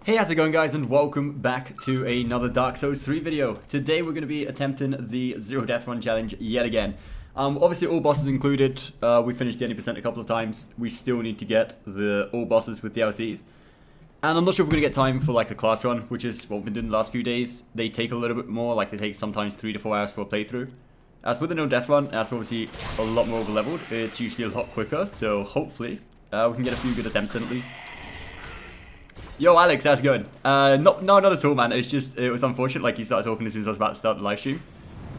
Hey, how's it going, guys, and welcome back to another Dark Souls 3 video. Today we're going to be attempting the Zero Death Run challenge yet again. Obviously all bosses included. We finished the 80% a couple of times. We still need to get the all bosses with DLCs. And I'm not sure if we're going to get time for like a class run, which is what we've been doing the last few days. They take a little bit more, like they take sometimes 3 to 4 hours for a playthrough. As with the No Death Run, that's obviously a lot more over leveled. It's usually a lot quicker, so hopefully we can get a few good attempts in at least. Yo, Alex, how's it going? No, not at all, man. It's just, it was unfortunate, like, you started talking as soon as I was about to start the live stream.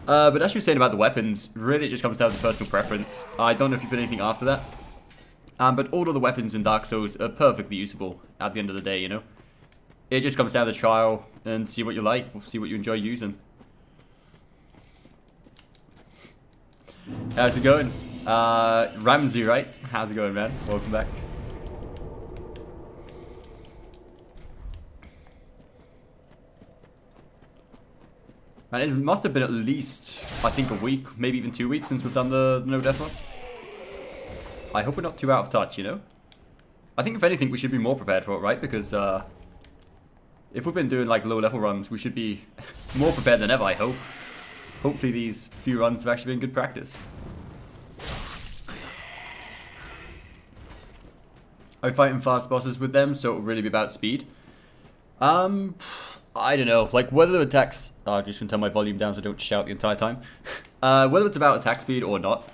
But as you were saying about the weapons, really it just comes down to personal preference. I don't know if you put anything after that. But all of the weapons in Dark Souls are perfectly usable at the end of the day, you know? It just comes down to trial and see what you like, see what you enjoy using. How's it going? Ramsey, right? How's it going, man? Welcome back. And it must have been at least, I think, a week, maybe even 2 weeks since we've done the No Death Run. I hope we're not too out of touch, you know? I think if anything, we should be more prepared for it, right? Because if we've been doing like low level runs, we should be more prepared than ever, I hope. Hopefully these few runs have actually been good practice. I'm fighting fast bosses with them, so it'll really be about speed. I don't know, like whether the attacks, I'm just gonna turn my volume down so I don't shout the entire time. Whether it's about attack speed or not,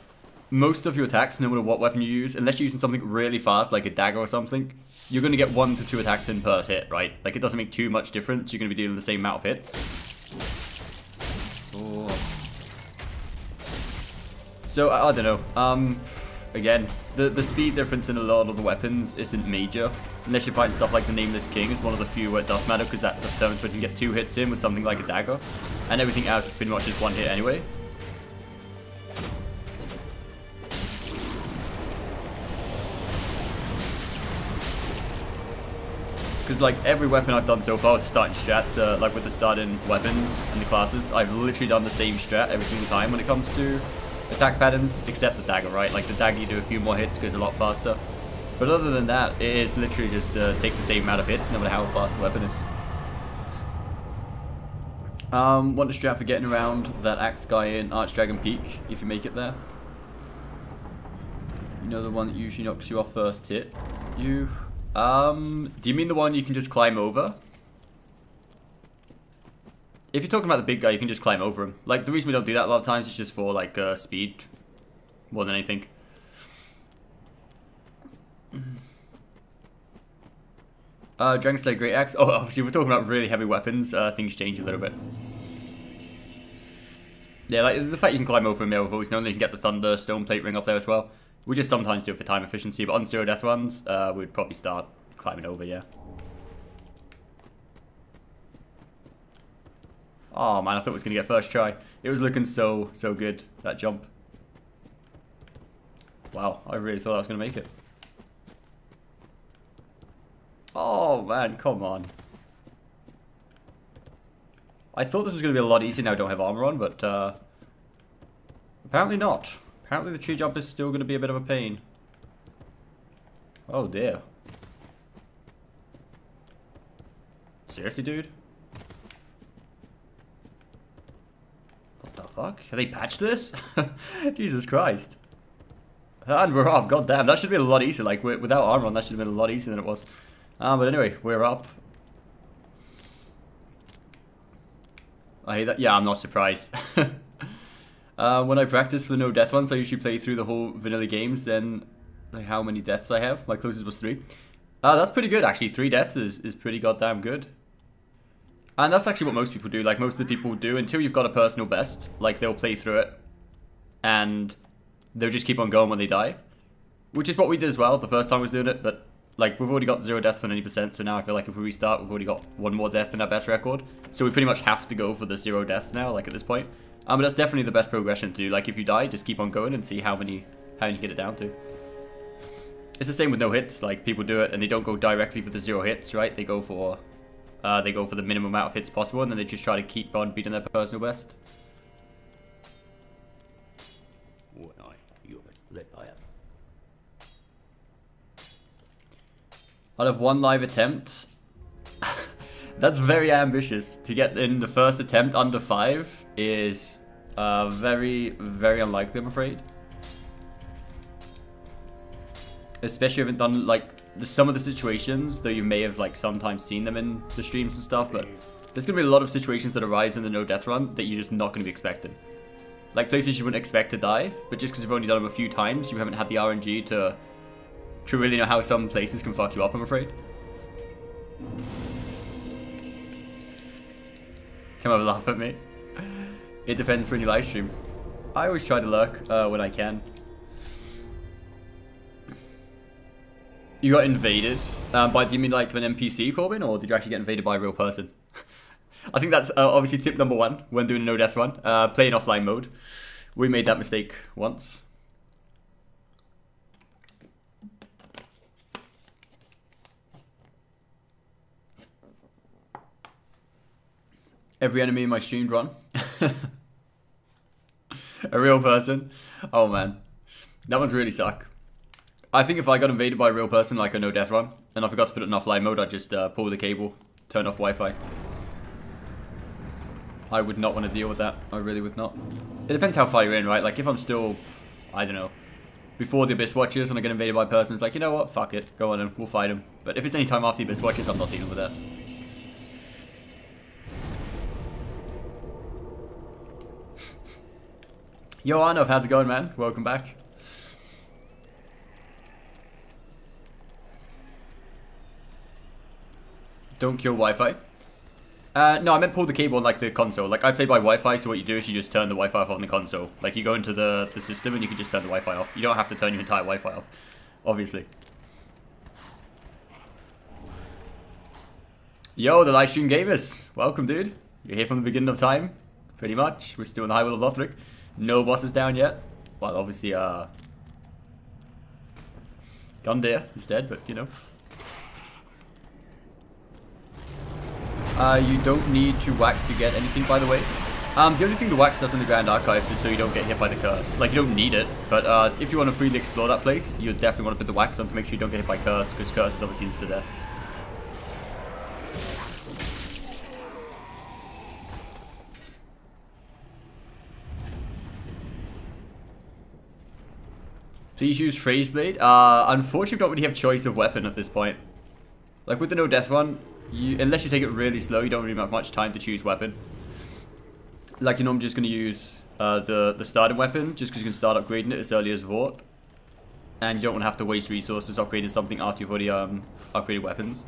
most of your attacks, no matter what weapon you use, unless you're using something really fast like a dagger or something, you're gonna get 1 to 2 attacks in per hit, right? Like it doesn't make too much difference, you're gonna be dealing the same amount of hits. Oh. So, I don't know, again, the speed difference in a lot of the weapons isn't major, unless you're fighting stuff like the Nameless King is one of the few where it does matter, because that determines when you can get 2 hits in with something like a dagger, and everything else is pretty much just 1 hit anyway. Because like every weapon I've done so far with starting strats, like with the starting weapons and the classes, I've literally done the same strat every single time when it comes to attack patterns, except the dagger, right? Like the dagger you do a few more hits, goes a lot faster. But other than that, it is literally just take the same amount of hits, no matter how fast the weapon is. Want a strat for getting around that axe guy in Archdragon Peak, if you make it there. You know the one that usually knocks you off first hit? Do you mean the one you can just climb over? If you're talking about the big guy, you can just climb over him. Like, the reason we don't do that a lot of times is just for, like, speed. More than anything. Dragon Slayer Great Axe. Oh, obviously, we're talking about really heavy weapons. Things change a little bit. Yeah, like, the fact you can climb over him, I've always known that you can get the Thunder Stone Plate Ring up there as well. We just sometimes do it for time efficiency, but on Zero Death Runs, we'd probably start climbing over, yeah. Oh man, I thought it was going to get first try. It was looking so good, that jump. Wow, I really thought I was going to make it. Oh man, come on. I thought this was going to be a lot easier now I don't have armor on, but apparently not. Apparently the tree jump is still going to be a bit of a pain. Oh dear. Seriously, dude? What the fuck? Have they patched this? Jesus Christ. And we're up, goddamn. That should have been a lot easier. Like, without armor on, that should have been a lot easier than it was. But anyway, we're up. I hate that. Yeah, I'm not surprised. When I practice for the No Death Runs, I usually play through the whole vanilla games, then like how many deaths I have. My closest was 3. That's pretty good, actually. 3 deaths is pretty goddamn good. And that's actually what most people do. Like, most of the people do, until you've got a personal best, like, they'll play through it, and they'll just keep on going when they die. Which is what we did as well, the first time I was doing it, but, like, we've already got 0 deaths on 80%, so now I feel like if we restart, we've already got 1 more death in our best record. So we pretty much have to go for the 0 deaths now, like, at this point. But that's definitely the best progression to do. Like, if you die, just keep on going and see how many you get it down to. It's the same with no hits. Like, people do it, and they don't go directly for the 0 hits, right? They go for the minimum amount of hits possible, and then they just try to keep on beating their personal best. Out of 1 live attempt, That's very ambitious. To get in the first attempt under 5 is very, very unlikely, I'm afraid. Especially if you haven't done, like, some of the situations, though you may have, like, sometimes seen them in the streams and stuff, but there's going to be a lot of situations that arise in the no death run that you're just not going to be expecting. Like, places you wouldn't expect to die, but just because you've only done them a few times, you haven't had the RNG to really know how some places can fuck you up, I'm afraid. Come over, laugh at me. It depends when you live stream. I always try to lurk when I can. You got invaded by, do you mean like an NPC, Corbin, or did you actually get invaded by a real person? I think that's obviously tip number 1 when doing a no death run. Play in offline mode. We made that mistake once. Every enemy in my streamed run. A real person. Oh man. That must really suck. I think if I got invaded by a real person, like a no death run, and I forgot to put it in offline mode, I'd just pull the cable, turn off Wi-Fi. I would not want to deal with that. I really would not. It depends how far you're in, right? Like if I'm still, I don't know, before the Abyss Watchers and I get invaded by a person, it's like, you know what, fuck it, go on and we'll fight him. But if it's any time after the Abyss Watchers, I'm not dealing with that. Yo, Arnov, how's it going, man? Welcome back. Don't kill Wi-Fi. No, I meant pull the cable on like the console. Like I play by Wi-Fi, so what you do is you just turn the Wi-Fi off on the console. Like you go into the system and you can just turn the Wi-Fi off. You don't have to turn your entire Wi-Fi off, obviously. Yo, the live stream gamers. Welcome, dude. You're here from the beginning of time, pretty much. We're still in the High Wall of Lothric. No bosses down yet. Well, obviously, Gundyr is dead, but you know. You don't need to wax to get anything, by the way. The only thing the wax does in the Grand Archives is so you don't get hit by the curse. Like, you don't need it, but if you want to freely explore that place, you definitely want to put the wax on to make sure you don't get hit by curse, because curse is obviously insta-death. Please use Phrase Blade. Unfortunately, we don't really have choice of weapon at this point. Like, with the no death run, unless you take it really slow, you don't really have much time to choose weapon. Like, you know, I'm just going to use the starting weapon, just because you can start upgrading it as early as Vort. And you don't want to have to waste resources upgrading something after you've already upgraded weapons.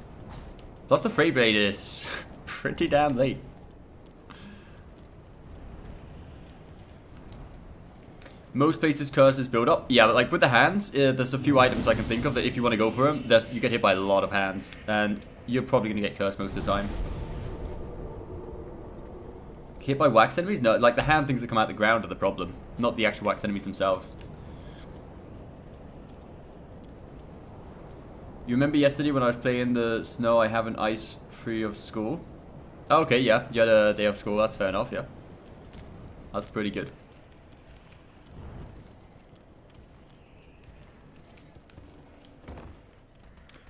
Plus, the Phrase Blade is pretty damn late. Most places curses build up. Yeah, but like with the hands, there's a few items I can think of that if you want to go for them, you get hit by a lot of hands. And you're probably going to get cursed most of the time. Hit by wax enemies? No, like the hand things that come out of the ground are the problem. Not the actual wax enemies themselves. You remember yesterday when I was playing the snow, I have an ice free of school? Oh, okay, yeah. You had a day off school. That's fair enough, yeah. That's pretty good.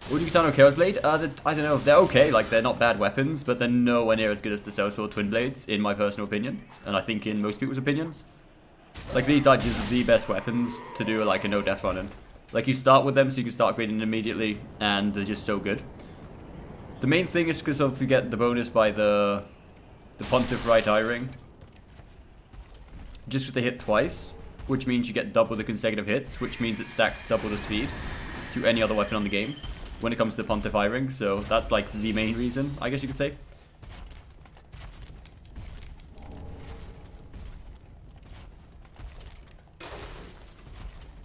Udikatano Chaos Blade? I don't know. They're okay. Like, they're not bad weapons, but they're nowhere near as good as the Sellsword Twin Blades, in my personal opinion. And I think in most people's opinions. Like, these are just the best weapons to do, like, a no-death run in. Like, you start with them so you can start upgrading immediately, and they're just so good. The main thing is because of you get the bonus by the Pontiff Right Eye Ring. Just because they hit twice, which means you get double the consecutive hits, which means it stacks double the speed to any other weapon on the game when it comes to the Pontiff Eye Ring. So that's like the main reason, I guess you could say.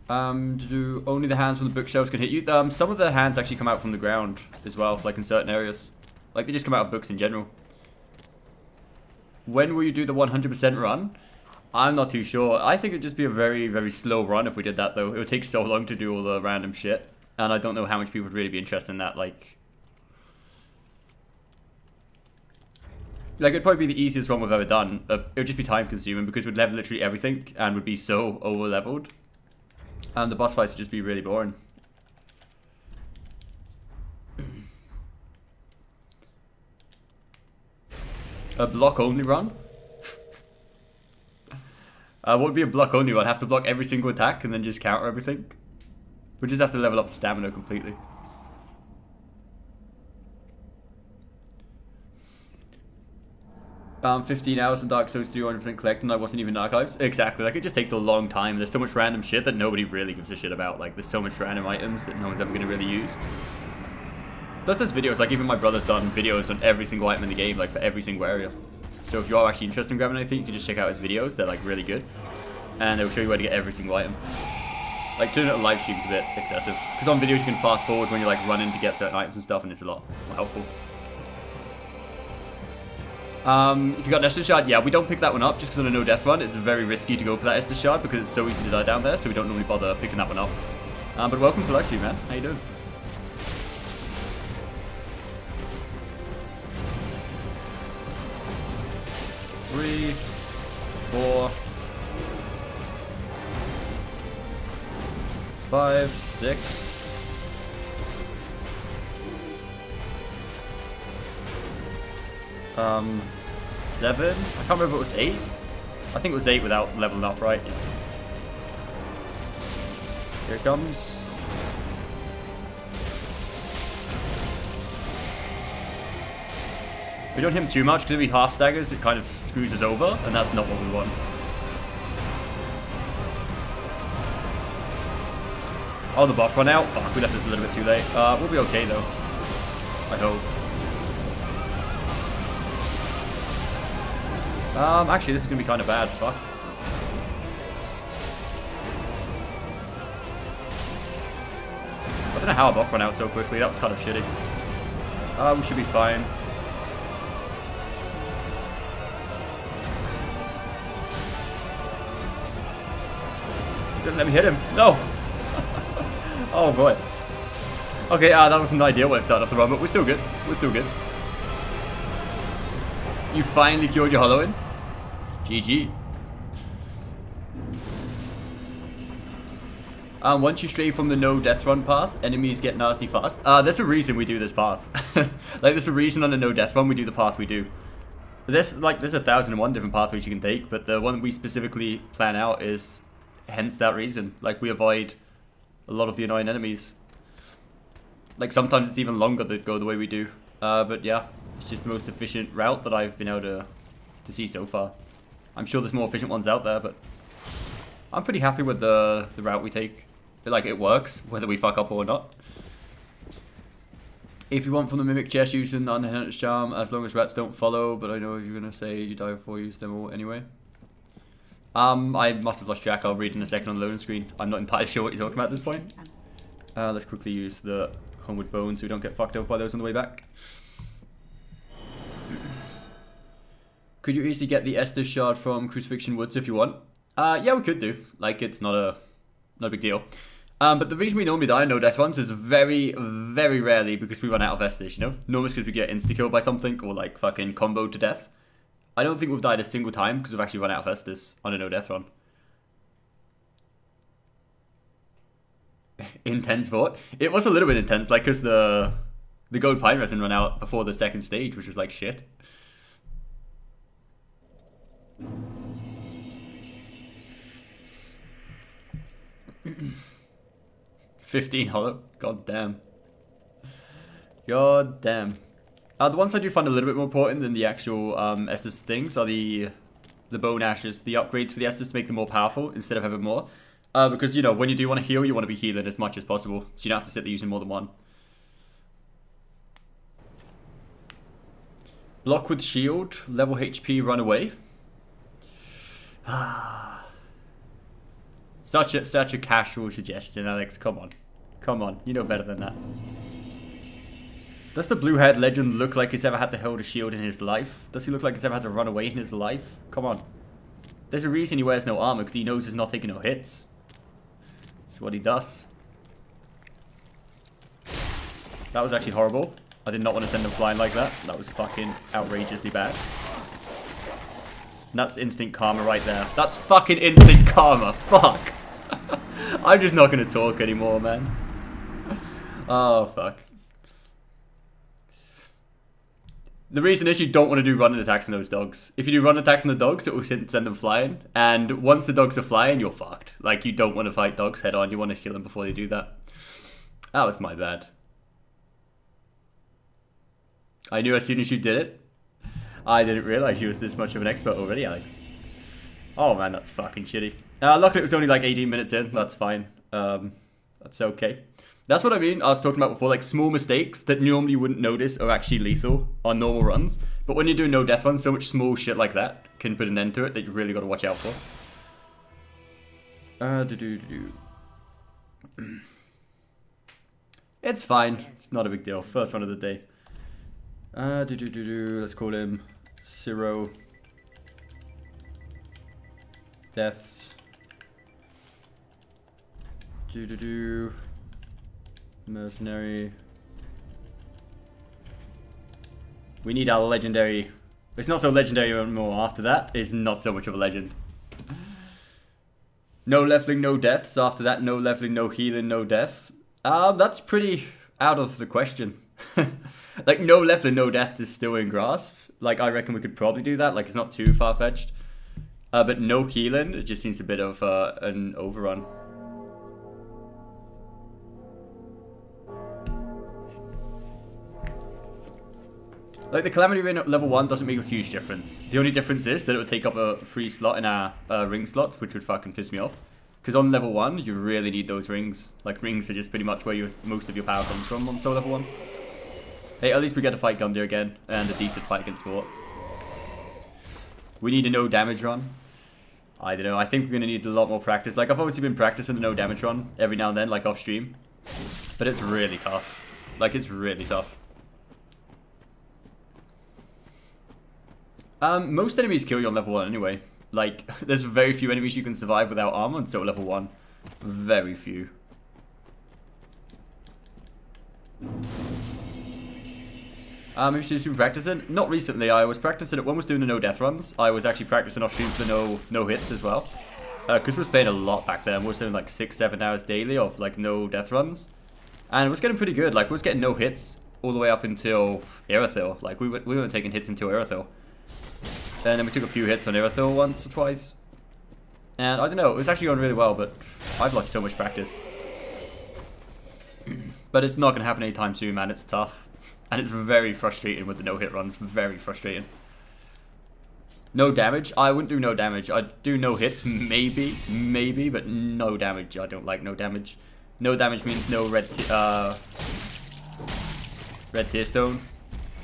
Only the hands from the bookshelves can hit you. Some of the hands actually come out from the ground as well, like in certain areas. Like they just come out of books in general. When will you do the 100% run? I'm not too sure. I think it'd just be a very, very slow run if we did that though. It would take so long to do all the random shit. And I don't know how much people would really be interested in that, like it'd probably be the easiest run we've ever done. It would just be time consuming because we'd level literally everything and would be so over leveled. And the boss fights would just be really boring. A block only run? What would be a block only run? Have to block every single attack and then just counter everything? We just have to level up stamina completely. Um, 15 hours in Dark Souls 3, 100% collecting. I wasn't even in archives. Exactly, like it just takes a long time. There's so much random shit that nobody really gives a shit about. Like there's so much random items that no one's ever gonna really use. Plus there's videos, like even my brother's done videos on every single item in the game, like for every single area. So if you are actually interested in grabbing anything, you can just check out his videos. They're like really good. And they'll show you where to get every single item. Like doing it on live streams a bit excessive. Because on videos you can fast forward when you're like running to get certain items and stuff, and it's a lot more helpful. If you got an Estus Shard, yeah, we don't pick that one up just because on a no-death run, it's very risky to go for that Estus Shard because it's so easy to die down there, so we don't normally bother picking that one up. But welcome to live stream, man. How you doing? Three, 4, 5, 6. Seven? I can't remember if it was 8. I think it was 8 without leveling up, right? Yeah. Here it comes. We don't hit him too much because if he half staggers, it kind of screws us over, and that's not what we want. Oh, the buff run out? Fuck, we left this a little bit too late. We'll be okay though. I hope. Actually, this is gonna be kind of bad. Fuck. I don't know how a buff ran out so quickly. That was kind of shitty. We should be fine. Didn't let me hit him. No. Oh boy. Okay, that wasn't an ideal way to start off the run, but we're still good. We're still good. You finally cured your hollowing. GG. Once you stray from the no death run path, enemies get nasty fast. There's a reason we do this path. Like, there's a reason on the no death run we do the path we do. There's 1,001 different pathways you can take, but the one we specifically plan out is hence that reason. Like, we avoid a lot of the annoying enemies. Like, sometimes it's even longer that go the way we do. But yeah, it's just the most efficient route that I've been able to see so far. I'm sure there's more efficient ones out there, but I'm pretty happy with the route we take. Like, it works, whether we fuck up or not. If you want from the Mimic chest using the Unhunted Charm, as long as rats don't follow, but I know you're going to say you die before you use them all anyway. I must have lost track. I'll read in a second on the loading screen. I'm not entirely sure what you're talking about at this point. Let's quickly use the Homewood Bone so we don't get fucked over by those on the way back. Could you easily get the Estus Shard from Crucifixion Woods if you want? Yeah, we could do. Like, it's not a big deal. But the reason we normally die in no death runs is very, very rarely because we run out of Estus, you know? Normally because we get insta-killed by something or, like, fucking comboed to death. I don't think we've died a single time because we've actually run out of Estus on a no death run. Intense thought. It was a little bit intense, like, because the gold pine resin ran out before the second stage, which was like shit. 15 hollow. God damn. God damn. The ones I do find a little bit more important than the actual Estus things are the bone ashes, the upgrades for the Estus to make them more powerful instead of having more. Because, you know, when you do want to heal, you want to be healing as much as possible. So you don't have to sit there using more than one. Block with shield, level HP, run away. Such a casual suggestion, Alex. Come on. Come on. You know better than that. Does the blue-haired legend look like he's ever had to hold a shield in his life? Does he look like he's ever had to run away in his life? Come on. There's a reason he wears no armor, because he knows he's not taking no hits. That's what he does. That was actually horrible. I did not want to send him flying like that. That was fucking outrageously bad. And that's instant karma right there. That's fucking instant karma. Fuck. I'm just not going to talk anymore, man. Oh, fuck. The reason is you don't want to do running attacks on those dogs. If you do run attacks on the dogs, it will send them flying. And once the dogs are flying, you're fucked. Like, you don't want to fight dogs head on. You want to kill them before they do that. That was my bad. I knew as soon as you did it. I didn't realize you was this much of an expert already, Alex. Oh man, that's fucking shitty. Luckily it was only like 18 minutes in. That's fine. That's okay. That's what I mean. I was talking about before, like small mistakes that normally you wouldn't notice are actually lethal on normal runs. But when you're doing no death runs, so much small shit like that can put an end to it that you really got to watch out for. It's fine. It's not a big deal. First one of the day. Let's call him 0 deaths. Mercenary. We need our legendary. It's not so legendary anymore. After that, it's not so much of a legend. No leveling, no deaths. After that, no leveling, no healing, no deaths. That's pretty out of the question. Like, no leveling, no deaths is still in grasp. Like, I reckon we could probably do that. Like, it's not too far-fetched. But no healing, it just seems a bit of an overrun. Like, the Calamity Ring at level 1 doesn't make a huge difference. The only difference is that it would take up a free slot in our ring slots, which would fucking piss me off. Because on level 1, you really need those rings. Like, rings are just pretty much where most of your power comes from on soul level 1. Hey, at least we get to fight Gundyr again, and a decent fight against Sport. We need a no damage run. I don't know, I think we're going to need a lot more practice. Like, I've obviously been practicing the no damage run every now and then, like off stream. But it's really tough. Like, it's really tough. Most enemies kill you on level 1 anyway. Like, there's very few enemies you can survive without armor until level 1. Very few. Have you just been practicing? Not recently. I was practicing it when I was doing the no death runs. I was actually practicing off stream for no hits as well. Because we was playing a lot back then. We was doing like 6-7 hours daily of like no death runs. And it was getting pretty good. Like, we was getting no hits all the way up until Aerothil. Like, we weren't taking hits until Aerothil. And then we took a few hits on Aerothil once or twice. And I don't know, it was actually going really well, but I've lost so much practice. But it's not going to happen anytime soon, man. It's tough. And it's very frustrating with the no-hit runs. Very frustrating. No damage? I wouldn't do no damage. I'd do no hits, maybe, but no damage. I don't like no damage. No damage means no red tear stone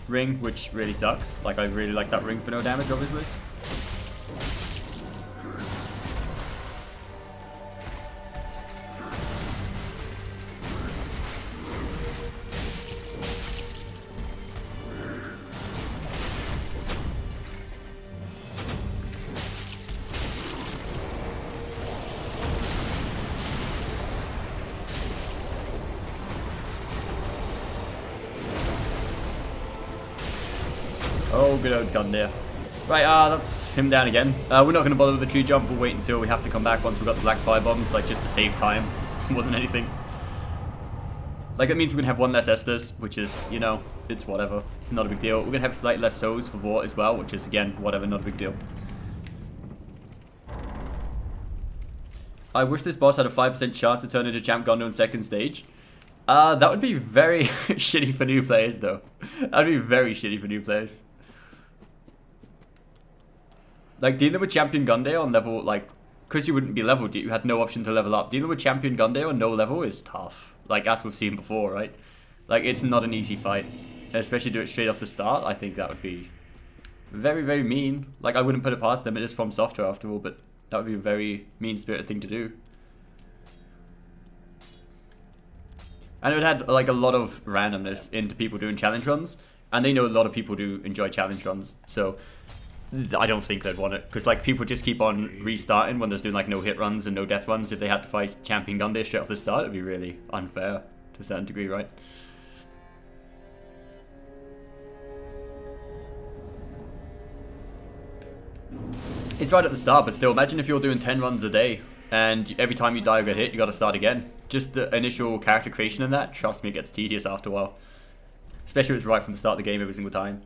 ring, which really sucks. Like, I really like that ring for no damage, obviously. Oh, good old Gundyr. Right, that's him down again. We're not going to bother with the tree jump. We'll wait until we have to come back once we've got the black fire bombs, like just to save time, more than anything. Like, that means we're going to have one less Estus, which is, you know, it's whatever. It's not a big deal. We're going to have slightly less souls for Vort as well, which is, again, whatever, not a big deal. I wish this boss had a 5% chance to turn into Champ Gundyr on second stage. That would be very shitty for new players, though. That would be very shitty for new players. Like, dealing with Champion Gundyr on level, like, because you wouldn't be leveled, you had no option to level up. Dealing with Champion Gundyr on no level is tough. Like, as we've seen before, right? Like, it's not an easy fight. Especially do it straight off the start. I think that would be very, very mean. Like, I wouldn't put it past them. It is From Software, after all, but that would be a very mean-spirited thing to do. And it would add, like, a lot of randomness into people doing challenge runs. And they know a lot of people do enjoy challenge runs. So I don't think they'd want it, because like people just keep on restarting when there's doing like no hit runs and no death runs. If they had to fight Champion Gundyr straight off the start, it'd be really unfair to a certain degree, right? It's right at the start, but still, imagine if you're doing 10 runs a day and every time you die or get hit, you gotta start again. Just the initial character creation in that, trust me, it gets tedious after a while. Especially if it's right from the start of the game every single time.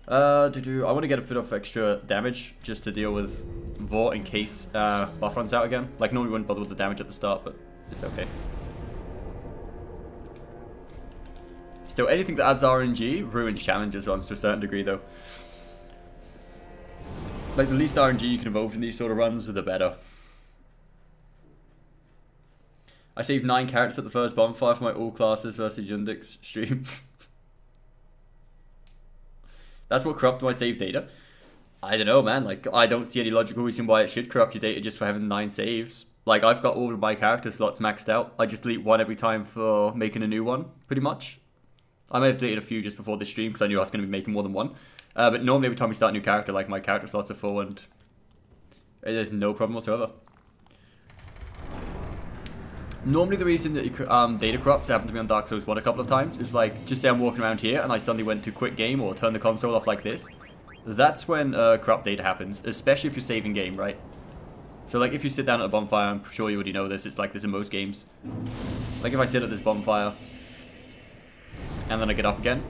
I want to get a bit of extra damage just to deal with Vort in case buff runs out again. Like, normally wouldn't bother with the damage at the start, but it's okay. Still, anything that adds RNG ruins challenges runs to a certain degree, though. Like, the least RNG you can involve in these sort of runs, the better. I saved 9 characters at the first bonfire for my all classes versus Yundix stream. That's what corrupted my save data. I don't know, man. Like, I don't see any logical reason why it should corrupt your data just for having 9 saves. Like, I've got all of my character slots maxed out. I just delete one every time for making a new one, pretty much. I may have deleted a few just before this stream because I knew I was going to be making more than one. But normally every time we start a new character, like, my character slots are full and there's no problem whatsoever. Normally the reason that data corrupts happened to me on Dark Souls 1 a couple of times is like, just say I'm walking around here and I suddenly went to quit game or turn the console off like this. That's when corrupt data happens, especially if you're saving game, right? So like if you sit down at a bonfire, I'm sure you already know this, it's like this in most games. Like if I sit at this bonfire and then I get up again,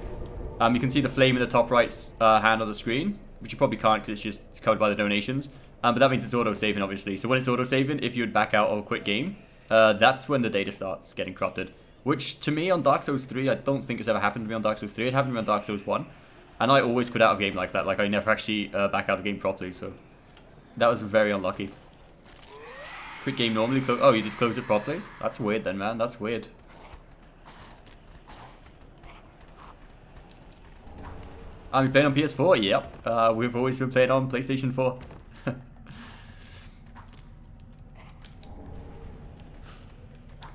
you can see the flame in the top right hand of the screen, which you probably can't because it's just covered by the donations. But that means it's auto-saving obviously. So when it's auto-saving, if you would back out or quit game, that's when the data starts getting corrupted. Which, to me, on Dark Souls 3, I don't think has ever happened to me on Dark Souls 3. It happened to me on Dark Souls 1. And I always quit out of game like that. Like, I never actually back out of game properly, so... That was very unlucky. Quit game normally close... Oh, you did close it properly? That's weird then, man. That's weird. I've been playing on PS4? Yep. We've always been playing on PlayStation 4.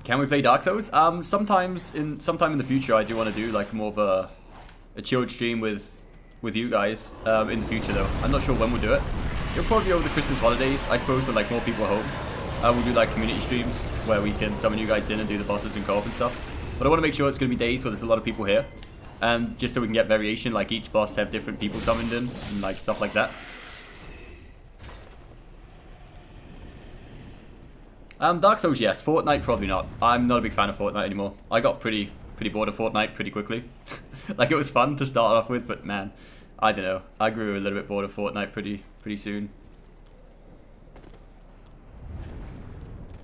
Can we play Dark Souls? Sometime in the future, I do want to do like more of a chilled stream with you guys. In the future, though, I'm not sure when we'll do it. It'll probably be over the Christmas holidays, I suppose, when like more people are home. We'll do like community streams where we can summon you guys in and do the bosses and co-op and stuff. But I want to make sure it's going to be days where there's a lot of people here, and just so we can get variation. Like each boss have different people summoned in and like stuff like that. Dark Souls, yes. Fortnite, probably not. I'm not a big fan of Fortnite anymore. I got pretty bored of Fortnite pretty quickly. Like, it was fun to start off with, but man, I don't know. I grew a little bit bored of Fortnite pretty soon.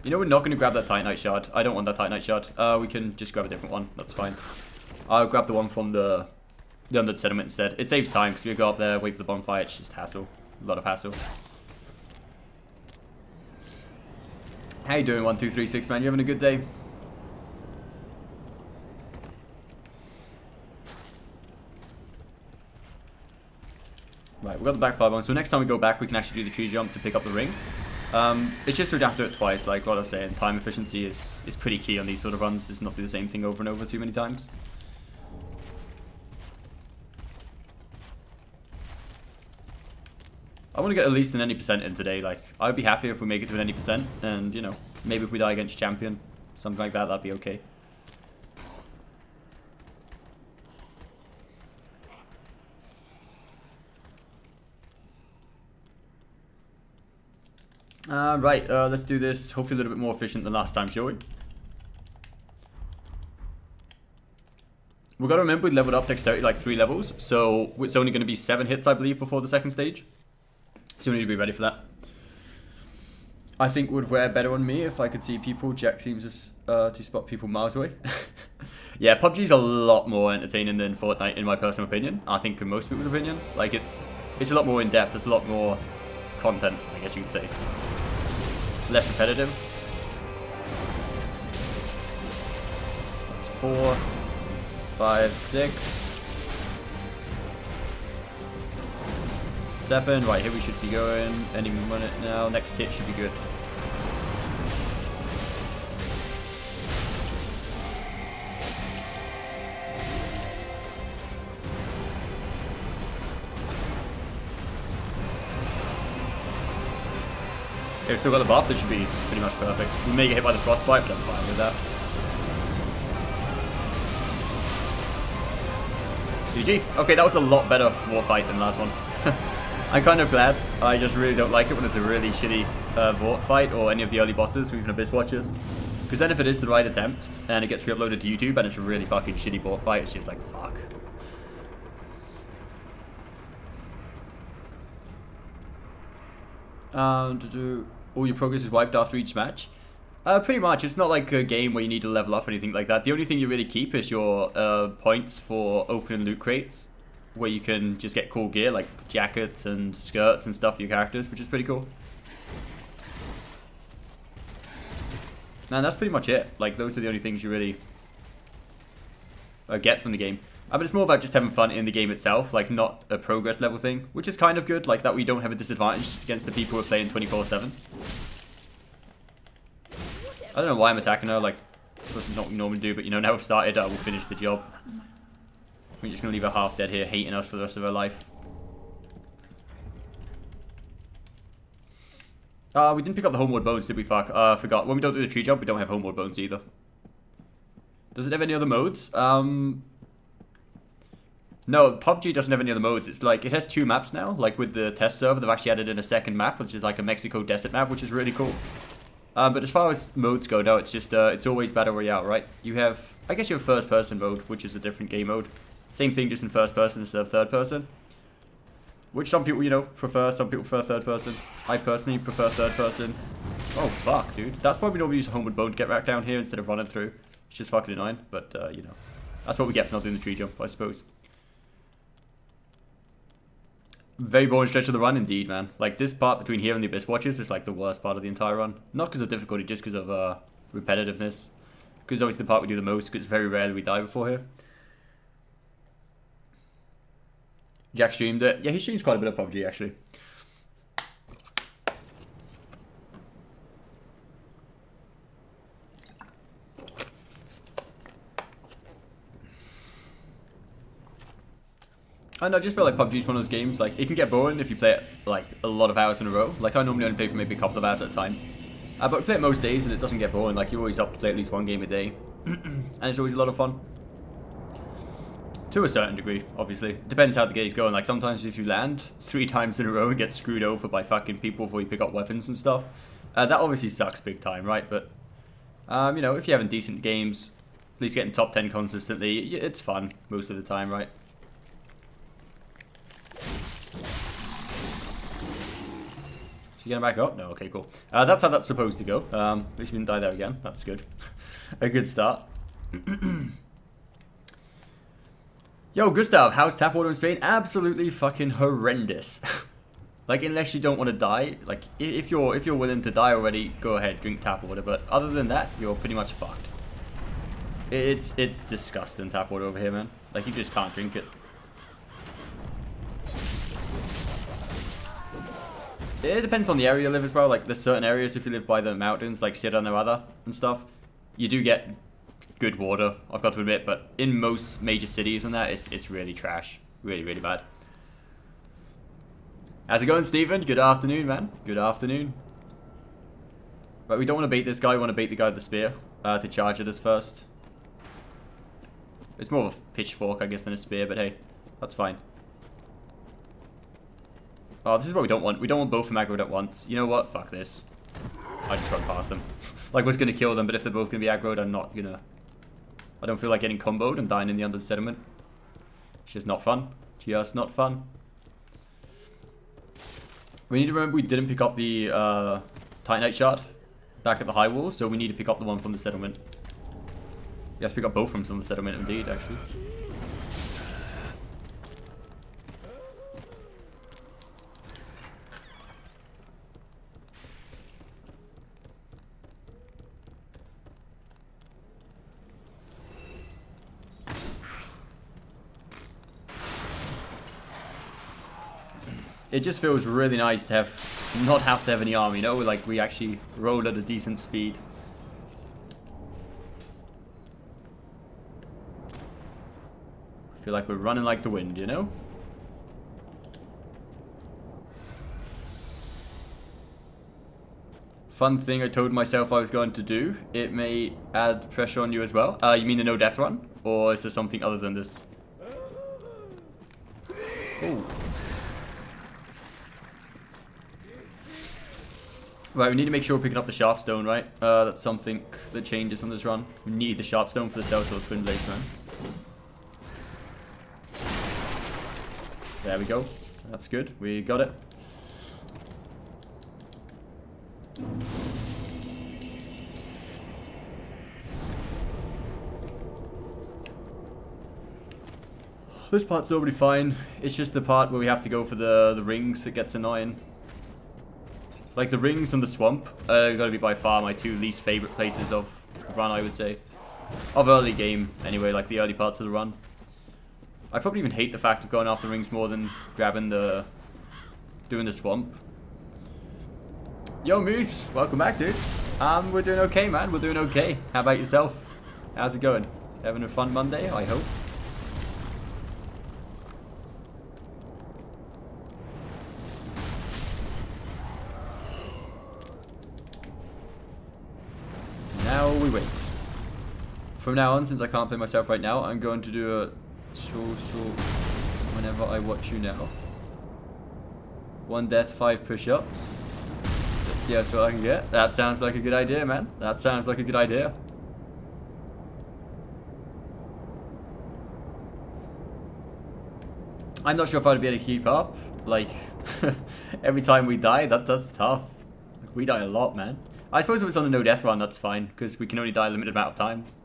You know, we're not going to grab that Titanite shard. I don't want that Titanite shard. We can just grab a different one. That's fine. I'll grab the one from the Undead Settlement instead. It saves time, because we go up there, wait for the bonfire. It's just hassle. A lot of hassle. How you doing, 1236, man? You having a good day? Right, we've got the back firebomb. So next time we go back, we can actually do the tree jump to pick up the ring. It's just so we don't have to do it twice. Like what I was saying, time efficiency is pretty key on these sort of runs. Just not do the same thing over and over too many times. I want to get at least an any percent in today. Like, I'd be happy if we make it to an any percent, and you know, maybe if we die against champion, something like that, that'd be okay. Right, let's do this. Hopefully a little bit more efficient than last time, shall we? We've got to remember we leveled up dexterity like 3 levels, so it's only going to be 7 hits, I believe, before the second stage. So we need to be ready for that. I think it would wear better on me if I could see people. Jack seems to spot people miles away. Yeah, PUBG's a lot more entertaining than Fortnite, in my personal opinion. I think in most people's opinion. Like, it's a lot more in-depth. It's a lot more content, I guess you could say. Less repetitive. That's 4, 5, 6. 7, right, here we should be going any minute now. Next hit should be good. Okay, we've still got the buff, that should be pretty much perfect. We may get hit by the frostbite, but I'm fine with that. GG. Okay, that was a lot better war fight than the last one. I'm kind of glad. I just really don't like it when it's a really shitty Vort fight or any of the early bosses or even Abyss Watchers. Because then if it is the right attempt and it gets re-uploaded to YouTube and it's a really fucking shitty Vort fight, it's just like, fuck. All your progress is wiped after each match. Pretty much. It's not like a game where you need to level up or anything like that. The only thing you really keep is your points for opening loot crates, where you can just get cool gear like jackets and skirts and stuff for your characters, which is pretty cool. And that's pretty much it. Like, those are the only things you really get from the game. But it's more about just having fun in the game itself, like not a progress level thing, which is kind of good, like that we don't have a disadvantage against the people who are playing 24/7. I don't know why I'm attacking her, like, it's supposed to not normally do, but you know, now we've started, we'll finish the job. We're just going to leave her half dead here, hating us for the rest of her life. We didn't pick up the homeward bones, did we? Fuck. Forgot. When we don't do the tree jump, we don't have homeward bones either. Does it have any other modes? No, PUBG doesn't have any other modes. It's like, it has 2 maps now. Like with the test server, they've actually added in a second map, which is like a Mexico desert map, which is really cool. But as far as modes go, no, it's just, it's always Battle Royale, right? You have, I guess you have first person mode, which is a different game mode. Same thing, just in first person instead of third person. Which some people, you know, prefer. Some people prefer third person. I personally prefer third person. Oh, fuck, dude. That's why we normally use homeward bone to get back down here instead of running through. It's just fucking annoying, but, you know. That's what we get for not doing the tree jump, I suppose. Very boring stretch of the run, indeed, man. Like, this part between here and the Abyss Watchers is, like, the worst part of the entire run. Not because of difficulty, just because of, repetitiveness. Because obviously the part we do the most, because very rarely we die before here. Jack streamed it. Yeah, he streams quite a bit of PUBG, actually. And I just feel like PUBG is one of those games, like, it can get boring if you play it, like, a lot of hours in a row. Like, I normally only play for maybe a couple of hours at a time. But I play it most days and it doesn't get boring. Like, you're always up to play at least 1 game a day. And it's always a lot of fun. To a certain degree, obviously. It depends how the game's going. Like, sometimes if you land 3 times in a row and get screwed over by fucking people before you pick up weapons and stuff, that obviously sucks big time, right? But, you know, if you're having decent games, at least getting top 10 consistently, it's fun most of the time, right? Is he gonna back up? No, okay, cool. That's how that's supposed to go. At least we didn't die there again. That's good. A good start. Yo, Gustav, how's tap water in Spain? Absolutely fucking horrendous. Like, unless you don't want to die, like, if you're willing to die already, go ahead, drink tap water. But other than that, you're pretty much fucked. It's disgusting, tap water over here, man. Like, you just can't drink it. It depends on the area you live as well. Like, there's certain areas, if you live by the mountains, like Sierra Nevada and stuff, you do get good water, I've got to admit, but in most major cities and that, it's really trash. Really, really bad. How's it going, Stephen? Good afternoon, man. Good afternoon. Right, we don't want to bait this guy, we want to bait the guy with the spear to charge at us first. It's more of a pitchfork, I guess, than a spear, but hey, that's fine. Oh, this is what we don't want. We don't want both of them aggroed at once. You know what? Fuck this. I just run past them. Like, what's going to kill them, but if they're both going to be aggroed, I'm not going to... I don't feel like getting comboed and dying in the under the settlement. It's just not fun. Just not fun. We need to remember we didn't pick up the Titanite shard back at the high wall, so we need to pick up the one from the settlement. Yes, pick up both from the settlement indeed, actually. It just feels really nice to not have to have any arm, you know? Like, we actually roll at a decent speed. I feel like we're running like the wind, you know? Fun thing I told myself I was going to do. It may add pressure on you as well. You mean the no death run? Or is there something other than this? Ooh. Right, we need to make sure we're picking up the Sharpstone, right? That's something that changes on this run. We need the Sharpstone for the Sellsword Twin Blades, man. There we go. That's good. We got it. This part's normally fine. It's just the part where we have to go for the rings that gets annoying. Like the rings and the swamp are gotta be by far my two least favorite places of run, I would say. Of early game, anyway, like the early parts of the run. I probably even hate the fact of going after rings more than doing the swamp. Yo, Moose, welcome back, dude. We're doing okay, man. We're doing okay. How about yourself? How's it going? Having a fun Monday, I hope. Now we wait. From now on, since I can't play myself right now, I'm going to do a whenever I watch you now. 1 death, 5 push-ups. Let's see how far I can get. That sounds like a good idea, man. That sounds like a good idea. I'm not sure if I'd be able to keep up. Like, every time we die, that's tough. Like, we die a lot, man. I suppose if it's on a no-death run, that's fine, because we can only die a limited amount of times.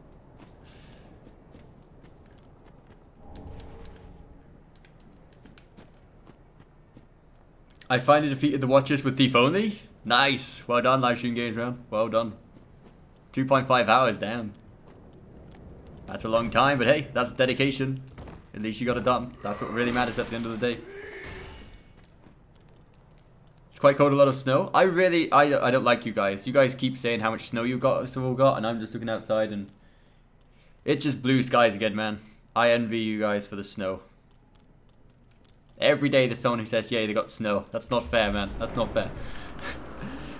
I finally defeated the Watchers with Thief only. Nice. Well done, live stream games, man. Well done. 2.5 hours, damn. That's a long time, but hey, that's dedication. At least you got it done. That's what really matters at the end of the day. It's quite cold, a lot of snow. I don't like you guys. You guys keep saying how much snow you've got, and I'm just looking outside and it's just blue skies again, man. I envy you guys for the snow. Every day there's someone who says, yeah, they got snow. That's not fair, man. That's not fair.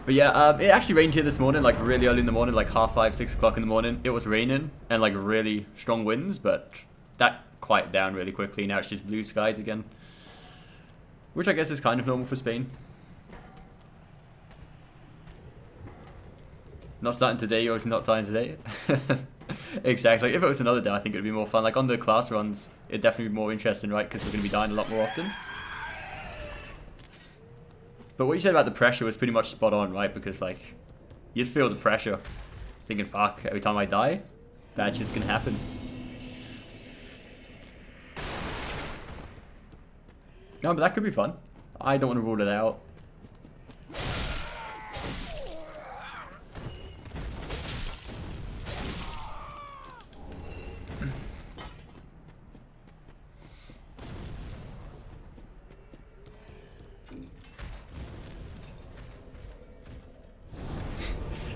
But yeah, it actually rained here this morning, like really early in the morning, like 5:30, 6 o'clock in the morning. It was raining and like really strong winds, but that quieted down really quickly. Now it's just blue skies again, which I guess is kind of normal for Spain. Not starting today, or it's not starting today. Exactly. If it was another day, I think it would be more fun. Like on the class runs, it'd definitely be more interesting, right? Because we're going to be dying a lot more often. But what you said about the pressure was pretty much spot on, right? Because like, you'd feel the pressure, thinking, fuck, every time I die, bad shit's going to happen. No, but that could be fun. I don't want to rule it out.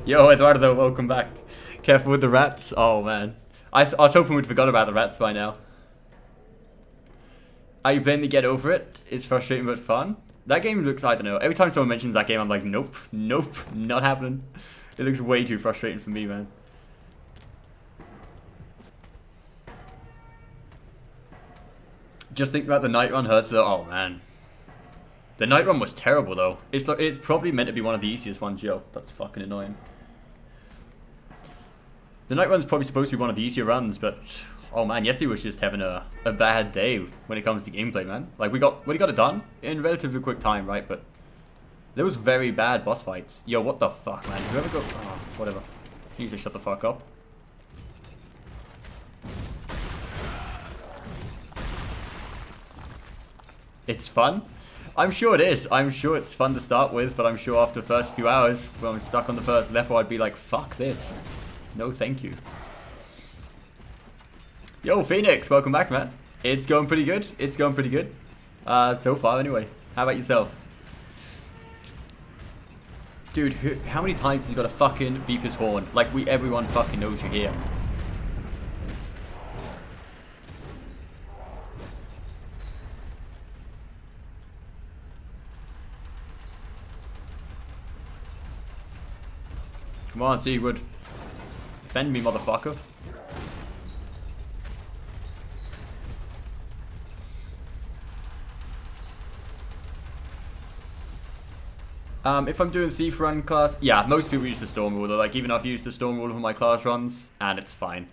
Yo, Eduardo, welcome back. Careful with the rats. Oh, man. I was hoping we'd forgot about the rats by now. Are you playing to get over it? It's frustrating but fun. That game looks, I don't know. Every time someone mentions that game, I'm like, nope, nope, not happening. It looks way too frustrating for me, man. Just think about the night run hurts though. Oh, man. The night run was terrible, though. It's probably meant to be one of the easiest ones, yo. That's fucking annoying. The night run's probably supposed to be one of the easier runs, but oh man, yesterday was just having a bad day when it comes to gameplay, man. Like we got it done in relatively quick time, right? But there was very bad boss fights. Yo, what the fuck, man? Whoever go, oh, whatever. You need to shut the fuck up. It's fun. I'm sure it is. I'm sure it's fun to start with, but I'm sure after the first few hours, when I'm stuck on the first level, I'd be like, fuck this. No, thank you. Yo, Phoenix, welcome back, man. It's going pretty good. It's going pretty good. So far, anyway. How about yourself? Dude, how many times has he got to fucking beep his horn? Like, everyone fucking knows you're here. Come on, Sigurd. Defend me, motherfucker. If I'm doing Thief Run class, yeah, most people use the Storm Ruler. Like, even I've used the Storm Ruler for my class runs, and it's fine.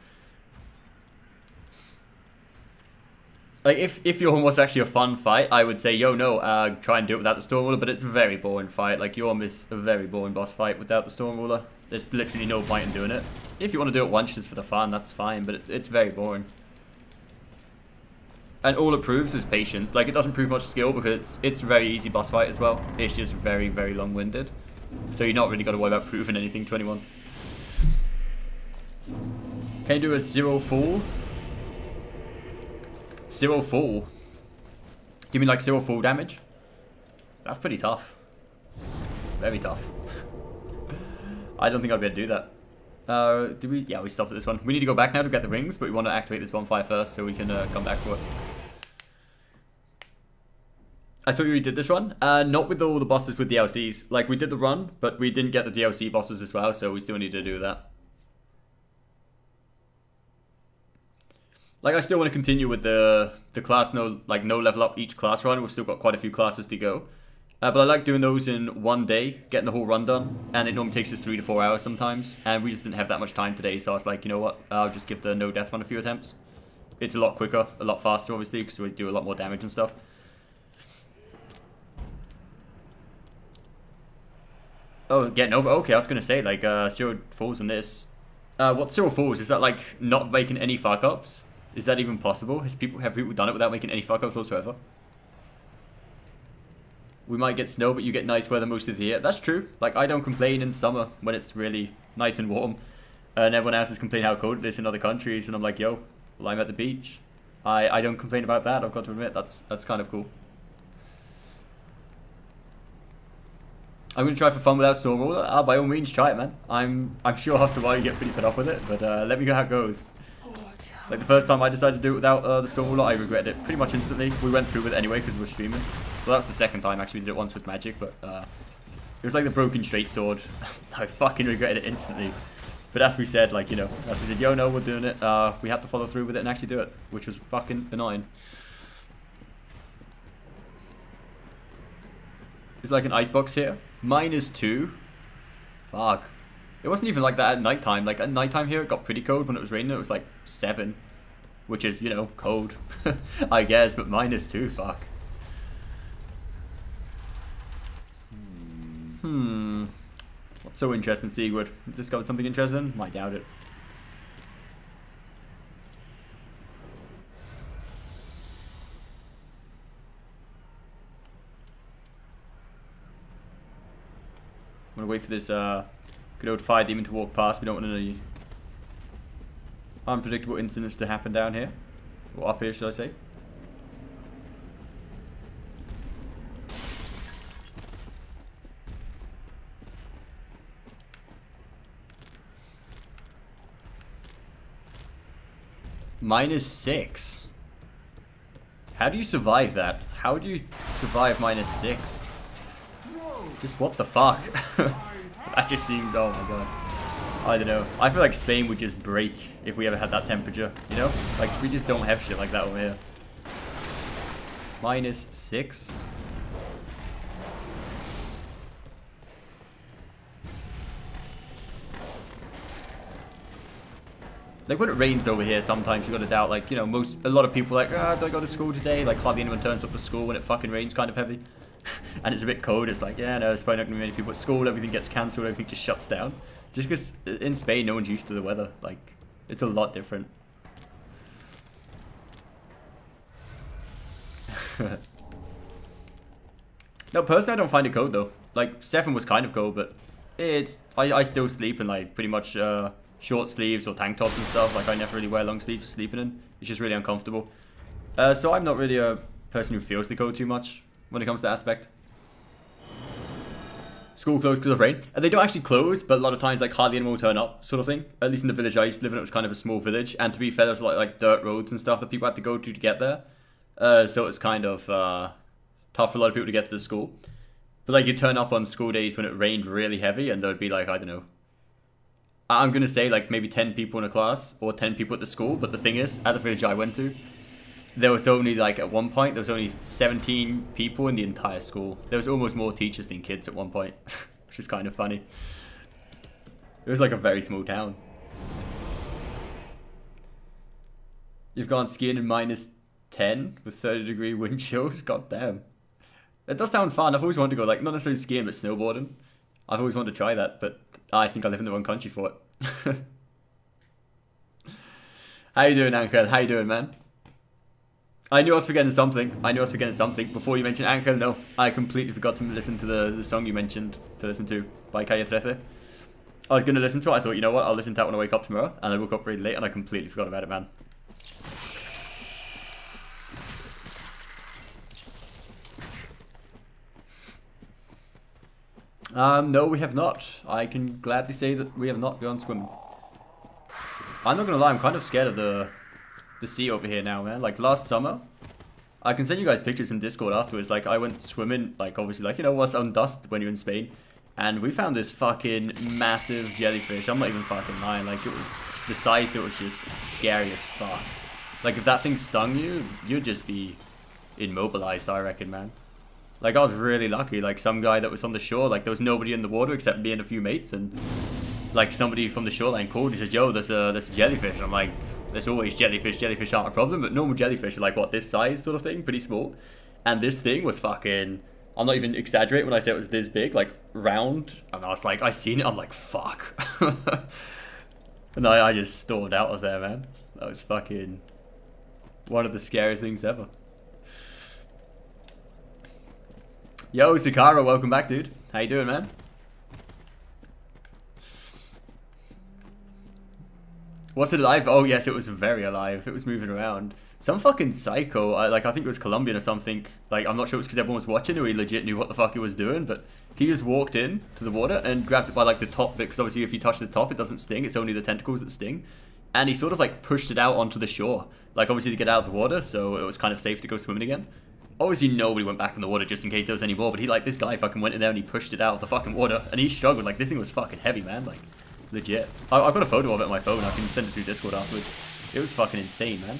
Like, if Yorm was actually a fun fight, I would say, yo, no, try and do it without the Storm Ruler, but it's a very boring fight. Like, Yorm is a very boring boss fight without the Storm Ruler. There's literally no point in doing it. If you want to do it once just for the fun, that's fine, but it's very boring. And all it proves is patience. Like, it doesn't prove much skill because it's a very easy boss fight as well. It's just very, very long-winded. So you're not really got to worry about proving anything to anyone. Can you do a 0 fall? 0 fall? Do you mean like 0 fall damage? That's pretty tough. Very tough. I don't think I'd be able to do that. Did we? Yeah, we stopped at this one. We need to go back now to get the rings, but we want to activate this bonfire first so we can come back for it. I thought we did this run. Not with all the bosses with DLCs. Like, we did the run, but we didn't get the DLC bosses as well, so we still need to do that. Like, I still want to continue with the class no level up each class run. We've still got quite a few classes to go. But I like doing those in one day, getting the whole run done. And it normally takes us 3 to 4 hours sometimes. And we just didn't have that much time today, so I was like, you know what? I'll just give the no death run a few attempts. It's a lot quicker, a lot faster, obviously, because we do a lot more damage and stuff. Oh, getting over. Okay, I was gonna say like 0 falls on this. What's 0 falls? Is that like not making any fuck ups? Is that even possible? Have people done it without making any fuck ups whatsoever? We might get snow, but you get nice weather most of the year. That's true. Like, I don't complain in summer when it's really nice and warm, and everyone else is complaining how cold it is in other countries, and I'm like, yo, well, I'm at the beach. I don't complain about that. I've got to admit that's kind of cool. I'm gonna try for fun without storm roller. By all means, try it, man. I'm sure after a while you get pretty fed up with it, but let me know how it goes. Like the first time I decided to do it without the storm roller, I regretted it pretty much instantly. We went through with it anyway because we were streaming. Well, that was the second time actually. We did it once with magic, but it was like the broken straight sword. I fucking regretted it instantly. But as we said, like, you know, as we said, yo, no, we're doing it. We had to follow through with it and actually do it, which was fucking annoying. There's like an icebox here. -2. Fuck. It wasn't even like that at nighttime. Like, at nighttime here, it got pretty cold. When it was raining, it was like 7. Which is, you know, cold. I guess, but -2, fuck. What's so interesting, Sigurd? Discovered something interesting? Might doubt it. I'm gonna wait for this good old fire demon to walk past. We don't want any unpredictable incidents to happen down here. Or up here, should I say. -6. How do you survive that? How do you survive -6? Just what the fuck? That just seems, oh my god. I don't know. I feel like Spain would just break if we ever had that temperature, you know? Like, we just don't have shit like that over here. -6. Like, when it rains over here, sometimes you gotta doubt, like, you know, a lot of people are like, do I go to school today? Like, hardly anyone turns up to school when it fucking rains kind of heavy. And it's a bit cold. It's like, yeah, no, there's probably not gonna be many people at school. Everything gets cancelled. Everything just shuts down. Just because in Spain, no one's used to the weather. Like, it's a lot different. No, personally, I don't find it cold though. Like, 7 was kind of cold, but I still sleep in like pretty much short sleeves or tank tops and stuff. Like, I never really wear long sleeves for sleeping in. It's just really uncomfortable. So I'm not really a person who feels the cold too much when it comes to that aspect. School closed because of rain. And they don't actually close, but a lot of times, like, hardly anyone will turn up, sort of thing. At least in the village I used to live in, it was kind of a small village. And to be fair, there's a lot of, like, dirt roads and stuff that people had to go to get there. So it's kind of tough for a lot of people to get to the school. But, like, you turn up on school days when it rained really heavy, and there'd be, like, I don't know. I'm going to say, like, maybe 10 people in a class, or 10 people at the school. But the thing is, at the village I went to, there was only, like, at one point, there was only 17 people in the entire school. There was almost more teachers than kids at one point, which is kind of funny. It was like a very small town. You've gone skiing in -10 with 30-degree wind chills? God damn. It does sound fun. I've always wanted to go, like, not necessarily skiing, but snowboarding. I've always wanted to try that, but I think I live in the wrong country for it. How you doing, Anker? How you doing, man? I knew I was forgetting something. I knew I was forgetting something. Before you mentioned Angel, no. I completely forgot to listen to the song you mentioned to listen to by Calle 13. I was going to listen to it. I thought, you know what? I'll listen to that when I wake up tomorrow. And I woke up really late and I completely forgot about it, man. No, we have not. I can gladly say that we have not gone swimming. I'm not going to lie. I'm kind of scared of the sea over here now, man. Like, last summer, I can send you guys pictures in Discord afterwards. Like, I went swimming, like, obviously, like, you know, what's on dust when you're in Spain. And we found this fucking massive jellyfish. I'm not even fucking lying. Like, it was, the size, it was just scary as fuck. Like, if that thing stung you, you'd just be immobilized, I reckon, man. Like, I was really lucky. Like, some guy that was on the shore, like, there was nobody in the water except me and a few mates. And, like, somebody from the shoreline called. He said, yo, there's a jellyfish. I'm like, there's always jellyfish. Jellyfish aren't a problem. But normal jellyfish are, like, what, this size sort of thing? Pretty small. And this thing was fucking... I'm not even exaggerating when I say it was this big, like, round. And I was like, I seen it. I'm like, fuck. And I just stormed out of there, man. That was fucking one of the scariest things ever. Yo, Sakara, welcome back, dude. How you doing, man? Was it alive? Oh, yes, it was very alive. It was moving around. Some fucking psycho, I think it was Colombian or something. Like, I'm not sure it was because everyone was watching or he legit knew what the fuck he was doing, but he just walked in to the water and grabbed it by, like, the top bit, because obviously if you touch the top, it doesn't sting. It's only the tentacles that sting. And he sort of, like, pushed it out onto the shore. Like, obviously to get out of the water, so it was kind of safe to go swimming again. Obviously, nobody went back in the water just in case there was any more, but he, like, this guy fucking went in there and he pushed it out of the fucking water, and he struggled. Like, this thing was fucking heavy, man. Like, legit. I've got a photo of it on my phone. I can send it through Discord afterwards. It was fucking insane, man.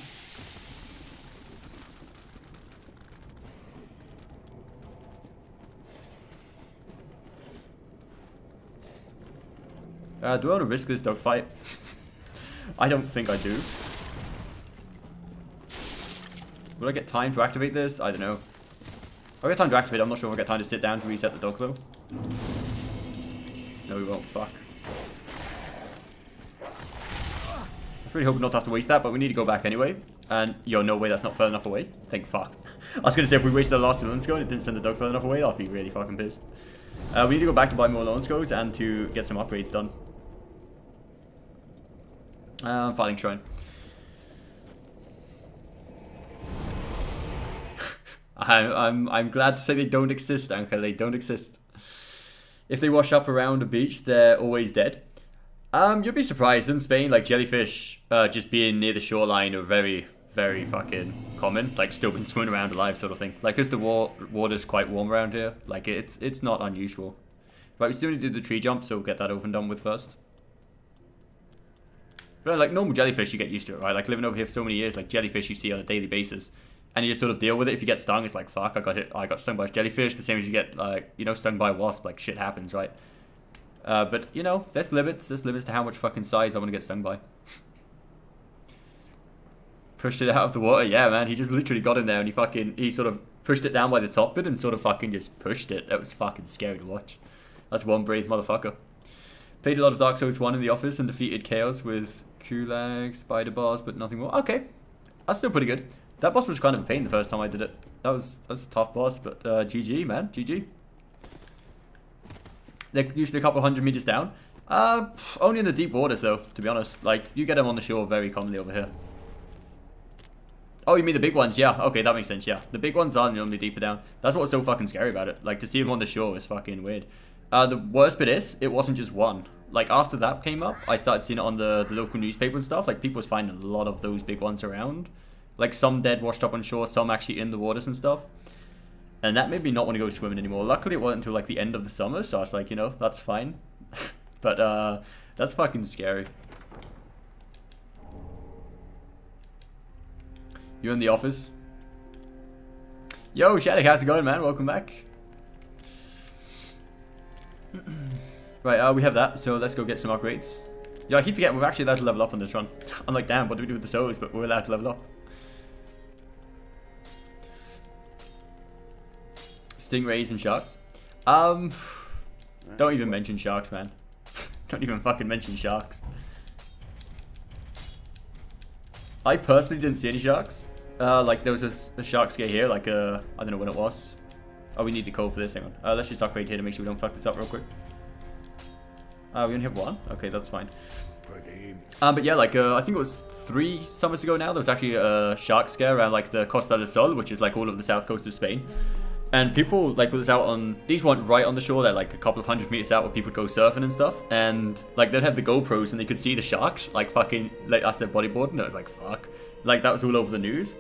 Do I want to risk this dogfight? I don't think I do. Will I get time to activate this? I don't know. I'll get time to activate. I'm not sure if I'll get time to sit down to reset the dog, though. No, we won't. Fuck. I was really hoping not to have to waste that, but we need to go back anyway. And, yo, no way, that's not far enough away. Thank fuck. I was going to say, if we wasted the last 2 Lonsco and it didn't send the dog far enough away, I'd be really fucking pissed. We need to go back to buy more Lonscos and to get some upgrades done. Fighting Shrine. I'm glad to say they don't exist, Anka. They don't exist. If they wash up around a beach, they're always dead. You'd be surprised in Spain, like jellyfish, just being near the shoreline are very, very fucking common. Like still been swimming around alive, sort of thing. Like, cause the water's quite warm around here. Like it's not unusual. Right, we still need to do the tree jump, so we'll get that over and done with first. But like normal jellyfish, you get used to it, right? Like living over here for so many years, like jellyfish you see on a daily basis. And you just sort of deal with it. If you get stung, it's like, fuck, I got stung by a jellyfish. The same as you get, like, you know, stung by a wasp. Like, shit happens, right? But, you know, there's limits. There's limits to how much fucking size I want to get stung by. Pushed it out of the water. Yeah, man. He just literally got in there and he sort of pushed it down by the top bit and sort of fucking just pushed it. That was fucking scary to watch. That's one brave motherfucker. Played a lot of Dark Souls 1 in the office and defeated Chaos with Kulag, Spider Bars, but nothing more. Okay. That's still pretty good. That boss was kind of a pain the first time I did it. That was a tough boss, but GG, man. GG. They're usually a couple 100 meters down. Only in the deep waters, though, to be honest. Like, you get them on the shore very commonly over here. Oh, you mean the big ones? Yeah. Okay, that makes sense, yeah. The big ones are normally deeper down. That's what's so fucking scary about it. Like, to see them on the shore is fucking weird. The worst bit is, it wasn't just one. Like, after that came up, I started seeing it on the local newspaper and stuff. Like, people was finding a lot of those big ones around. Like, some dead washed up on shore, some actually in the waters and stuff. And that made me not want to go swimming anymore. Luckily, it wasn't until, like, the end of the summer, so I was like, you know, that's fine. But, that's fucking scary. You in the office? Yo, Shattuck, how's it going, man? Welcome back. Right, we have that, so let's go get some upgrades. Yo, I keep forgetting we're actually allowed to level up on this run. I'm like, damn, what do we do with the souls? But we're allowed to level up. Stingrays and sharks. Don't even mention sharks, man. Don't even fucking mention sharks. I personally didn't see any sharks. Like there was a shark scare here, like I don't know when it was. Oh, we need the code for this, hang on. Let's just upgrade here to make sure we don't fuck this up real quick. We only have one? Okay, that's fine. But yeah, like I think it was 3 summers ago now, there was actually a shark scare around like the Costa del Sol, which is like all of the south coast of Spain. And people like was out on, these weren't right on the shore, they're like a couple of 100 meters out where people would go surfing and stuff. And like they'd have the GoPros and they could see the sharks like fucking like as they're bodyboarding. It was like fuck. Like that was all over the news.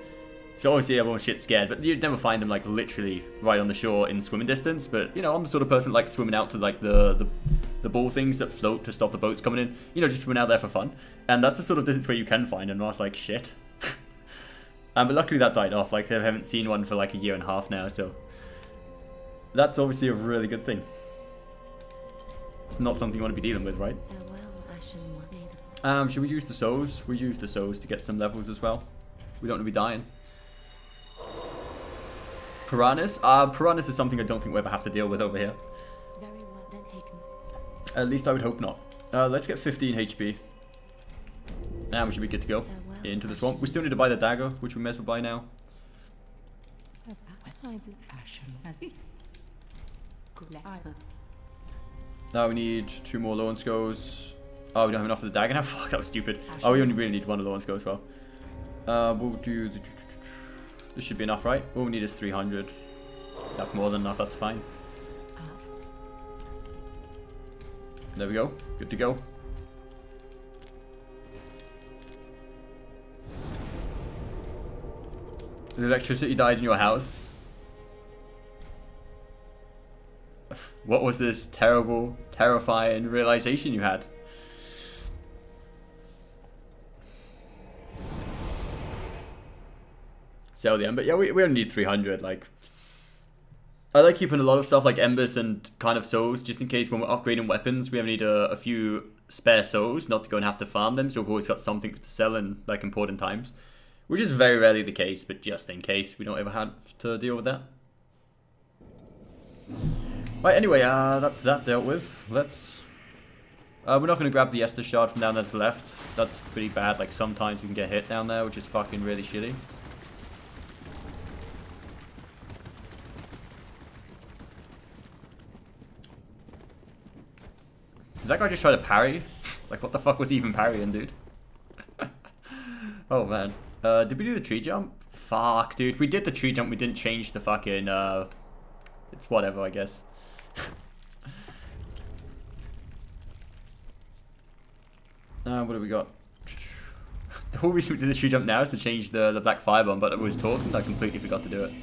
So obviously everyone was shit scared, but you'd never find them like literally right on the shore in swimming distance. But you know, I'm the sort of person like swimming out to like the ball things that float to stop the boats coming in. You know, just swimming out there for fun. And that's the sort of distance where you can find them. And I was like, shit. But luckily that died off. Like they haven't seen one for like a year and a half now, so that's obviously a really good thing. It's not something you want to be dealing with, right? Should we use the souls? We use the souls to get some levels as well. We don't want to be dying. Piranhas? Piranhas is something I don't think we'll ever have to deal with over here. Very well then taken. At least I would hope not. Let's get 15 HP. Now we should be good to go. Into the swamp. We still need to buy the dagger, which we may as well buy now. Now we need 2 more Lorn Skulls. Oh, we don't have enough for the dagger now? Fuck, that was stupid. Oh, we only really need 1 of the Lorn Skulls as well. We'll do the... This should be enough, right? All we need is 300. That's more than enough, that's fine. There we go. Good to go. The electricity died in your house. What was this terrible, terrifying realization you had? Sell the ember. Yeah, we only need 300. Like, I like keeping a lot of stuff like embers and kind of souls, just in case when we're upgrading weapons, we ever need a few spare souls, not to go and have to farm them. So we've always got something to sell in like important times, which is very rarely the case, but just in case we don't ever have to deal with that. Right. Anyway, that's that dealt with. Let's. We're not going to grab the Estus shard from down there to the left. That's pretty bad. Like sometimes we can get hit down there, which is fucking really shitty. Did that guy just try to parry? Like, what the fuck was he even parrying, dude? Oh, man. Did we do the tree jump? Fuck, dude. We did the tree jump. We didn't change the fucking, it's whatever, I guess. What do we got? The whole reason we did the tree jump now is to change the black firebomb, but I was talking. I completely forgot to do it.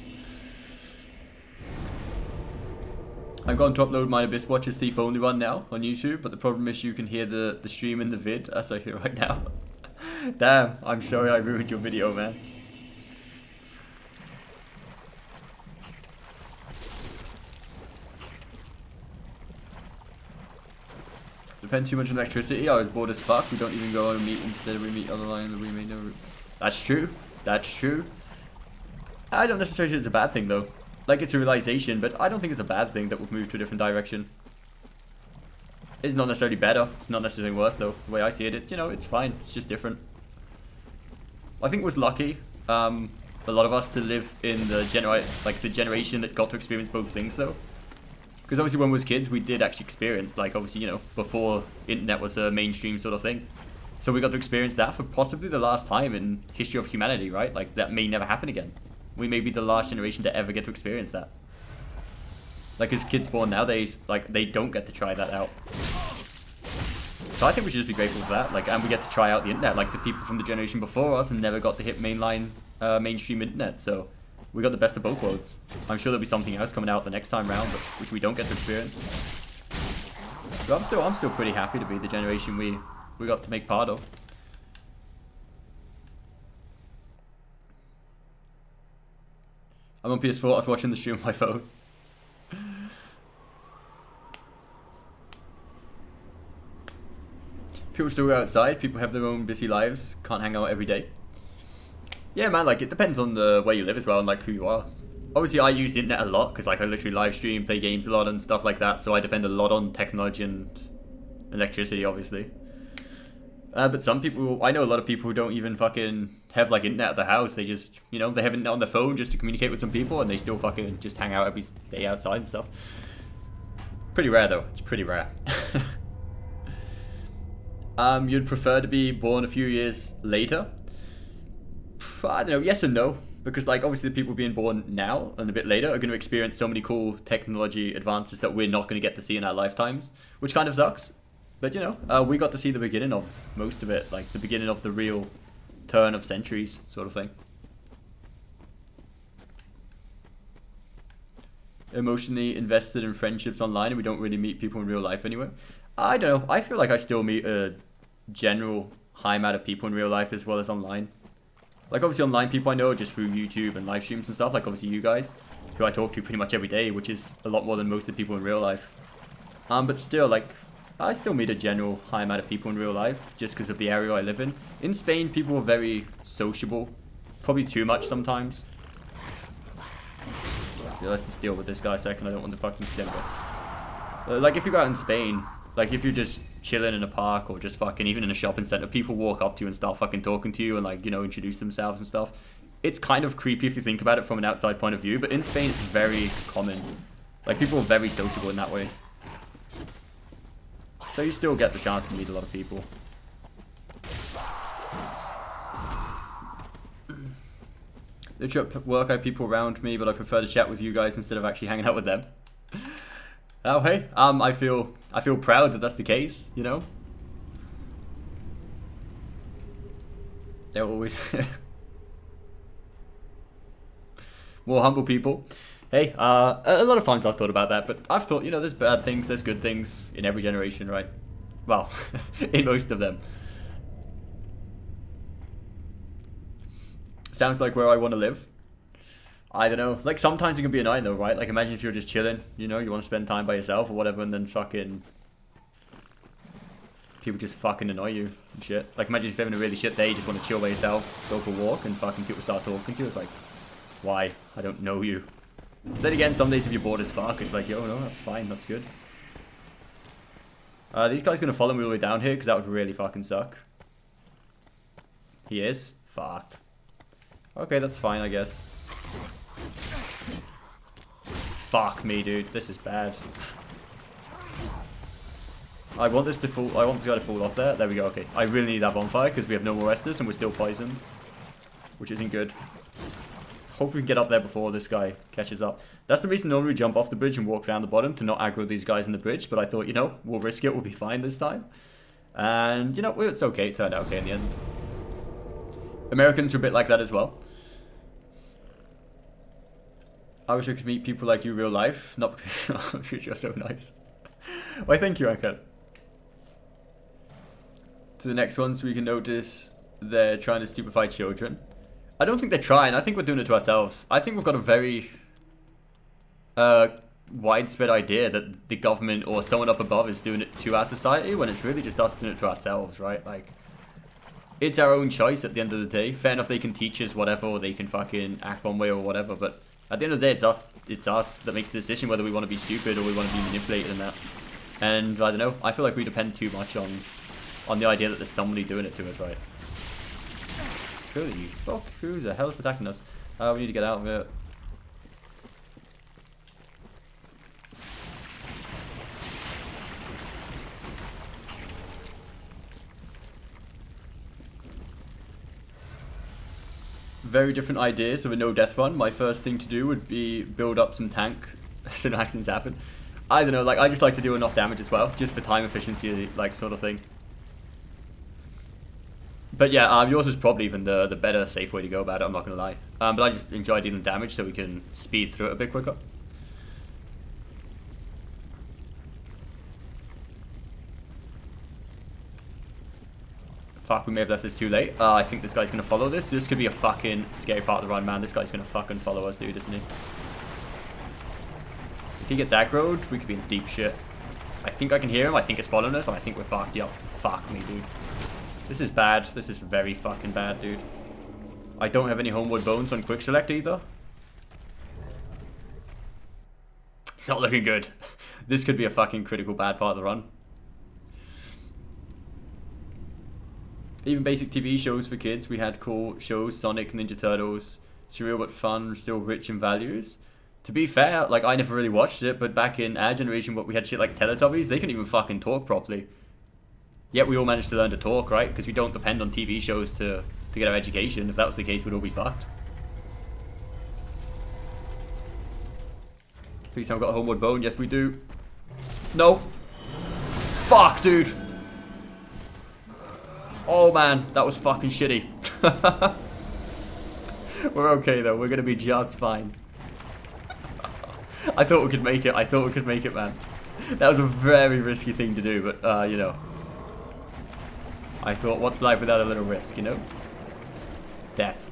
I'm going to upload my Abyss Watchers Thief Only one now on YouTube, but the problem is you can hear the stream in the vid as I hear right now. Damn, I'm sorry I ruined your video, man. Depend too much on electricity. I was bored as fuck. We don't even go on a meet. Instead we meet on the line that we may never. That's true. That's true. I don't necessarily think it's a bad thing though. Like, it's a realization, but I don't think it's a bad thing that we've moved to a different direction. It's not necessarily better. It's not necessarily worse, though. The way I see it, you know, it's fine. It's just different. I think it was lucky, a lot of us, to live in the generation that got to experience both things, though. Because obviously when we was kids, we did actually experience, like, obviously, you know, before internet was a mainstream sort of thing. So we got to experience that for possibly the last time in history of humanity, right? Like, that may never happen again. We may be the last generation to ever get to experience that. Like, as kids born nowadays, like, they don't get to try that out. So I think we should just be grateful for that. Like, and we get to try out the internet. Like, the people from the generation before us and never got to hit mainline, mainstream internet. So we got the best of both worlds. I'm sure there'll be something else coming out the next time round, but which we don't get to experience. But I'm still pretty happy to be the generation we got to make part of. I'm on PS4, I was watching the stream on my phone. People still go outside, people have their own busy lives, can't hang out every day. Yeah, man, like, it depends on the where you live as well and, like, who you are. Obviously, I use the internet a lot, because, like, I literally live stream, play games a lot and stuff like that, so I depend a lot on technology and electricity, obviously. But some people, I know a lot of people who don't even fucking have like internet at the house. They just, you know, they have internet on their phone just to communicate with some people, and they still fucking just hang out every day outside and stuff. Pretty rare though. It's pretty rare. You'd prefer to be born a few years later? I don't know. Yes and no. Because like obviously the people being born now and a bit later are going to experience so many cool technology advances that we're not going to get to see in our lifetimes, which kind of sucks. But you know, we got to see the beginning of most of it, like the beginning of the real turn of centuries sort of thing. Emotionally invested in friendships online and we don't really meet people in real life anyway. I don't know. I feel like I still meet a general high amount of people in real life as well as online. Like obviously online people I know just through YouTube and live streams and stuff, like obviously you guys, who I talk to pretty much every day, which is a lot more than most of the people in real life. But still, like, I still meet a general high amount of people in real life, just because of the area I live in. In Spain, people are very sociable, probably too much sometimes. Yeah, let's just deal with this guy a second, I don't want to fucking kill him. Like if you go out in Spain, like if you're just chilling in a park or just fucking even in a shopping center, people walk up to you and start fucking talking to you and like, you know, introduce themselves and stuff. It's kind of creepy if you think about it from an outside point of view, but in Spain it's very common. Like people are very sociable in that way. So you still get the chance to meet a lot of people. Literally at work I have people around me, but I prefer to chat with you guys instead of actually hanging out with them. Oh hey, I feel proud that that's the case, you know? They're always more humble people. Hey, a lot of times I've thought about that, but I've thought, you know, there's bad things, there's good things in every generation, right? Well, in most of them. Sounds like where I want to live. I don't know. Like, sometimes it can be annoying though, right? Like, imagine if you're just chilling, you know, you want to spend time by yourself or whatever, and then fucking people just fucking annoy you and shit. Like, imagine if you're having a really shit day, you just want to chill by yourself, go for a walk, and fucking people start talking to you. It's like, why? I don't know you. Then again, some days if you're bored as fuck, it's like, yo, no, that's fine, that's good. These guys gonna follow me all the way down here, because that would really fucking suck. He is? Fuck. Okay, that's fine, I guess. Fuck me, dude. This is bad. I want this guy to fall off there. There we go, okay. I really need that bonfire, because we have no more Estus, and we're still poisoned. Which isn't good. Hope we can get up there before this guy catches up. That's the reason normally we jump off the bridge and walk around the bottom to not aggro these guys in the bridge. But I thought, you know, we'll risk it. We'll be fine this time. And, you know, it's okay. It turned out okay in the end. Americans are a bit like that as well. I wish I could meet people like you in real life. Not because you're so nice. Why, thank you, Anka. To the next one, so we can notice they're trying to stupefy children. I don't think they're trying. I think we're doing it to ourselves. I think we've got a very widespread idea that the government or someone up above is doing it to our society, when it's really just us doing it to ourselves, right? Like, it's our own choice at the end of the day. Fair enough, they can teach us whatever, or they can fucking act one way or whatever, but at the end of the day, it's us that makes the decision whether we want to be stupid or we want to be manipulated in that. And I don't know, I feel like we depend too much on the idea that there's somebody doing it to us, right? Holy fuck, who the hell is attacking us? We need to get out of it. Very different ideas of a no-death run. My first thing to do would be build up some tank so no accidents happen. I don't know, like, I just like to do enough damage as well, just for time efficiency, like, sort of thing. But yeah, yours is probably even the better, safe way to go about it, I'm not going to lie. But I just enjoy dealing damage so we can speed through it a bit quicker. Fuck, we may have left this too late. I think this guy's going to follow this. This could be a fucking scary part of the run, man. This guy's going to fucking follow us, dude, isn't he? If he gets aggroed, we could be in deep shit. I think I can hear him. I think it's following us, and I think we're fucked. Yup. Fuck me, dude. This is bad. This is very fucking bad, dude. I don't have any homeward bones on quick select either. Not looking good. This could be a fucking critical bad part of the run. Even basic TV shows for kids, we had cool shows, Sonic, Ninja Turtles, surreal but fun, still rich in values. To be fair, like, I never really watched it, but back in our generation, we had shit like Teletubbies, they couldn't even fucking talk properly. Yet we all managed to learn to talk, right? Because we don't depend on TV shows to get our education. If that was the case, we'd all be fucked. Please tell me we've got a homeward bone. Yes, we do. No. Fuck, dude. Oh, man. That was fucking shitty. We're okay, though. We're going to be just fine. I thought we could make it. I thought we could make it, man. That was a very risky thing to do, but, you know. I thought, what's life without a little risk, you know? Death.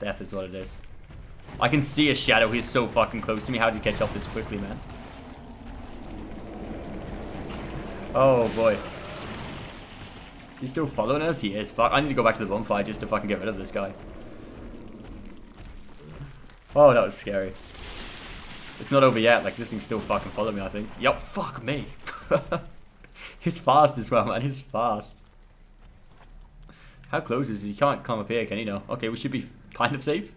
Death is what it is. I can see a shadow. He's so fucking close to me. How did he catch up this quickly, man? Oh, boy. Is he still following us? He is. Fuck. I need to go back to the bonfire just to fucking get rid of this guy. Oh, that was scary. It's not over yet. Like, this thing's still fucking following me, I think. Yup, fuck me. He's fast as well, man. He's fast. How close is he? He can't come up here, can he? No. Okay, we should be kind of safe.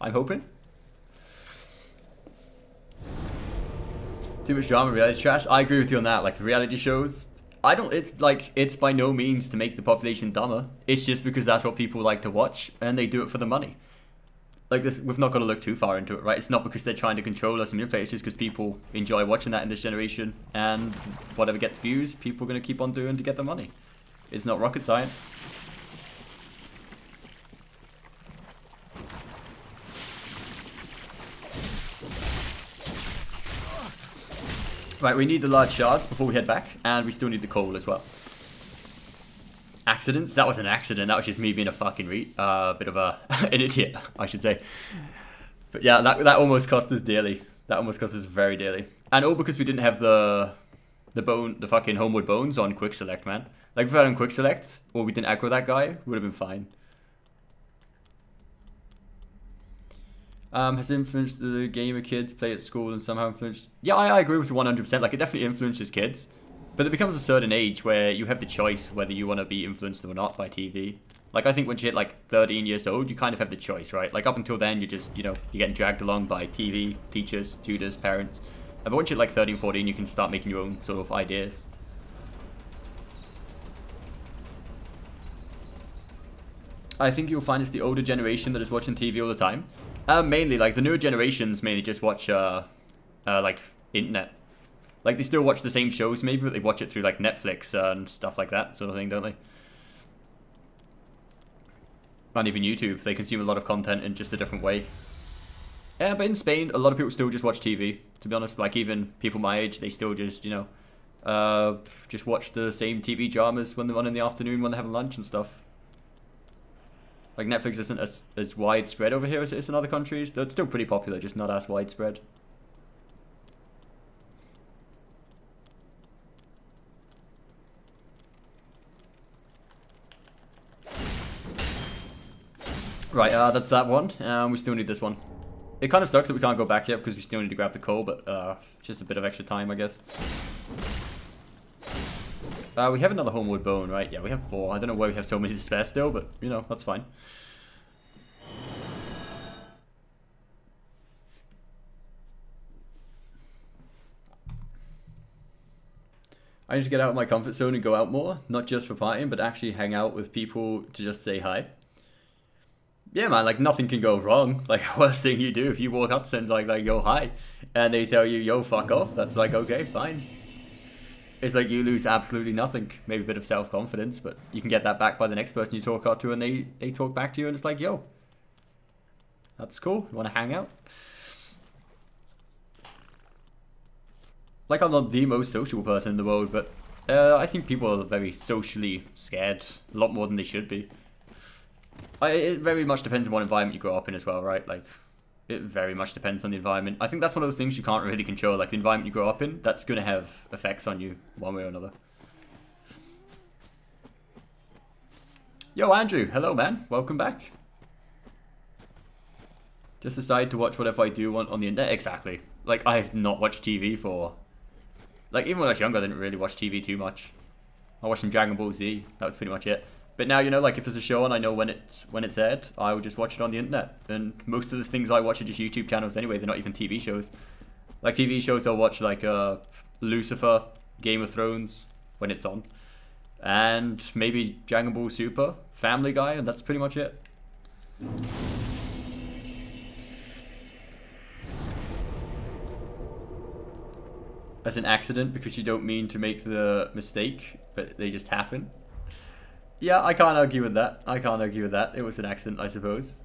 I'm hoping. Too much drama, reality trash. I agree with you on that. Like, the reality shows, it's by no means to make the population dumber. It's just because that's what people like to watch, and they do it for the money. Like, this, we've not got to look too far into it, right? It's not because they're trying to control us and manipulate. It's just because people enjoy watching that in this generation, and whatever gets views, people are going to keep on doing to get the money. It's not rocket science. Right, we need the large shards before we head back, and we still need the coal as well. Accidents? That was an accident. That was just me being a fucking bit of an idiot, I should say. But yeah, that almost cost us dearly. That almost cost us very dearly. And all because we didn't have the fucking homeward bones on quick select, man. Like, if we had on quick select, or we didn't aggro that guy, would have been fine. Has influenced the gamer kids play at school and somehow influenced... Yeah, I agree with you 100%. Like, it definitely influences kids. But there becomes a certain age where you have the choice whether you want to be influenced or not by TV. Like, I think once you hit, like, 13 years old, you kind of have the choice, right? Like, up until then, you're just, you know, you're getting dragged along by TV, teachers, tutors, parents. But once you're, like, 13, 14, you can start making your own sort of ideas. I think you'll find it's the older generation that is watching TV all the time. Mainly, like, the newer generations mainly just watch, like, internet. Like, they still watch the same shows, maybe, but they watch it through, like, Netflix and stuff like that sort of thing, don't they? Not even YouTube. They consume a lot of content in just a different way. Yeah, but in Spain, a lot of people still just watch TV, to be honest. Like, even people my age, they still just, you know, just watch the same TV dramas when they're on in the afternoon when they're having lunch and stuff. Like, Netflix isn't as widespread over here as it is in other countries. Though it's still pretty popular, just not as widespread. Right, that's that one. We still need this one. It kind of sucks that we can't go back yet because we still need to grab the coal, but just a bit of extra time, I guess. We have another homeward bone, right? Yeah, we have 4. I don't know why we have so many to spare still, but, you know, that's fine. I need to get out of my comfort zone and go out more. Not just for partying, but actually hang out with people to just say hi. Yeah, man, like, nothing can go wrong. Like, worst thing you do if you walk up to someone like, yo, hi, and they tell you, yo, fuck off, that's like, okay, fine. It's like you lose absolutely nothing. Maybe a bit of self-confidence, but you can get that back by the next person you talk out to, and they talk back to you, and it's like, yo, that's cool. You want to hang out? Like, I'm not the most social person in the world, but I think people are very socially scared, a lot more than they should be. It very much depends on what environment you grow up in as well, right? Like, it very much depends on the environment. I think that's one of those things you can't really control. Like, the environment you grow up in, that's going to have effects on you one way or another. Yo, Andrew. Hello, man. Welcome back. Just decide to watch whatever I do want on the internet. Exactly. Like, I have not watched TV for... Like, even when I was younger, I didn't really watch TV too much. I watched some Dragon Ball Z. That was pretty much it. But now, you know, like if there's a show on, I know when it's aired, I would just watch it on the internet. And most of the things I watch are just YouTube channels anyway. They're not even TV shows. Like TV shows, I'll watch like Lucifer, Game of Thrones when it's on, and maybe Dragon Ball Super, Family Guy, and that's pretty much it. As an accident, because you don't mean to make the mistake, but they just happen. Yeah, I can't argue with that. I can't argue with that. It was an accident, I suppose.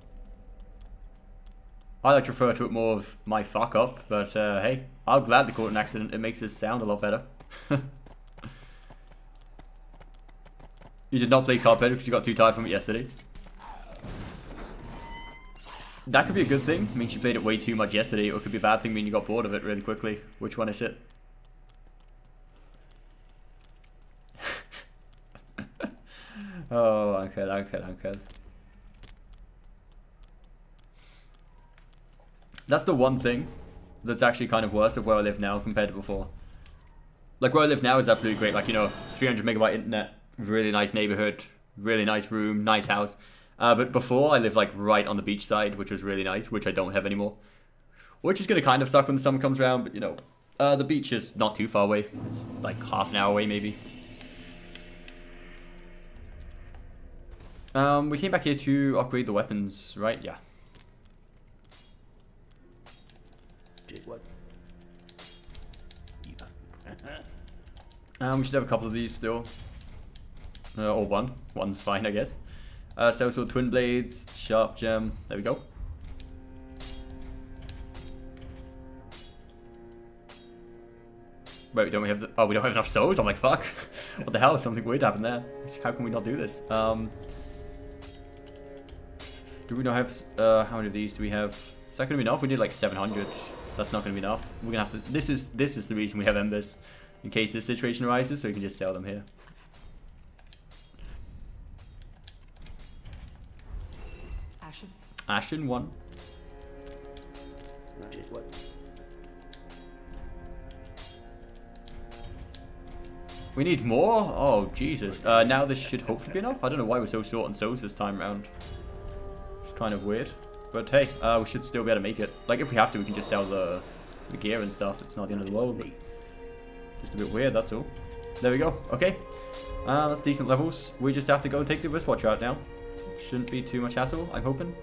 I like to refer to it more of my fuck up, but hey, I'll gladly call it an accident. It makes it sound a lot better. You did not play Cuphead because you got too tired from it yesterday. That could be a good thing. It means you played it way too much yesterday, or it could be a bad thing, meaning you got bored of it really quickly. Which one is it? Oh, okay. That's the one thing that's actually kind of worse of where I live now compared to before. Like where I live now is absolutely great. Like, you know, 300 megabyte internet, really nice neighborhood, really nice room, nice house. But before I lived like right on the beach side, which was really nice, which I don't have anymore. Which is going to kind of suck when the summer comes around, but you know, the beach is not too far away. It's like half an hour away maybe. We came back here to upgrade the weapons, right? Yeah. What? We should have a couple of these still. Or one. One's fine, I guess. So twin blades, sharp gem. There we go. Wait, don't we have the... Oh, we don't have enough souls? I'm like, fuck. What the hell? Something weird happened there. How can we not do this? Do we not have... how many of these do we have? Is that going to be enough? We need like 700. That's not going to be enough. We're going to have to... This is the reason we have embers. In case this situation arises, so we can just sell them here. Ashen 1. What? We need more? Oh, Jesus. Now this should hopefully be enough. I don't know why we're so short on souls this time around. It's kind of weird. But hey, we should still be able to make it. Like, if we have to, we can just sell the gear and stuff. It's not the end of the world, but just a bit weird, that's all. There we go. Okay. That's decent levels. We just have to go and take the wristwatch out now. Shouldn't be too much hassle, I'm hoping.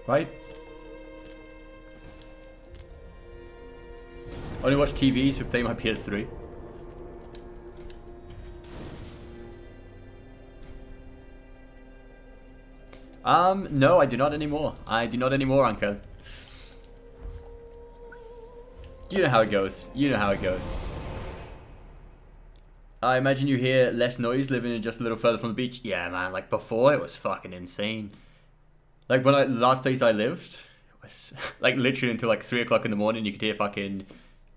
Right? I only watch TV to play my PS3. No, I do not anymore. I do not anymore, Uncle. You know how it goes. You know how it goes. I imagine you hear less noise living in just a little further from the beach. Yeah, man, like before it was fucking insane. Like when the last place I lived, it was like literally until like 3 o'clock in the morning you could hear fucking...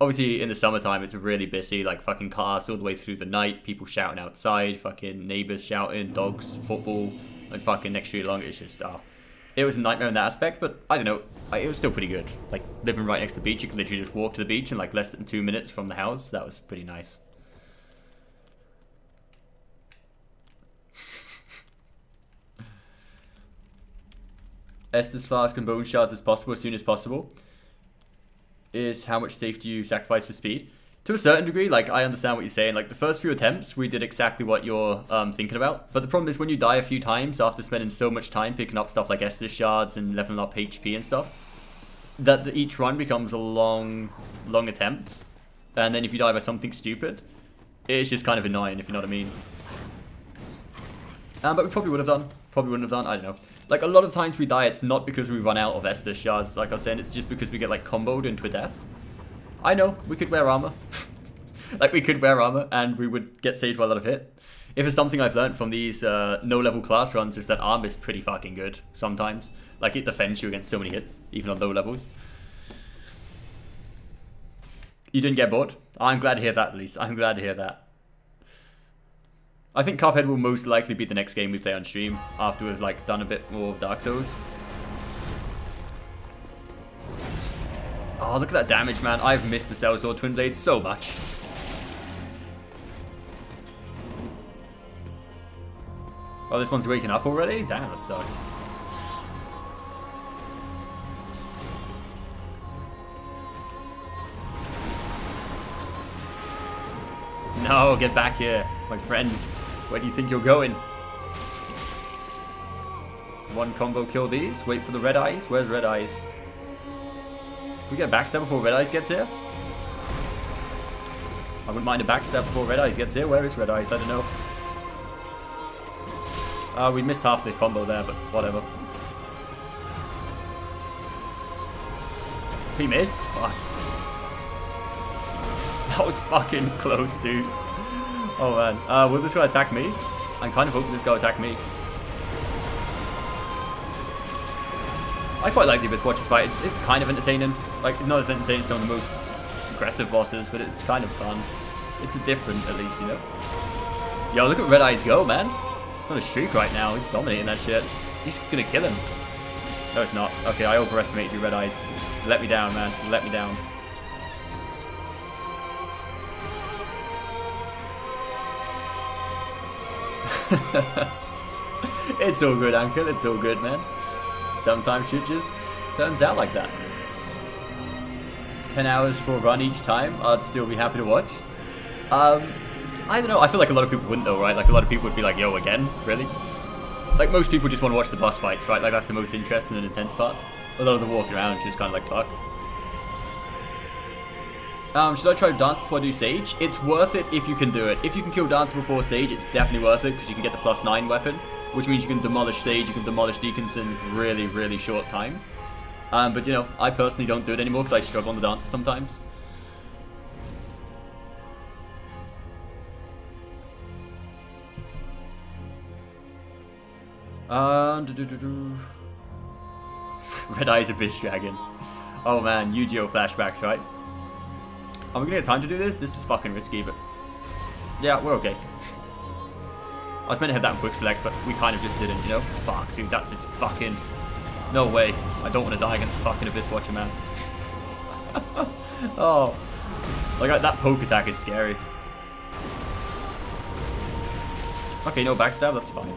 Obviously in the summertime it's really busy, like fucking cars all the way through the night, people shouting outside, fucking neighbors shouting, dogs, football, and fucking next street along. It's just, it was a nightmare in that aspect, but I don't know, it was still pretty good. Like living right next to the beach, you could literally just walk to the beach in like less than 2 minutes from the house. That was pretty nice. Estus flask and bone shards as possible, as soon as possible. Is how much safety you sacrifice for speed. To a certain degree, like, I understand what you're saying. Like, the first few attempts, we did exactly what you're thinking about. But the problem is when you die a few times after spending so much time picking up stuff like Estus shards and leveling up HP and stuff, that each run becomes a long attempt. And then if you die by something stupid, it's just kind of annoying, if you know what I mean. But we probably would have done. Probably wouldn't have done. I don't know. Like, a lot of times we die, it's not because we run out of Estus shards, like I was saying, it's just because we get, like, comboed into a death. I know, we could wear armor. Like, we could wear armor, and we would get saved by a lot of hit. If it's something I've learned from these no-level class runs, is that armor is pretty fucking good, sometimes. Like, it defends you against so many hits, even on low levels. You didn't get bored? I'm glad to hear that, at least. I'm glad to hear that. I think Cuphead will most likely be the next game we play on stream after we've like done a bit more of Dark Souls. Oh, look at that damage, man. I've missed the Sellsword Twin Blades so much. Oh, this one's waking up already? Damn, that sucks. No, get back here, my friend. Where do you think you're going? One combo kill these. Wait for the red eyes. Where's red eyes? Can we get a backstab before red eyes gets here? I wouldn't mind a backstab before red eyes gets here. Where is red eyes? I don't know. We missed half the combo there, but whatever. He missed? Fuck. That was fucking close, dude. Oh man. Will this guy attack me? I'm kind of hoping this guy will attack me. I quite like the Abyss Watchers fight. It's kind of entertaining. Like, not as entertaining as some of the most aggressive bosses, but it's kind of fun. It's different, at least, you know. Yo, look at Red Eyes go, man. He's on a streak right now. He's dominating that shit. He's gonna kill him. No, it's not. Okay, I overestimated you, Red Eyes. Let me down, man. Let me down. It's all good, Uncle. It's all good, man. Sometimes shit just turns out like that. 10 hours for a run each time. I'd still be happy to watch. I don't know. I feel like a lot of people wouldn't though, right? Like a lot of people would be like, yo, again? Really? Like most people just want to watch the boss fights, right? Like that's the most interesting and intense part. A lot of the walking around is just kind of like, fuck. Should I try to dance before I do Sage? It's worth it if you can do it. If you can kill dance before Sage, it's definitely worth it because you can get the +9 weapon, which means you can demolish Sage, you can demolish Deacons in really, really short time. But you know, I personally don't do it anymore because I struggle on the dances sometimes. Red Eyes Abyss Dragon. Oh man, Yu-Gi-Oh flashbacks, right? Are we gonna get time to do this? This is fucking risky, but yeah, we're okay. I was meant to have that in quick select, but we kind of just didn't, you know? Fuck, dude, that's just fucking... No way. I don't want to die against fucking Abyss Watcher, man. Oh. Like, that poke attack is scary. Okay, no backstab, that's fine.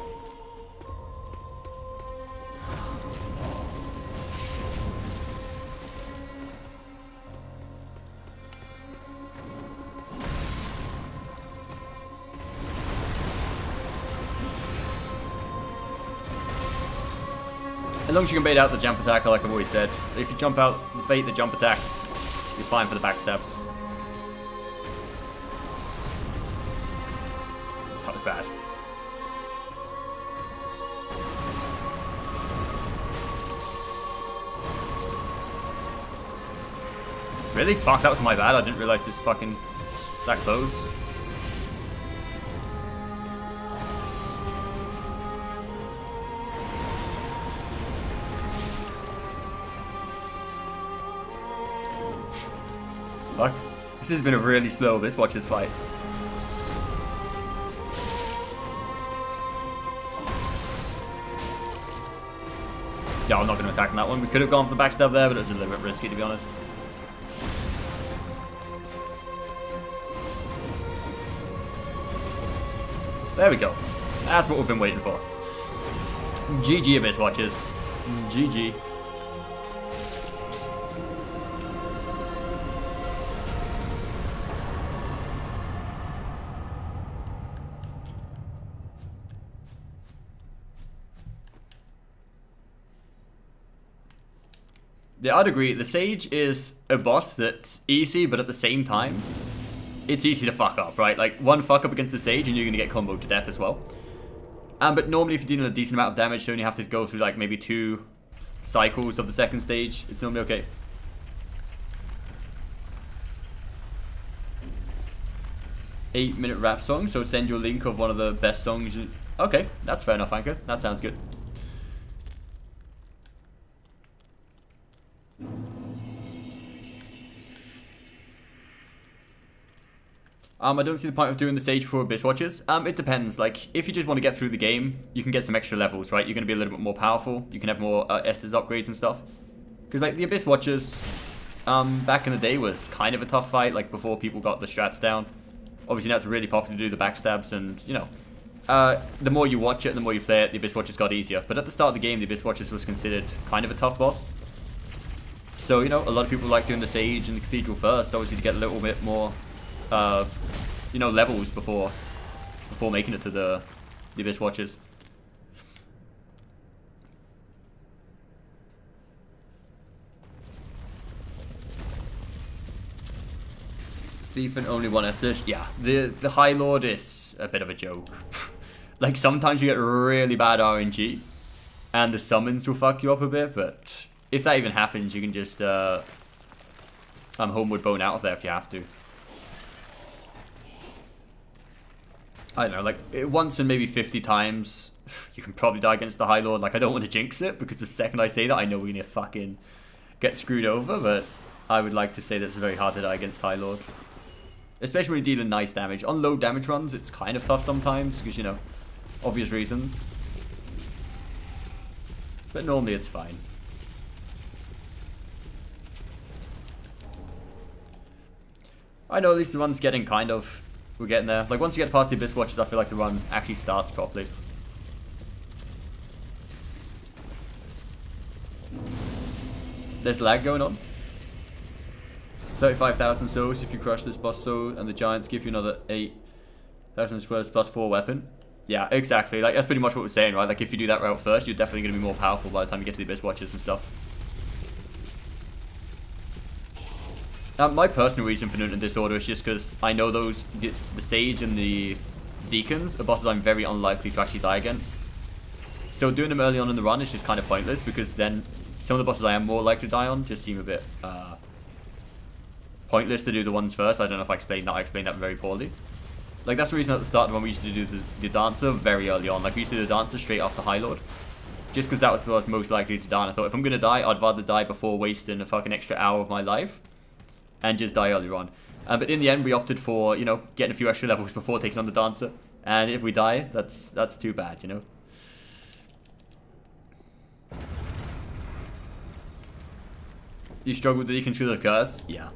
As long as you can bait out the jump attack, like I've always said. If you jump out, bait the jump attack, you're fine for the backstabs. That was bad. Really? Fuck, that was my bad. I didn't realize this fucking that close. Fuck. This has been a really slow Abyss Watchers fight. Yeah, I'm not going to attack on that one. We could have gone for the backstab there, but it was a little bit risky, to be honest. There we go. That's what we've been waiting for. GG, Abyss Watchers. GG. Yeah, I'd agree. The Sage is a boss that's easy, but at the same time, it's easy to fuck up, right? Like, one fuck up against the Sage and you're going to get comboed to death as well. But normally if you're dealing a decent amount of damage, you only have to go through like maybe 2 cycles of the second stage. It's normally okay. "8-minute rap song, so send you a link of one of the best songs." Okay, that's fair enough, Anchor. That sounds good. I don't see the point of doing the Sage for Abyss Watchers. It depends. Like, if you just want to get through the game, you can get some extra levels, right? You're going to be a little bit more powerful. You can have more Estus upgrades and stuff. Because, like, the Abyss Watchers, back in the day was kind of a tough fight, like, before people got the strats down. Obviously, now it's really popular to do the backstabs and, you know, the more you watch it and the more you play it, the Abyss Watchers got easier. But at the start of the game, the Abyss Watchers was considered kind of a tough boss. So, you know, a lot of people like doing the Sage and the Cathedral first, obviously to get a little bit more, you know, levels before making it to the Abyss Watchers. Thief and only one Estus. Yeah, the High Lord is a bit of a joke. Like, sometimes you get really bad RNG, and the summons will fuck you up a bit, but if that even happens, you can just homeward bone out of there if you have to. I don't know, like, once in maybe 50 times, you can probably die against the High Lord. Like, I don't want to jinx it, because the second I say that, I know we're gonna fucking get screwed over, but I would like to say that it's very hard to die against High Lord. Especially when you're dealing nice damage. On low damage runs, it's kind of tough sometimes, because, you know, obvious reasons. But normally it's fine. I know at least the run's getting kind of... We're getting there. Like, once you get past the Abyss Watchers, I feel like the run actually starts properly. There's lag going on. 35,000 souls if you crush this boss soul, and the giants give you another 8,000 squares plus 4 weapon. Yeah, exactly. Like, that's pretty much what we're saying, right? Like, if you do that route first, you're definitely going to be more powerful by the time you get to the Abyss Watchers and stuff. My personal reason for doing it in this order is just because I know the Sage and the Deacons are bosses I'm very unlikely to actually die against. So doing them early on in the run is just kind of pointless, because then some of the bosses I am more likely to die on just seem a bit pointless to do the ones first. I don't know if I explained that. I explained that very poorly. Like, that's the reason at the start when we used to do the Dancer very early on. Like, we used to do the Dancer straight after High Lord. Just because that was the most likely to die. And I thought, if I'm going to die, I'd rather die before wasting a fucking extra hour of my life. And just die earlier on. But in the end, we opted for, you know, getting a few extra levels before taking on the Dancer. And if we die, that's too bad, you know. You struggle with the Deacon's School of Curse? Yeah.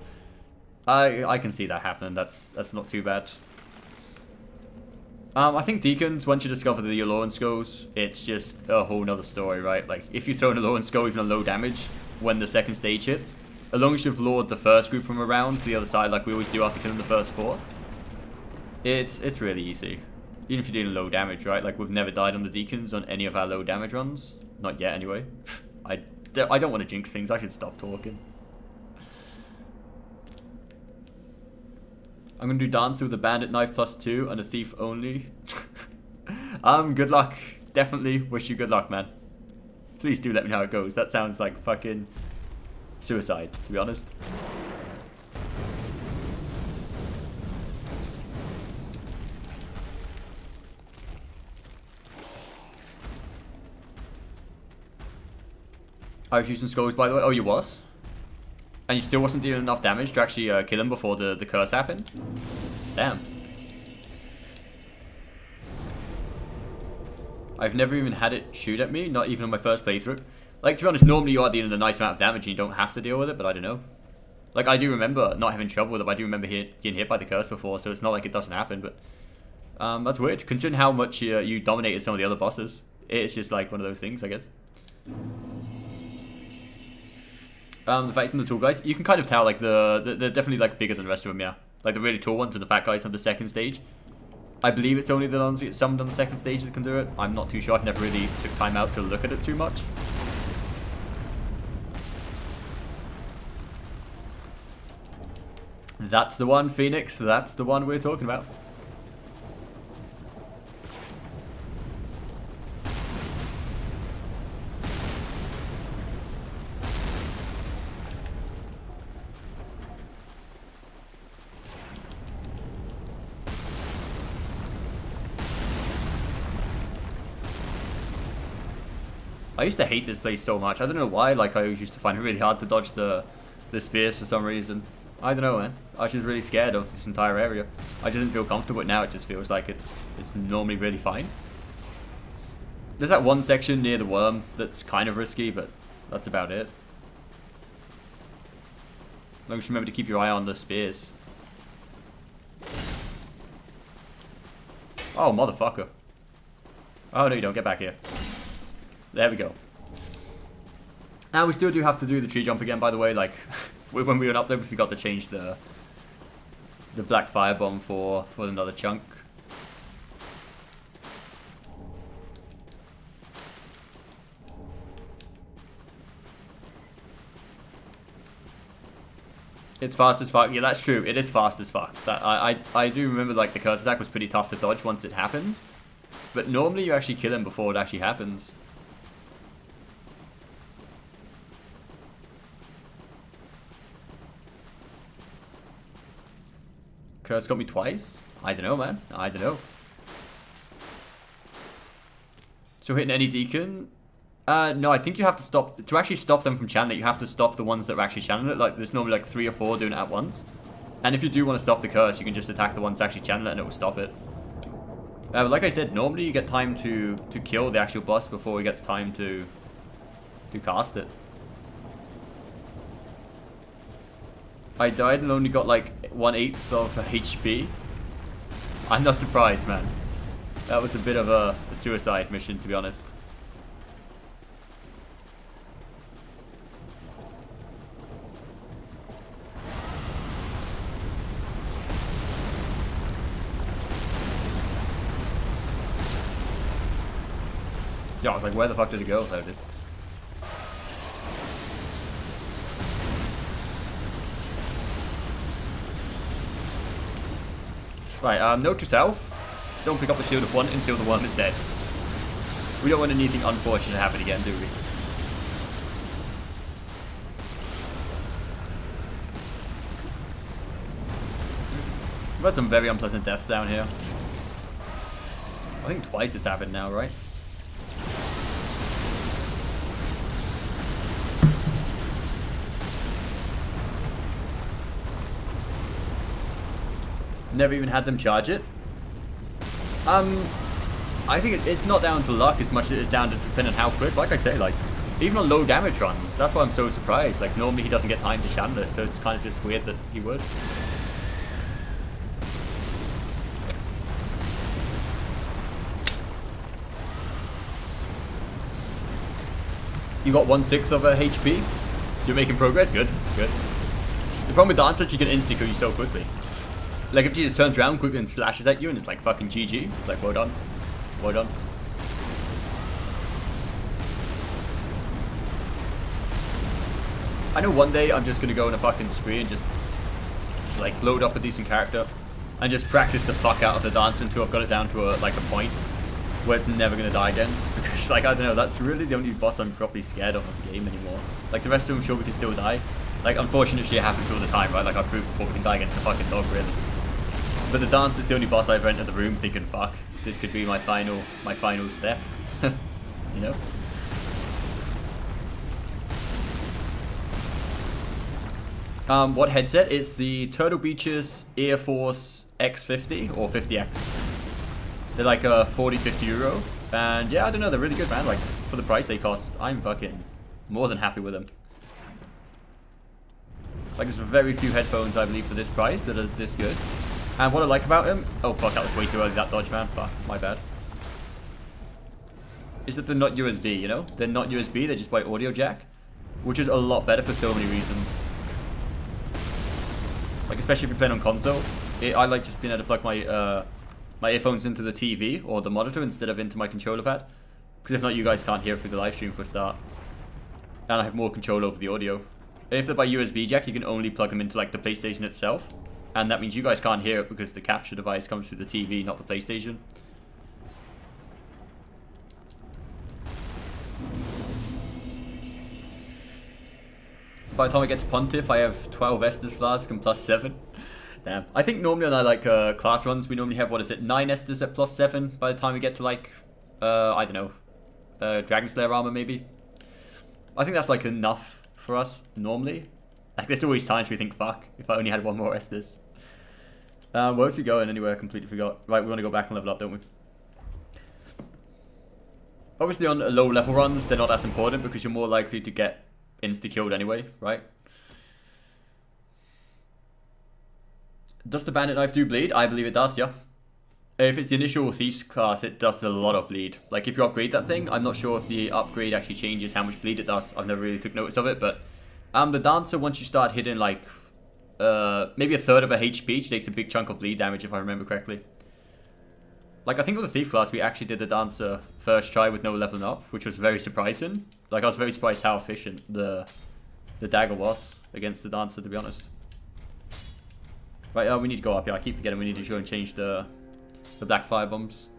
I can see that happening. That's not too bad. I think Deacons, once you discover the Alone Skulls, it's just a whole nother story, right? Like, if you throw an Alone Skull even on low damage when the second stage hits, as long as you've lured the first group from around to the other side, like we always do after killing the first 4, it's really easy. Even if you're dealing low damage, right? Like, we've never died on the Deacons on any of our low damage runs. Not yet, anyway. I don't want to jinx things. I should stop talking. I'm going to do Dancer with a Bandit Knife +2 and a Thief only. Good luck. Definitely wish you good luck, man. Please do let me know how it goes. That sounds like fucking suicide, to be honest. I was using skulls, by the way. Oh, you was? And you still wasn't dealing enough damage to actually kill him before the curse happened? Damn. I've never even had it shoot at me, not even on my first playthrough. Like, to be honest, normally you are dealing a nice amount of damage and you don't have to deal with it, but I don't know. Like, I do remember not having trouble with it, but I do remember getting hit by the curse before, so it's not like it doesn't happen, but... that's weird, considering how much you dominated some of the other bosses. It's just like one of those things, I guess. The fights in the tall guys, you can kind of tell, like, they're definitely, like, bigger than the rest of them, yeah. Like, the really tall ones and the fat guys on the second stage. I believe it's only the ones that get summoned on the second stage that can do it. I'm not too sure. I've never really took time out to look at it too much. That's the one, Phoenix. That's the one we're talking about. I used to hate this place so much. I don't know why. Like, I always used to find it really hard to dodge the spears for some reason. I don't know, man. I was just really scared of this entire area. I didn't feel comfortable. Now it just feels like it's normally really fine. There's that one section near the worm that's kind of risky, but that's about it. As long as you remember to keep your eye on the spears. Oh, motherfucker. Oh no, you don't. Get back here. There we go. And we still do have to do the tree jump again, by the way. Like, when we went up there, we forgot to change the black firebomb for another chunk. It's fast as fuck. Yeah, that's true. It is fast as fuck. That I do remember, like, the curse attack was pretty tough to dodge once it happens. But normally you actually kill him before it actually happens. Curse got me twice? I don't know, man. I don't know. So hitting any deacon? No, I think you have to stop... To actually stop them from channeling it, you have to stop the ones that are actually channeling it. Like, there's normally like 3 or 4 doing it at once. And if you do want to stop the curse, you can just attack the ones that actually channel it and it will stop it. But like I said, normally you get time to kill the actual boss before he gets time to cast it. I died and only got like 1/8 of HP. I'm not surprised, man. That was a bit of a suicide mission, to be honest. Yeah, I was like, where the fuck did it go? There it is. Right, note to self. Don't pick up the shield of 1 until the worm is dead. We don't want anything unfortunate to happen again, do we? We've had some very unpleasant deaths down here. I think twice it's happened now, right? Never even had them charge it. I think it's not down to luck as much as it is down to depending on how quick. Like I say, like, even on low damage runs, that's why I'm so surprised. Like, normally he doesn't get time to channel it, so it's kind of just weird that he would. You got 1/6 of HP, so you're making progress. Good, good. The problem with Dancer is you can insta-kill you so quickly. Like, if he just turns around quickly and slashes at you and it's like fucking GG, it's like, well done. Well done. I know one day I'm just gonna go on a fucking spree and just, like, load up a decent character and just practice the fuck out of the dance until I've got it down to a point where it's never gonna die again. Because, like, I don't know, that's really the only boss I'm properly scared of the game anymore. Like, the rest of them, sure, we can still die. Like, unfortunate shit happens all the time, right? Like, I've proved before we can die against the fucking dog, really. But the dance is the only boss I've entered the room thinking, fuck, this could be my final step. You know? What headset? It's the Turtle Beach's Air Force X50 or 50X. They're like a 40-50 euro. And yeah, I don't know, they're really good, man. Like, for the price they cost, I'm fucking more than happy with them. Like, there's very few headphones, I believe, for this price that are this good. And what I like about them... Oh, fuck, that was way too early, that dodge, man. Fuck, my bad. Is that they're not USB, you know? They're not USB, they're just by audio jack. Which is a lot better for so many reasons. Like, especially if you're playing on console. I like just being able to plug my my earphones into the TV or the monitor instead of into my controller pad. Because if not, you guys can't hear it through the live stream for a start. And I have more control over the audio. And if they're by USB jack, you can only plug them into, like, the PlayStation itself. And that means you guys can't hear it because the capture device comes through the TV, not the PlayStation. By the time I get to Pontiff, I have 12 Estus Flask and +7. Damn. I think normally on our, like, class runs, we normally have, what is it, 9 Estus at +7 by the time we get to, like, I don't know, Dragon Slayer armor, maybe. I think that's, like, enough for us, normally. Like, there's always times we think, fuck, if I only had 1 more Estus. Where else we going anyway? I completely forgot. Right, we want to go back and level up, don't we? Obviously on low level runs, they're not as important because you're more likely to get insta-killed anyway, right? Does the bandit knife do bleed? I believe it does, yeah. If it's the initial Thief's class, it does a lot of bleed. Like, if you upgrade that thing, I'm not sure if the upgrade actually changes how much bleed it does. I've never really took notice of it, but the Dancer, once you start hitting, like, maybe a third of a HP, she takes a big chunk of bleed damage, if I remember correctly. Like, I think with the Thief class, we actually did the Dancer first try with no leveling up, which was very surprising. Like, I was very surprised how efficient the dagger was against the Dancer, to be honest. Right, we need to go up here. I keep forgetting we need to go and change the black fire bombs.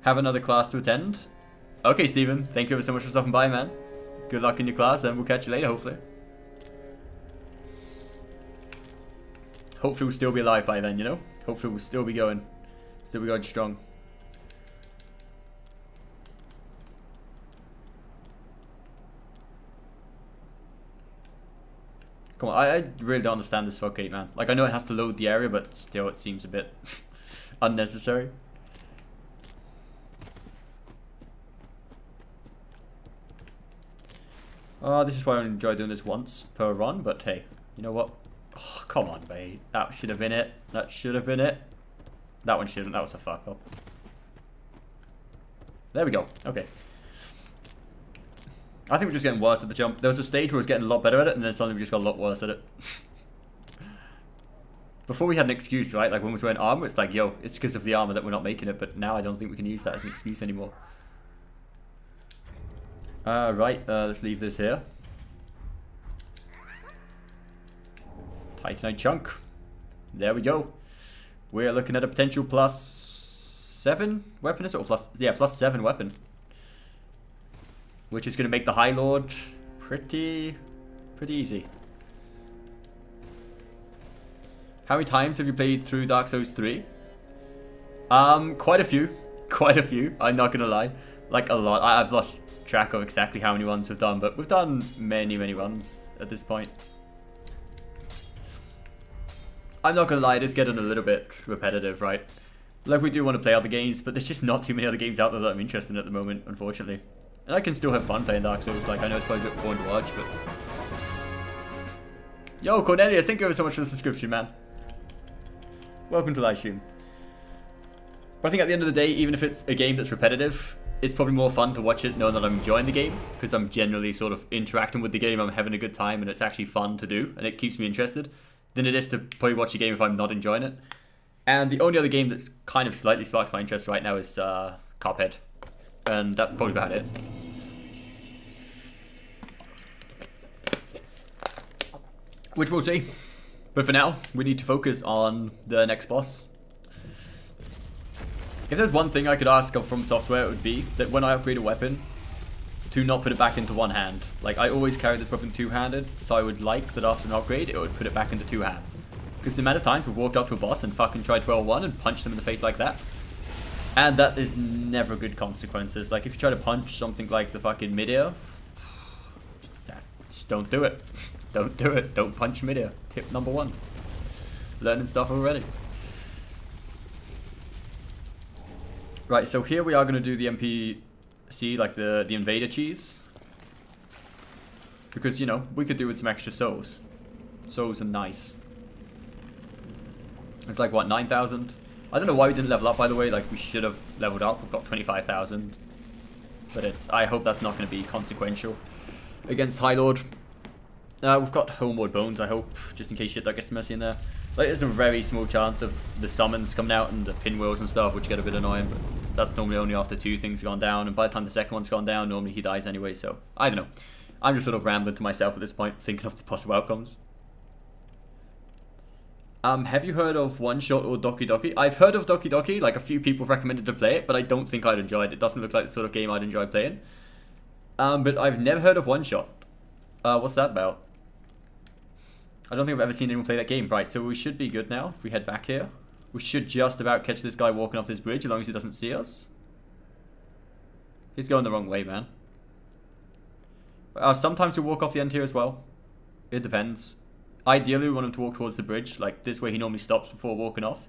Have another class to attend. Okay, Steven. Thank you ever so much for stopping by, man. Good luck in your class, and we'll catch you later, hopefully. Hopefully we'll still be alive by then, you know? Hopefully we'll still be going strong. Come on, I really don't understand this fuck gate, man. Like, I know it has to load the area, but still it seems a bit unnecessary. This is why I enjoy doing this once per run, but hey, you know what? Oh, come on, mate. That should have been it. That should have been it. That one shouldn't. That was a fuck up. There we go. Okay. I think we're just getting worse at the jump. There was a stage where I was getting a lot better at it, and then suddenly we just got a lot worse at it. Before we had an excuse, right? Like when we was wearing armor, it's like, yo, it's because of the armor that we're not making it. But now I don't think we can use that as an excuse anymore. Right, let's leave this here. Titanite chunk. There we go. We're looking at a potential +7 weapon, is it? Or +7 weapon. Which is going to make the High Lord pretty easy. How many times have you played through Dark Souls 3? Quite a few. Quite a few, I'm not going to lie. Like a lot. I've lost track of exactly how many runs we've done, but we've done many runs at this point. I'm not gonna lie, it is getting a little bit repetitive, right? Like, we do want to play other games, but there's just not too many other games out there that I'm interested in at the moment, unfortunately. And I can still have fun playing Dark Souls. Like, I know it's probably a bit boring to watch, but... Yo, Cornelius, thank you ever so much for the subscription, man. Welcome to live stream. But I think at the end of the day, even if it's a game that's repetitive, it's probably more fun to watch it knowing that I'm enjoying the game, because I'm generally sort of interacting with the game, I'm having a good time, and it's actually fun to do, and it keeps me interested, than it is to probably watch a game if I'm not enjoying it. And the only other game that kind of slightly sparks my interest right now is Cuphead. And that's probably about it. Which we'll see. But for now, we need to focus on the next boss. If there's one thing I could ask of From Software, it would be that when I upgrade a weapon, to not put it back into one hand. Like, I always carry this weapon two-handed, so I would like that after an upgrade, it would put it back into two hands. Because the amount of times we've walked up to a boss and fucking tried 12-1 and punched them in the face like that, and that is never good consequences. Like, if you try to punch something like the fucking midair, just don't do it. Don't do it. Don't punch midair. Tip number 1. Learning stuff already. Right, so here we are going to do the NPC, like the invader cheese. Because, you know, we could do with some extra souls. Souls are nice. It's like, what, 9,000? I don't know why we didn't level up, by the way. Like, we should have leveled up. We've got 25,000. But I hope that's not going to be consequential against High Lord. We've got Homeward Bones, I hope, just in case shit that gets messy in there. Like, there's a very small chance of the summons coming out and the pinwheels and stuff, which get a bit annoying, but that's normally only after 2 things have gone down, and by the time the second one's gone down, normally he dies anyway, so I don't know. I'm just sort of rambling to myself at this point, thinking of the possible outcomes. Have you heard of One Shot or Doki Doki? I've heard of Doki Doki, like a few people have recommended to play it, but I don't think I'd enjoy it. It doesn't look like the sort of game I'd enjoy playing. But I've never heard of One Shot. What's that about? I don't think I've ever seen anyone play that game. Right, so we should be good now if we head back here. We should just about catch this guy walking off this bridge as long as he doesn't see us. He's going the wrong way, man. Sometimes he'll walk off the end here as well. It depends. Ideally, we want him to walk towards the bridge. Like, this way he normally stops before walking off.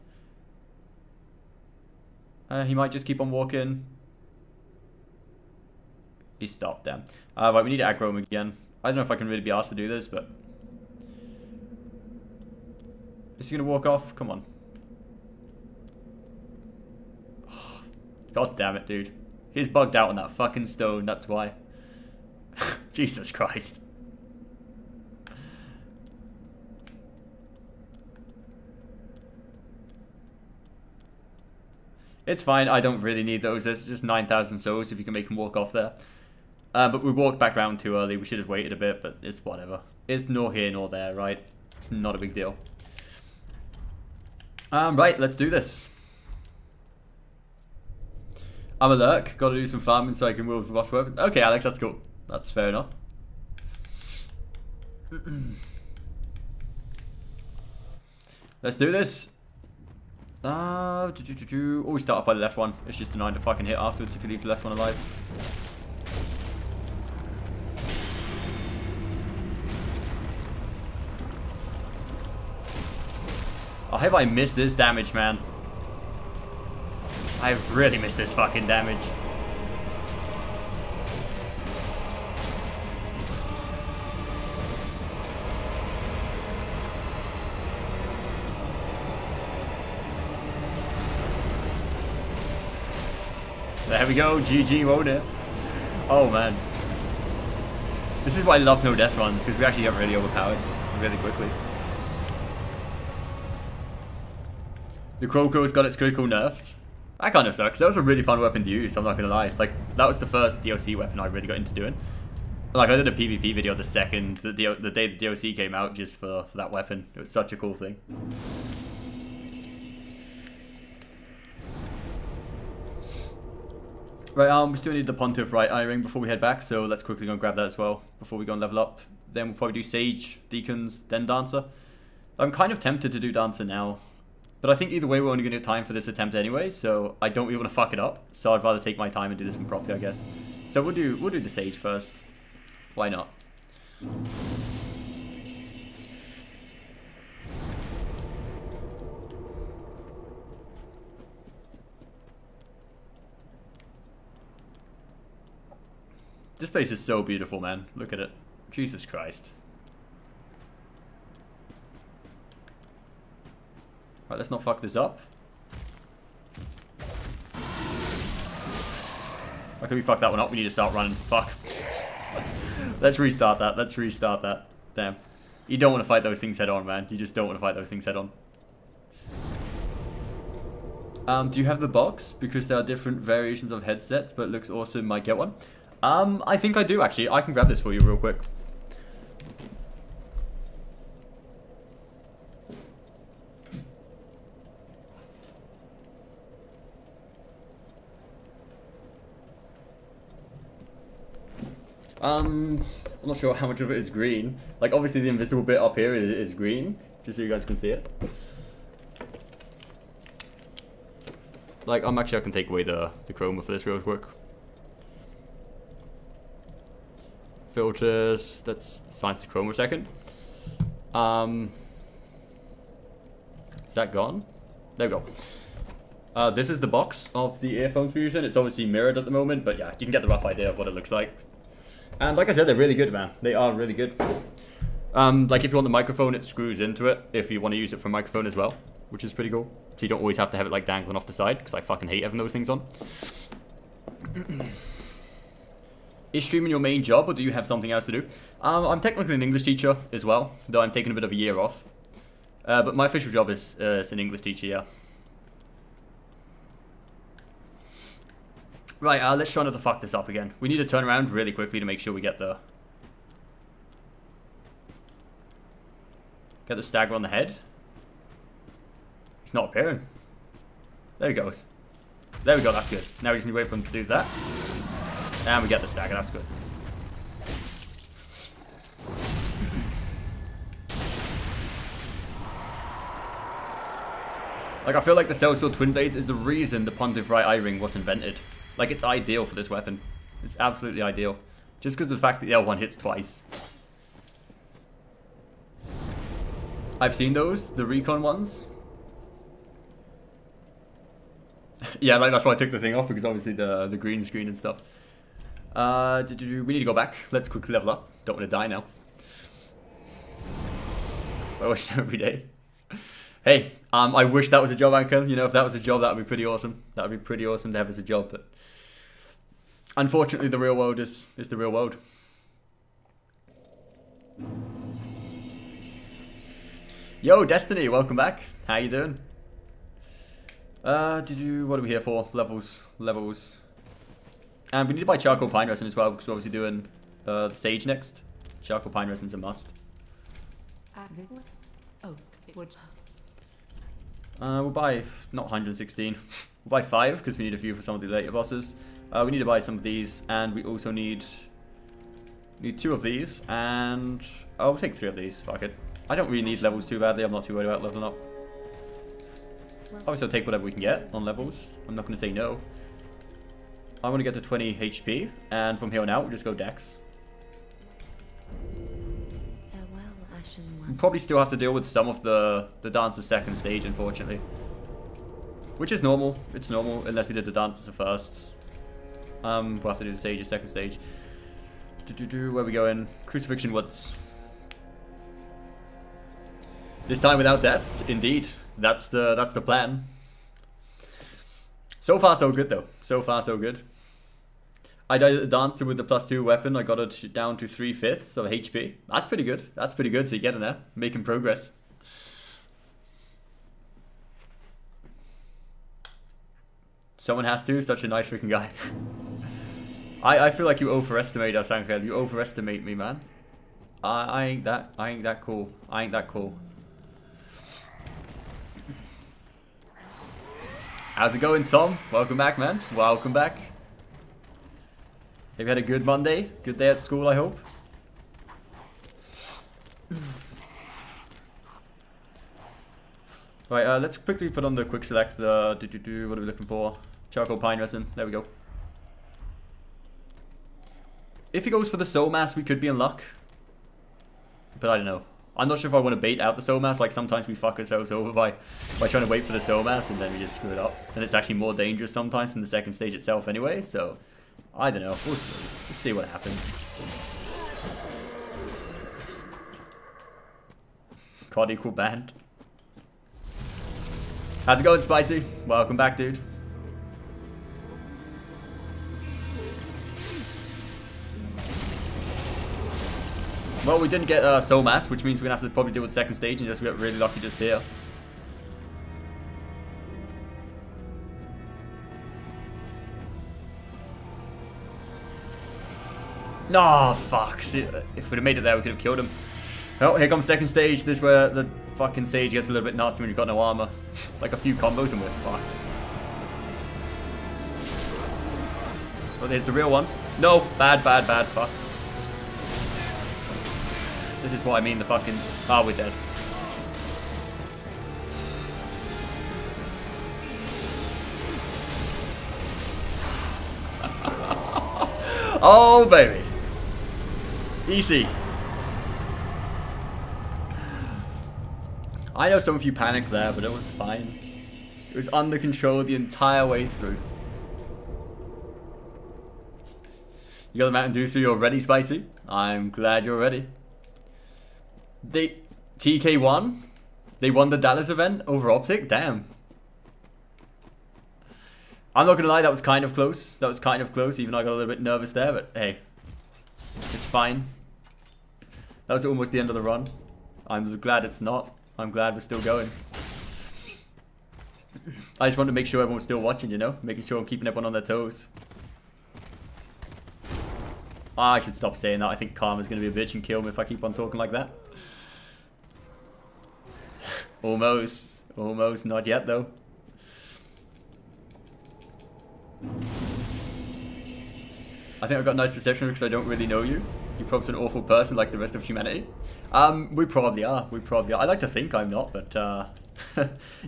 He might just keep on walking. He stopped, damn. Right, we need to aggro him again. I don't know if I can really be asked to do this, but... Is he going to walk off? Come on. God damn it, dude. He's bugged out on that fucking stone, that's why. Jesus Christ. It's fine, I don't really need those. There's just 9,000 souls if you can make him walk off there. But we walked back round too early. We should have waited a bit, but it's whatever. It's nor here nor there, right? It's not a big deal. Right, let's do this. I'm a lurk. Gotta do some farming so I can move boss weapon. Okay, Alex, that's cool. That's fair enough. Let's do this. Always start off by the left one. It's just annoying to fucking hit afterwards if you leave the left one alive. Oh, have I missed this damage, man? I've really missed this fucking damage. There we go, GG, won't it? Oh man. This is why I love no death runs, because we actually get really overpowered really quickly. The Croco's got its critical nerfed. That kind of sucks. That was a really fun weapon to use, I'm not gonna lie. Like, that was the first DLC weapon I really got into doing. Like, I did a PvP video the day the DLC came out just for that weapon. It was such a cool thing. Right, we still need the Pontiff right eye ring before we head back, so let's quickly go and grab that as well before we go and level up. Then we'll probably do Sage, Deacons, then Dancer. I'm kind of tempted to do Dancer now, but I think either way we're only going to get time for this attempt anyway, so I don't really want to fuck it up. So I'd rather take my time and do this one properly, I guess. So we'll do the Sage first. Why not? This place is so beautiful, man. Look at it. Jesus Christ. Right, let's not fuck this up. How can we fuck that one up? We need to start running. Fuck. Let's restart that. Let's restart that. Damn. You don't want to fight those things head on, man. You just don't want to fight those things head on. Do you have the box? Because there are different variations of headsets, but it looks awesome. Might get one. I think I do, actually. I can grab this for you real quick. I'm not sure how much of it is green. Like, obviously the invisible bit up here is green, just so you guys can see it. Like, actually I can take away the chroma for this real quick. Filters, let's silence the chroma a second. Is that gone? There we go. This is the box of the earphones we're using. It's obviously mirrored at the moment, but yeah, you can get the rough idea of what it looks like. And like I said, they're really good, man. They are really good. Like if you want the microphone, it screws into it if you want to use it for a microphone as well, which is pretty cool. So you don't always have to have it like dangling off the side, because I fucking hate having those things on. Is streaming your main job, or do you have something else to do? I'm technically an English teacher as well, though I'm taking a bit of a year off. But my official job is an English teacher, yeah. Right, let's try not to fuck this up again. We need to turn around really quickly to make sure we get the stagger on the head. It's not appearing. There he goes. There we go, that's good. Now we just need to wait for him to do that. And we get the stagger, that's good. Like, I feel like the Sellsword Twin Blades is the reason the Pontiff Right Eye Ring was invented. Like, it's ideal for this weapon. It's absolutely ideal. Just because of the fact that the L1 hits twice. I've seen those, the recon ones. Yeah, like that's why I took the thing off, because obviously the green screen and stuff. We need to go back. Let's quickly level up. Don't want to die now. I watch it every day. Hey, I wish that was a job, Uncle. You know, if that was a job, that would be pretty awesome. That would be pretty awesome to have as a job, but unfortunately, the real world is the real world. Yo, Destiny, welcome back. How you doing? What are we here for? Levels. And we need to buy charcoal pine resin as well, because we're obviously doing the sage next. Charcoal pine resin's a must. We'll buy, not 116, we'll buy 5, because we need a few for some of the later bosses. We need to buy some of these, and we also need 2 of these, and I'll take 3 of these, fuck it. I don't really need levels too badly, I'm not too worried about leveling up. Obviously I'll take whatever we can get on levels, I'm not going to say no. I want to get to 20 HP, and from here on out we'll just go dex. We'll probably still have to deal with some of the dancer's second stage, unfortunately. Which is normal, it's normal, unless we did the dancer first. We'll have to do the stage's second stage. Where we going? Crucifixion Woods. This time without deaths, indeed. That's the plan. So far so good though. So far so good. I died at the dancer with the +2 weapon. I got it down to 3/5 of HP. That's pretty good. That's pretty good. So you're getting there, making progress. Someone has to. Such a nice freaking guy. I feel like you overestimate us, Angel. You overestimate me, man. I ain't that cool. I ain't that cool. How's it going, Tom? Welcome back, man. Welcome back. Have you had a good Monday? Good day at school, I hope. Right, let's quickly put on the quick select. What are we looking for? Charcoal pine resin. There we go. If he goes for the soul mass, we could be in luck. But I don't know. I'm not sure if I want to bait out the soul mass. Like sometimes we fuck ourselves over by trying to wait for the soul mass and then we just screw it up. And it's actually more dangerous sometimes than the second stage itself anyway. So I don't know. We'll see. We'll see what happens. COD equal banned. How's it going, Spicy? Welcome back, dude. Well, we didn't get Soul Mass, which means we're going to have to probably do it second stage and just get really lucky just here. No, fuck. See, if we'd have made it there, we could have killed him. Oh, here comes second stage. This is where the fucking stage gets a little bit nasty when you've got no armor. Like a few combos and we're fucked. Oh, there's the real one. No, bad, fuck. This is what I mean, the fucking... Ah, we're dead. Oh, baby. Easy. I know some of you panicked there, but it was fine. It was under control the entire way through. You got the Mountain Dew, so you're ready, Spicy? I'm glad you're ready. TK won? They won the Dallas event over Optic? Damn. I'm not gonna lie, that was kind of close. That was kind of close, even though I got a little bit nervous there, but hey. It's fine. That was almost the end of the run. I'm glad it's not. I'm glad we're still going. I just want to make sure everyone's still watching, you know? Making sure I'm keeping everyone on their toes. I should stop saying that. I think Karma's going to be a bitch and kill me if I keep on talking like that. Almost. Almost. Not yet, though. I think I've got nice perception because I don't really know you. You're probably an awful person like the rest of humanity. We probably are. We probably are. I like to think I'm not, but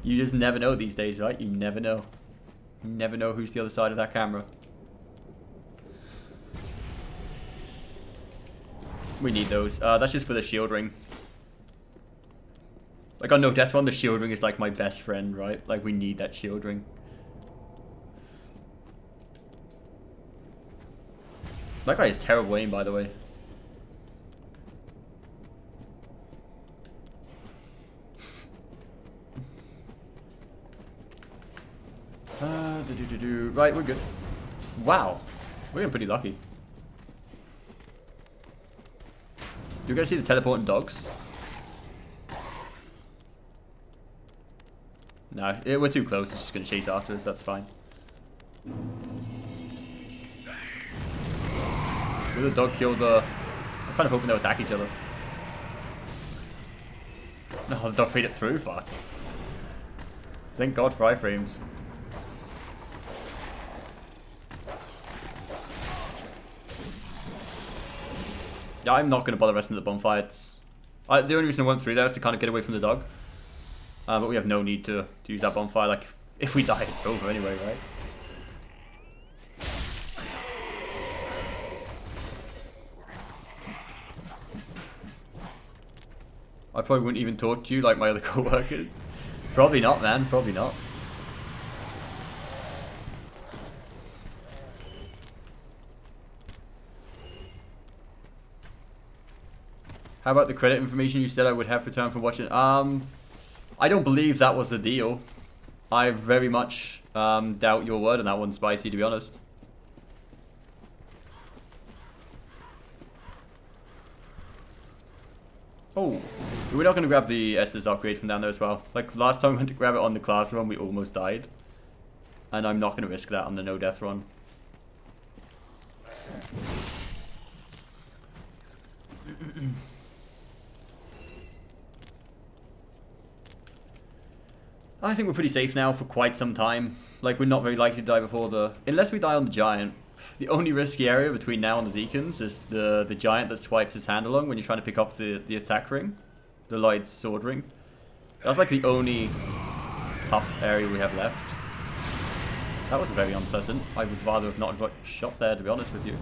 you just never know these days, right? You never know. You never know who's the other side of that camera. We need those. That's just for the shield ring. Like on No Death Run, the shield ring is like my best friend, right? Like we need that shield ring. That guy is terrible aim, by the way. Right, we're good. Wow. We're getting pretty lucky. Do you guys see the teleporting dogs? No, we're too close. It's just going to chase after us. That's fine. Will the dog kill the... I'm kind of hoping they'll attack each other. No, the dog made it through. Fuck. Thank God for iframes. Yeah, I'm not going to bother resting at the bonfire. The only reason I went through there is to kind of get away from the dog. But we have no need to use that bonfire. Like, if we die, it's over anyway, right? I probably wouldn't even talk to you like my other co-workers. Probably not, man. Probably not. How about the credit information you said I would have returned for watching? I don't believe that was the deal. I very much doubt your word on that one, Spicy, to be honest. Oh, we're not going to grab the Estes upgrade from down there as well. Like last time we went to grab it on the class run, we almost died. And I'm not going to risk that on the no death run. I think we're pretty safe now for quite some time. Like, we're not very likely to die before the... Unless we die on the Giant. The only risky area between now and the Deacons is the Giant that swipes his hand along when you're trying to pick up the attack ring. The Lloyd's sword ring. That's like the only tough area we have left. That was very unpleasant. I would rather have not got shot there, to be honest with you.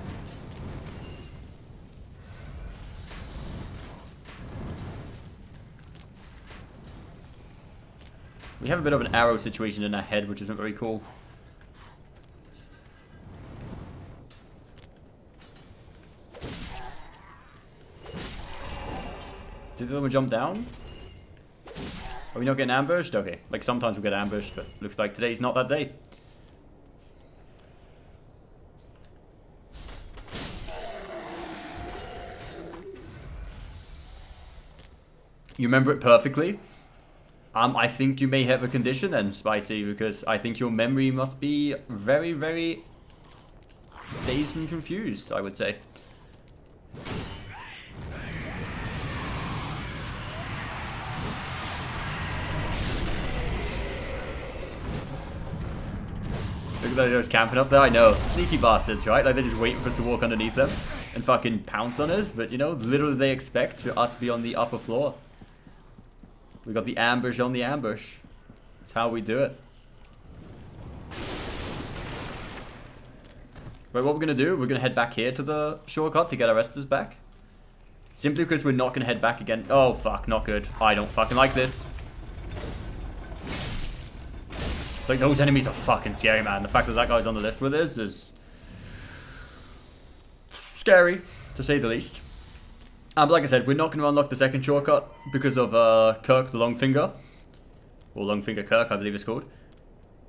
We have a bit of an arrow situation in our head, which isn't very cool. Did the other one jump down? Are we not getting ambushed? Okay, like sometimes we get ambushed, but looks like today's not that day. You remember it perfectly? I think you may have a condition then, Spicy, because I think your memory must be very, very dazed and confused, I would say. Look at those camping up there, I know. Sneaky bastards, right? Like they're just waiting for us to walk underneath them and fucking pounce on us, but you know, little do they expect to us be on the upper floor. We got the ambush on the ambush. That's how we do it. Right, what we're going to do, we're going to head back here to the shortcut to get our Estes back. Simply because we're not going to head back again. Oh, fuck, not good. I don't fucking like this. Like, those enemies are fucking scary, man. The fact that that guy's on the lift with us is scary, to say the least. But like I said, we're not going to unlock the second shortcut because of Kirk the Longfinger. Or Longfinger Kirk, I believe it's called.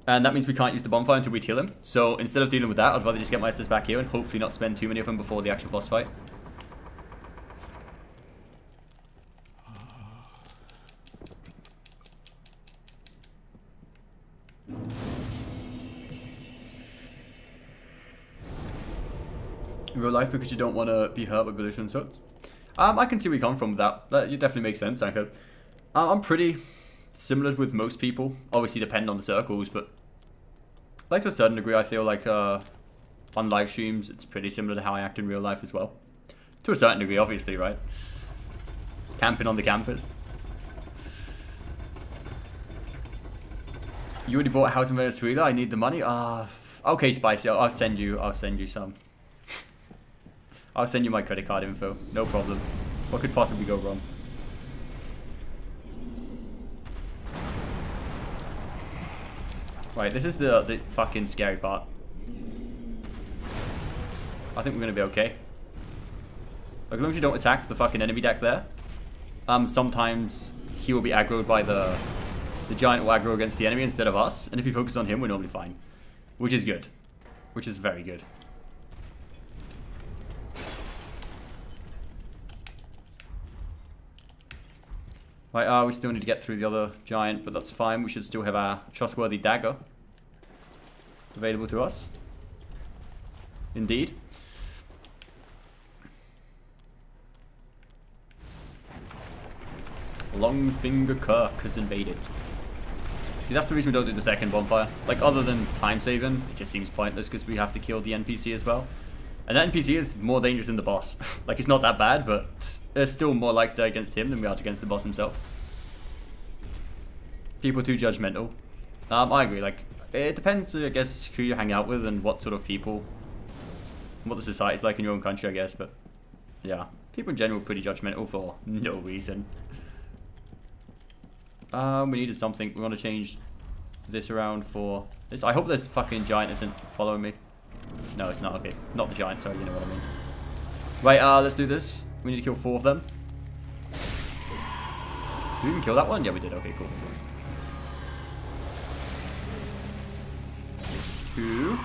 And that means we can't use the bonfire until we kill him. So instead of dealing with that, I'd rather just get my Estes back here and hopefully not spend too many of them before the actual boss fight. In real life, because you don't want to be hurt by belligerent such. I can see where you come from with that. That definitely makes sense, Anko. I'm pretty similar with most people. Obviously, depending on the circles, but like to a certain degree, I feel like on live streams, it's pretty similar to how I act in real life as well. To a certain degree, obviously, right? Camping on the campus. You already bought a house in Venezuela. I need the money. Okay, Spicy. I'll send you some. I'll send you my credit card info. No problem. What could possibly go wrong? Right, this is the fucking scary part. I think we're gonna be okay. Like, as long as you don't attack the fucking enemy deck there. Sometimes he will be aggroed by the giant will aggro against the enemy instead of us. And if you focus on him, we're normally fine. which is good. Which is very good. Right, we still need to get through the other giant, but that's fine. We should still have our trustworthy dagger available to us. Indeed. Longfinger Kirk has invaded. See, that's the reason we don't do the second bonfire. Like, other than time saving, it just seems pointless because we have to kill the NPC as well. And that NPC is more dangerous than the boss. Like, it's not that bad, but there's still more like that against him than we are against the boss himself. People too judgmental. I agree. Like, it depends, I guess, who you hang out with and what sort of people, what the society's like in your own country, I guess. But yeah, people in general are pretty judgmental for no reason. We needed something. We want to change this around for this. I hope this fucking giant isn't following me. No, it's not. Okay, not the giant. Sorry, you know what I mean. Right, let's do this. We need to kill 4 of them. Did we even kill that one? Yeah, we did. Okay, cool. 2.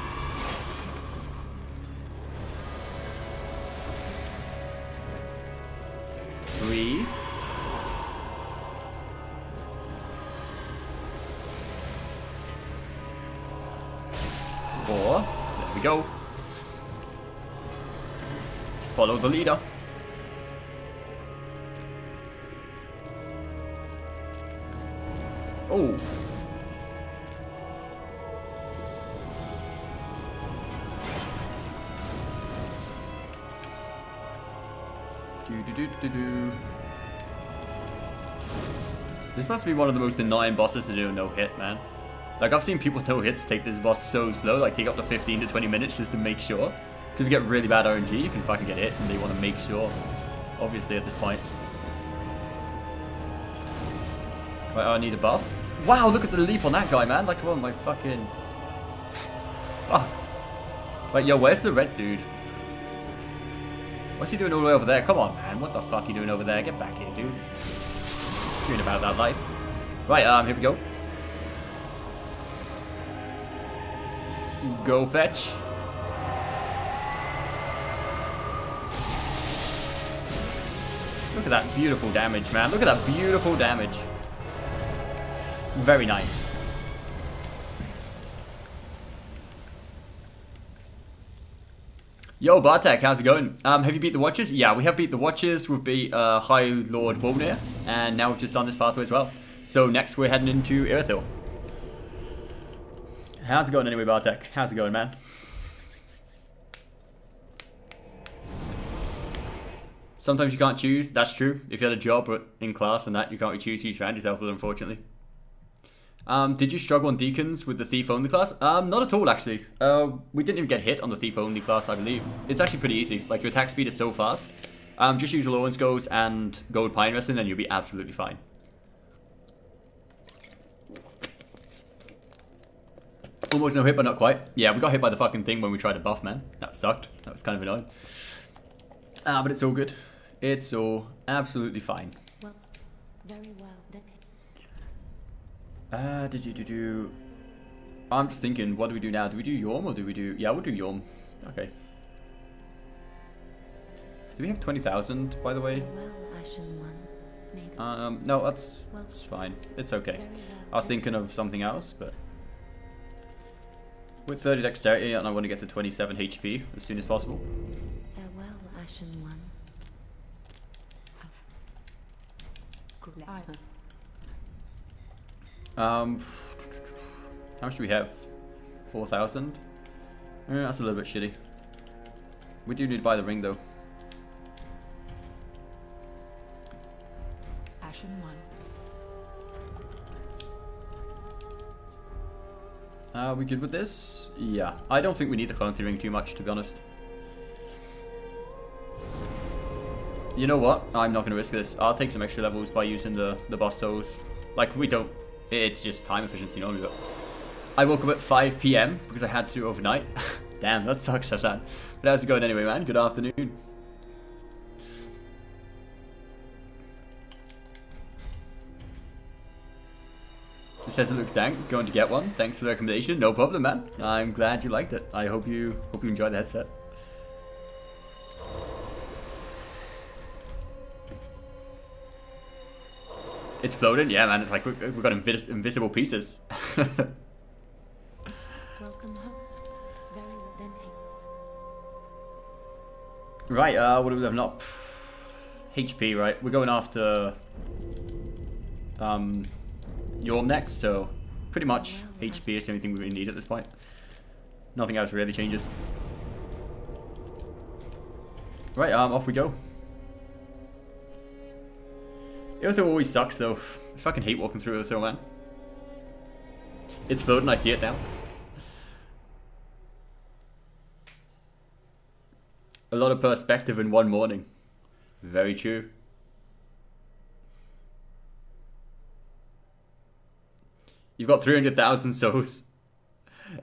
3. 4. There we go. Let's follow the leader. Oh. This must be one of the most annoying bosses to do a no-hit, man. Like, I've seen people with no hits take this boss so slow, like take up to 15 to 20 minutes just to make sure. Because if you get really bad RNG, you can fucking get hit, and they want to make sure, obviously, at this point. Right, I need a buff. Wow, look at the leap on that guy, man. Like one of my fucking... Fuck. Right, yo, where's the red dude? What's he doing all the way over there? Come on, man. What the fuck are you doing over there? Get back here, dude. You're about that life. Right, here we go. Go fetch. Look at that beautiful damage, man. Look at that beautiful damage. Very nice. Yo, Bartek, how's it going? Have you beat the Watchers? Yeah, we have beat the Watchers. We've beat High Lord Volnir, and now we've just done this pathway as well. So next we're heading into Irithyll. How's it going anyway, Bartek? How's it going, man? Sometimes you can't choose. That's true. If you had a job in class and that, you can't really choose who you surround yourself with, unfortunately. Did you struggle on Deacons with the Thief-only class? Not at all, actually. We didn't even get hit on the Thief-only class, I believe. It's actually pretty easy. Like, your attack speed is so fast. Just use Lawrence Goes and Gold Pine Wrestling, and you'll be absolutely fine. Almost no hit, but not quite. Yeah, we got hit by the fucking thing when we tried to buff, man. That sucked. That was kind of annoying. But it's all good. It's all absolutely fine. Well, very well. Then I'm just thinking, what do we do now? Do we do Yorm or do we do... Yeah, we'll do Yorm. Okay. Do we have 20,000, by the way? well, Ashen One. No, that's fine. It's okay. I was thinking of something else, but... With 30 dexterity, and I want to get to 27 HP as soon as possible. Farewell, Ashen One. How much do we have? 4,000? That's a little bit shitty. We do need to buy the ring, though. Ashen One. We good with this? Yeah. I don't think we need the Clone Ring too much, to be honest. You know what? I'm not going to risk this. I'll take some extra levels by using the boss souls. Like, we don't... It's just time efficiency normally, but... I woke up at 5 PM because I had to overnight. Damn, that sucks, Hassan. But how's it going anyway, man? Good afternoon. Is Says it looks dank. Going to get one. Thanks for the recommendation. No problem, man. I'm glad you liked it. I hope you enjoyed the headset. It's floating? Yeah, man. It's like we've got invisible pieces. Welcome, host. Very well then. Right, what do we have up? HP, right? We're going after Yorm next, so pretty much HP is the only thing we really need at this point. Nothing else really changes. Right, off we go. Ilthor always sucks though. I fucking hate walking through Ilthor, man. It's floating, I see it now. A lot of perspective in one morning. Very true. You've got 300,000 souls.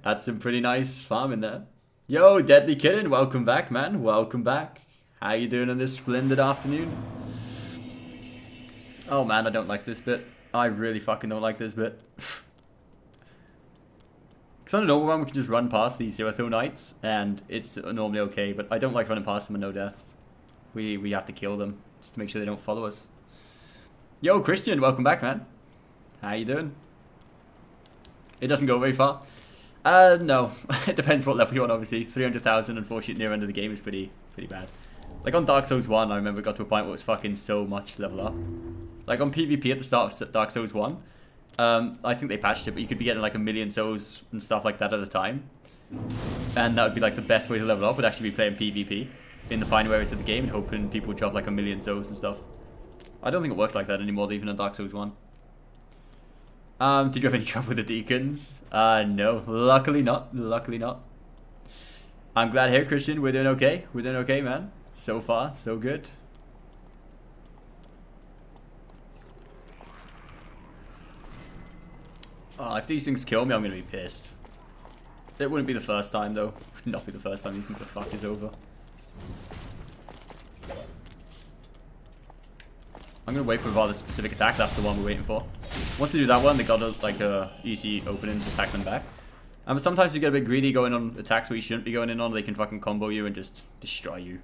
That's some pretty nice farm in there. Yo, Deadly Kitten, welcome back, man. Welcome back. How you doing on this splendid afternoon? Oh man, I don't like this bit. I really fucking don't like this bit. Because on a normal run, we can just run past these Zero Knights, and it's normally okay, but I don't like running past them and no deaths. We have to kill them, just to make sure they don't follow us. Yo, Christian, welcome back, man. How you doing? It doesn't go very far. No. It depends what level you're on, obviously. 300,000, unfortunately, near end of the game is pretty bad. Like on Dark Souls 1, I remember it got to a point where it was fucking so much level up. Like on PvP at the start of Dark Souls 1, I think they patched it, but you could be getting like 1,000,000 souls and stuff like that at a time. And that would be like the best way to level up, would actually be playing PvP in the final areas of the game and hoping people would drop like 1,000,000 souls and stuff. I don't think it works like that anymore, even in Dark Souls 1. Did you have any trouble with the deacons? No, luckily not. Luckily not. I'm glad here, Christian. We're doing okay. We're doing okay, man. So far, so good. Oh, if these things kill me, I'm gonna be pissed. It wouldn't be the first time, though. It would not be the first time these things are fucked is over. I'm gonna wait for a rather specific attack. That's the one we're waiting for. Once they do that one, they got a easy opening to attack them back. But sometimes you get a bit greedy going on attacks where you shouldn't be going in on. They can fucking combo you and just destroy you.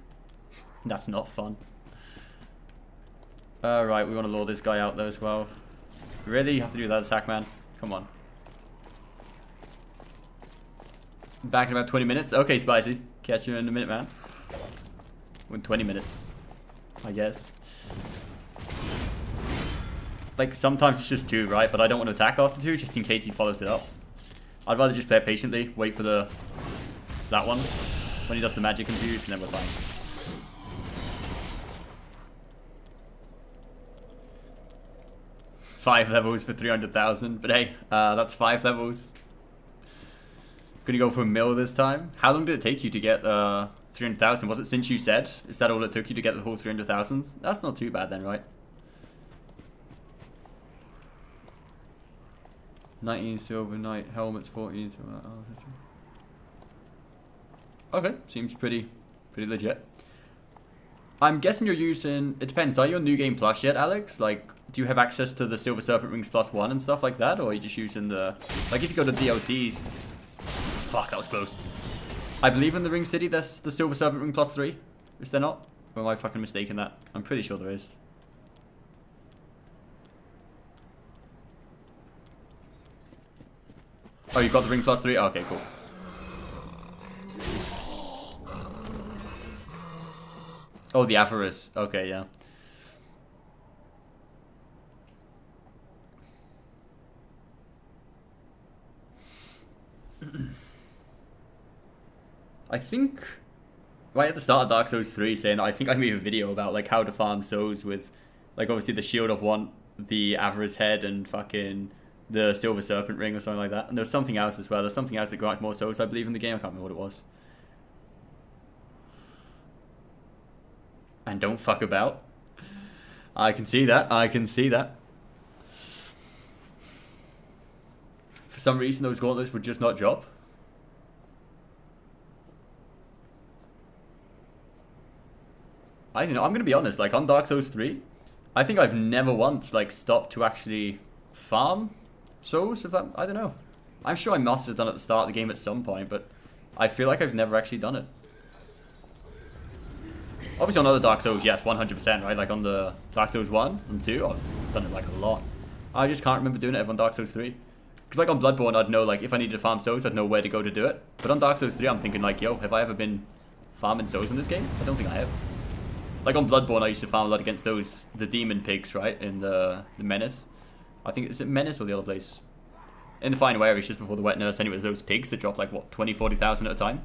That's not fun. Right, we want to lure this guy out there as well. Really? You have to do that attack, man? Come on. Back in about 20 minutes? Okay, Spicy. Catch you in a minute, man. In 20 minutes, I guess. Like, sometimes it's just 2, right? But I don't want to attack after 2, just in case he follows it up. I'd rather just play it patiently, wait for that one. When he does the magic infuse, and then we're fine. Five levels for 300,000, but hey, that's 5 levels. Gonna go for a mill this time. How long did it take you to get 300,000? Was it since you said? Is that all it took you to get the whole 300,000? That's not too bad then, right? 19 silver knight helmets, 14 silver. Oh, okay, seems pretty legit. I'm guessing you're using. It depends. Are you on New Game Plus yet, Alex? Like, do you have access to the Silver Serpent Rings +1 and stuff like that, or are you just using the? Like, if you go to DLCs. Fuck, that was close. I believe in the Ring City there's the Silver Serpent Ring +3. Is there not? Or am I fucking mistaken that? I'm pretty sure there is. Oh, you've got the ring +3? Oh, okay, cool. Oh, the Avarice. Okay, yeah. I think right at the start of Dark Souls 3 saying I think I made a video about like how to farm souls with like obviously the Shield of Want, the Avarice Head, and fucking the Silver Serpent Ring or something like that. And there's something else as well. There's something else that grants more souls, I believe, in the game. I can't remember what it was. And don't fuck about. I can see that. I can see that. For some reason, those gauntlets would just not drop. I don't know. I'm going to be honest. Like, on Dark Souls 3, I think I've never once, like, stopped to actually farm. souls, if that, I don't know. I'm sure I must have done it at the start of the game at some point, but I feel like I've never actually done it. Obviously on other Dark Souls, yes, 100%, right? Like on the Dark Souls 1 and 2, I've done it like a lot. I just can't remember doing it ever on Dark Souls 3. Because like on Bloodborne, I'd know like if I needed to farm souls, I'd know where to go to do it. But on Dark Souls 3, I'm thinking like, yo, have I ever been farming souls in this game? I don't think I have. Like on Bloodborne, I used to farm a lot against the demon pigs, right? In the Menace. I think, is it Menace or the other place? In the final areas just before the wet nurse, and it was those pigs that drop like, what, 20, 40,000 at a time?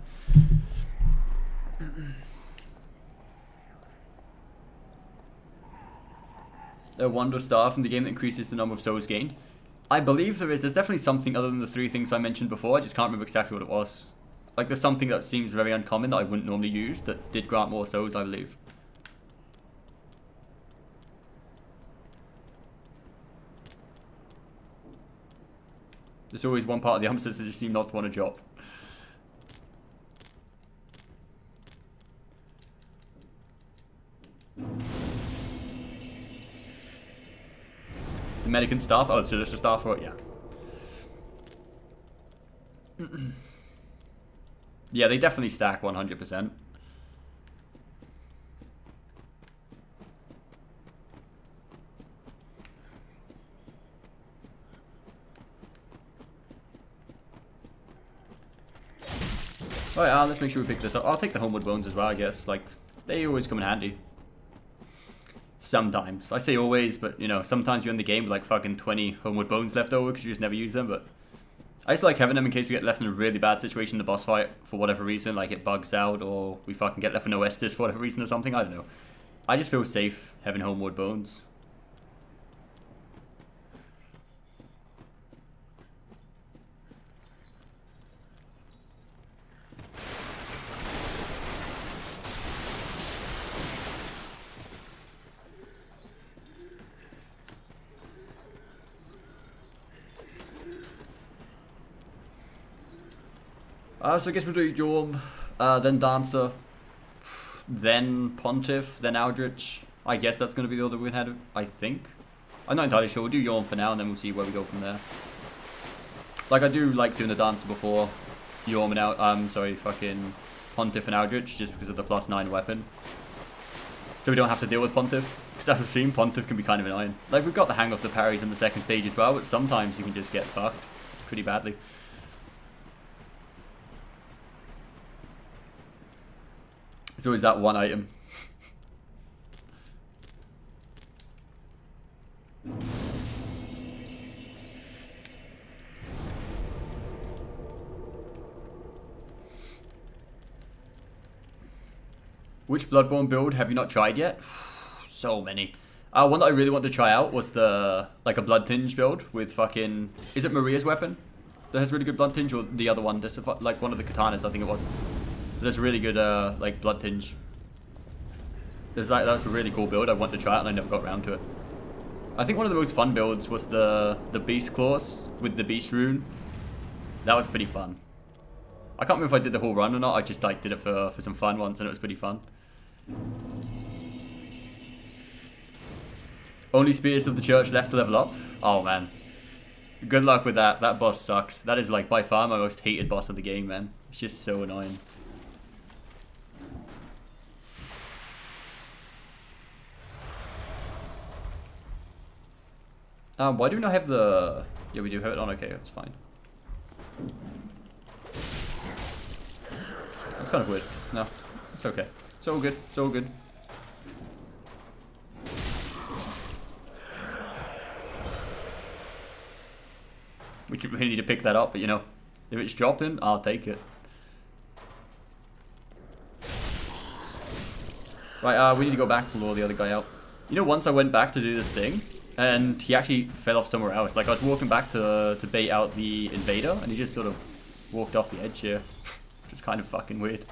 A Wonder Star from the game that increases the number of souls gained. I believe there is. There's definitely something other than the 3 things I mentioned before. I just can't remember exactly what it was. Like there's something that seems very uncommon that I wouldn't normally use that did grant more souls, I believe. There's always one part of the answers that just seem not to want to drop. The Medican staff? Oh, so there's a staff for it? Yeah. Yeah, they definitely stack 100%. Alright, let's make sure we pick this up. I'll take the Homeward Bones as well, I guess. Like, they always come in handy. Sometimes. I say always, but, you know, sometimes you're in the game with, like, fucking 20 Homeward Bones left over because you just never use them, but... I just like having them in case we get left in a really bad situation in the boss fight for whatever reason, like it bugs out or we fucking get left in no Estus for whatever reason or something, I don't know. I just feel safe having Homeward Bones. So I guess we'll do Yorm, then Dancer, then Pontiff, then Aldrich. I guess that's going to be the order we're going to head, I think. I'm not entirely sure. We'll do Yorm for now, and then we'll see where we go from there. Like, I do like doing the Dancer before Yorm and fucking Pontiff and Aldrich, just because of the +9 weapon. So we don't have to deal with Pontiff. Because as we've seen, Pontiff can be kind of annoying. Like, we've got the hang of the parries in the second stage as well, but sometimes you can just get fucked pretty badly. It's always that one item. Which Bloodborne build have you not tried yet? So many. One that I really wanted to try out was the, like a Blood Tinge build with fucking, is it Maria's weapon that has really good Blood Tinge, or the other one, this, like one of the katanas I think it was. There's really good, like, Blood Tinge. That's a really cool build. I wanted to try it and I never got around to it. I think one of the most fun builds was the Beast Claws with the Beast Rune. That was pretty fun. I can't remember if I did the whole run or not. I just, like, did it for some fun once and it was pretty fun. Only Spears of the Church left to level up? Oh, man. Good luck with that. That boss sucks. That is, like, by far my most hated boss of the game, man. It's just so annoying. Why do we not have the... Yeah, we do have it on. Okay, that's fine. That's kind of weird. No, it's okay. It's all good. It's all good. We really need to pick that up, but you know, if it's dropping, I'll take it. Right, we need to go back and lure the other guy out. You know, once I went back to do this thing, and he actually fell off somewhere else. Like, I was walking back to bait out the invader, and he just sort of walked off the edge here. Which is kind of fucking weird.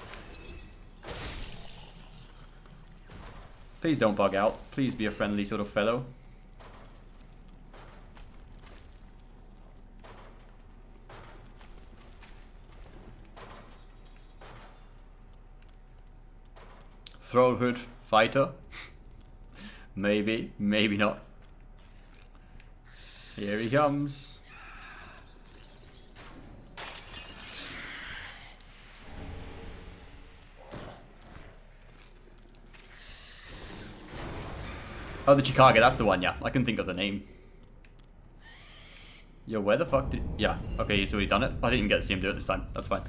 Please don't bug out. Please be a friendly sort of fellow. Thrallhood fighter? Maybe, maybe not. Here he comes. Oh, the Chicago, that's the one, yeah. I couldn't think of the name. Yo, where the fuck did... Yeah, okay, he's already done it. I didn't even get to see him do it this time. That's fine.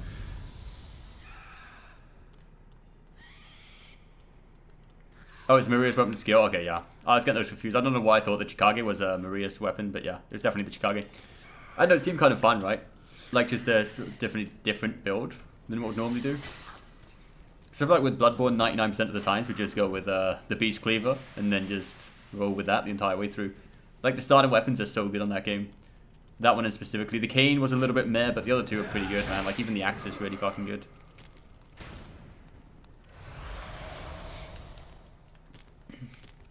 Oh, it's Maria's weapon skill? Okay, yeah. I was getting those confused. I don't know why I thought the Chicago was Maria's weapon, but yeah, it was definitely the Chicago. I know, it seemed kind of fun, right? Like, just a sort of different build than what we normally do. So I feel like with Bloodborne, 99% of the times, we just go with the Beast Cleaver, and then just roll with that the entire way through. Like, the starting weapons are so good on that game. That one in specifically. The cane was a little bit meh, but the other two are pretty good, man. Like, even the axe is really fucking good.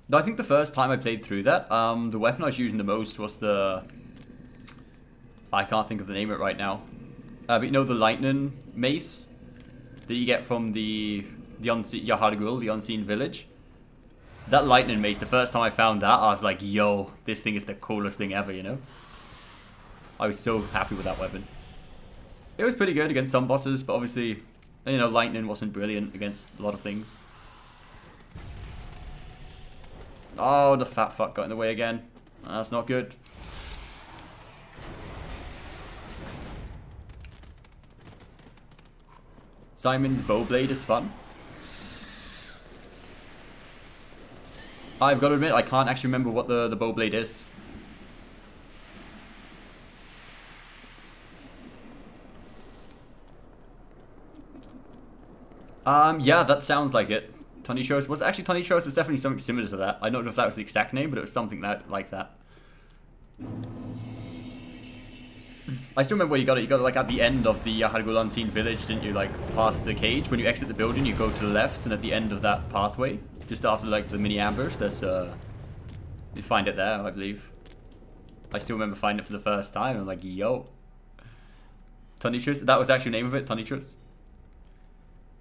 No, I think the first time I played through that, the weapon I was using the most was the... I can't think of the name of it right now. But you know the lightning mace that you get from the unseen Yahar'gul, the unseen village? That lightning mace, the first time I found that, I was like, yo, this thing is the coolest thing ever, you know? I was so happy with that weapon. It was pretty good against some bosses, but obviously, you know, lightning wasn't brilliant against a lot of things. Oh, the fat fuck got in the way again. That's not good. Simon's Bowblade is fun. I've got to admit, I can't actually remember what the Bowblade is. Yeah, that sounds like it. Tonichos was actually Tonichos was definitely something similar to that. I don't know if that was the exact name, but it was something like that. I still remember where you got it. You got it like at the end of the Yahar'gul Unseen Village, didn't you? Like past the cage. When you exit the building, you go to the left, and at the end of that pathway, just after like the mini ambush, there's you find it there, I believe. I still remember finding it for the first time. I'm like, yo, Tonichos. That was actually the name of it, Tonichos.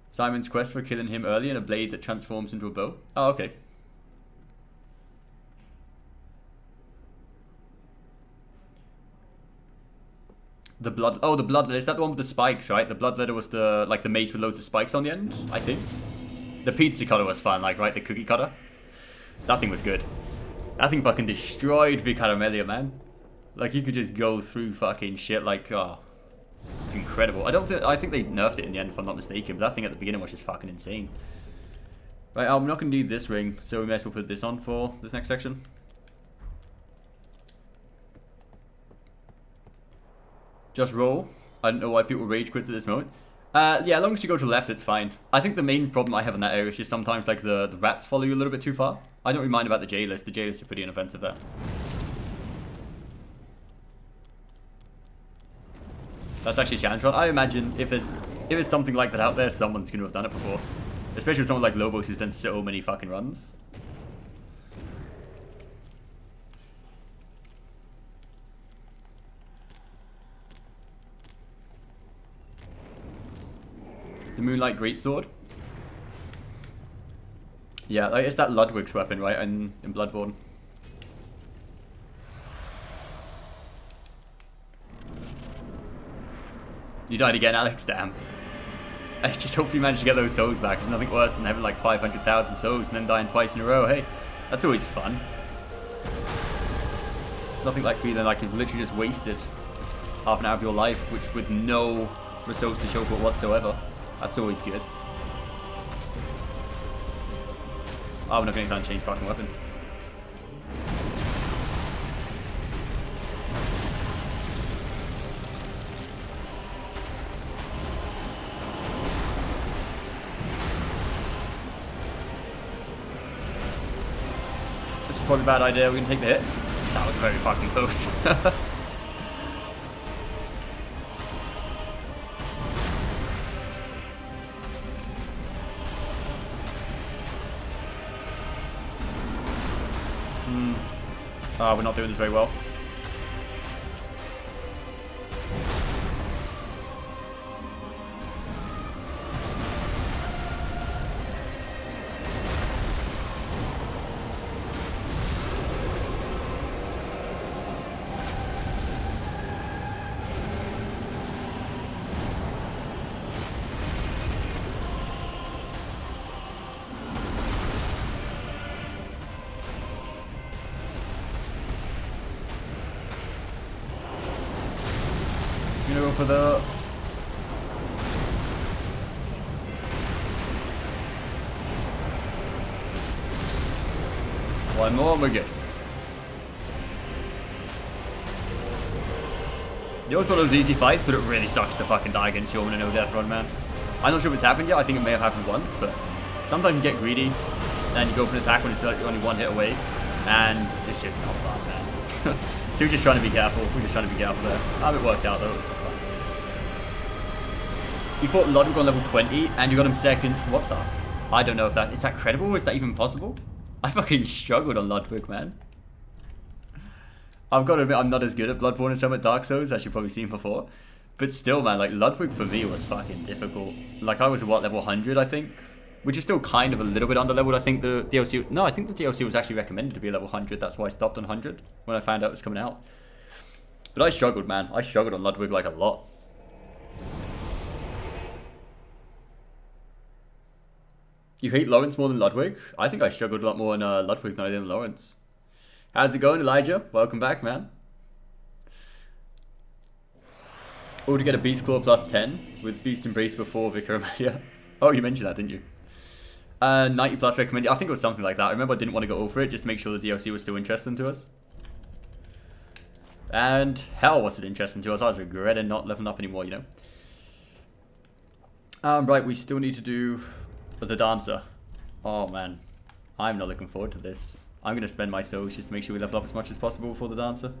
Simon's quest for killing him early and a blade that transforms into a bow. Oh, okay. The blood. Oh, the blood letter. Is that the one with the spikes, right? The blood letter was the like the mace with loads of spikes on the end, I think. The pizza cutter was fun, like right, the cookie cutter. That thing was good. That thing fucking destroyed Vicaramelia, man. Like you could just go through fucking shit like oh. It's incredible. I think they nerfed it in the end if I'm not mistaken, but that thing at the beginning was just fucking insane. Right, I'm not going to need this ring, so we may as well put this on for this next section. Just roll. I don't know why people rage quits at this moment. Yeah, as long as you go to the left, it's fine. I think the main problem I have in that area is just sometimes like the rats follow you a little bit too far. I don't really mind about the jailers. The jailers are pretty inoffensive there. That's actually a challenge run. I imagine if there's something like that out there, someone's going to have done it before. Especially with someone like Lobos who's done so many fucking runs. The Moonlight Greatsword. Yeah, like, it's that Ludwig's weapon, right, in Bloodborne. You died again, Alex? Damn. I just hopefully managed to get those souls back. There's nothing worse than having like 500,000 souls and then dying twice in a row. Hey, that's always fun. There's nothing like feeling like you've literally just wasted half an hour of your life, which with no results to show for it whatsoever. That's always good. Oh, we're not going to change fucking weapon. Probably a bad idea. We're gonna take the hit. That was very fucking close. We're not doing this very well. for the... One more and we're good. You know, it's one of those easy fights, but it really sucks to fucking die against Yeoman and no death run, man. I'm not sure if it's happened yet. I think it may have happened once, but sometimes you get greedy and you go for an attack when it's like only one hit away, and it's just not fun, man. So we're just trying to be careful. We're just trying to be careful there. It worked out though. It was just fine. You fought Ludwig on level 20 and you got him second. What the? I don't know if that is that credible. Is that even possible? I fucking struggled on Ludwig, man. I've got to admit, I'm not as good at Bloodborne as some at Dark Souls, as you've probably seen before. But still, man, like, Ludwig for me was fucking difficult. Like, I was at, what, level 100, I think? Which is still kind of a little bit under-leveled. I think the DLC... No, I think the DLC was actually recommended to be level 100. That's why I stopped on 100 when I found out it was coming out. But I struggled, man. I struggled on Ludwig, like, a lot. You hate Lawrence more than Ludwig? I think I struggled a lot more in Ludwig than I did in Lawrence. How's it going, Elijah? Welcome back, man. Oh, to get a Beast Claw plus 10 with Beast Embrace before Vicar Amelia. Oh, you mentioned that, didn't you? 90 plus recommended. I think it was something like that. I remember I didn't want to go over it just to make sure the DLC was still interesting to us. And hell was it interesting to us. I was regretting not leveling up anymore, you know. Right, we still need to do the Dancer. Oh, man. I'm not looking forward to this. I'm going to spend my souls just to make sure we level up as much as possible for the Dancer.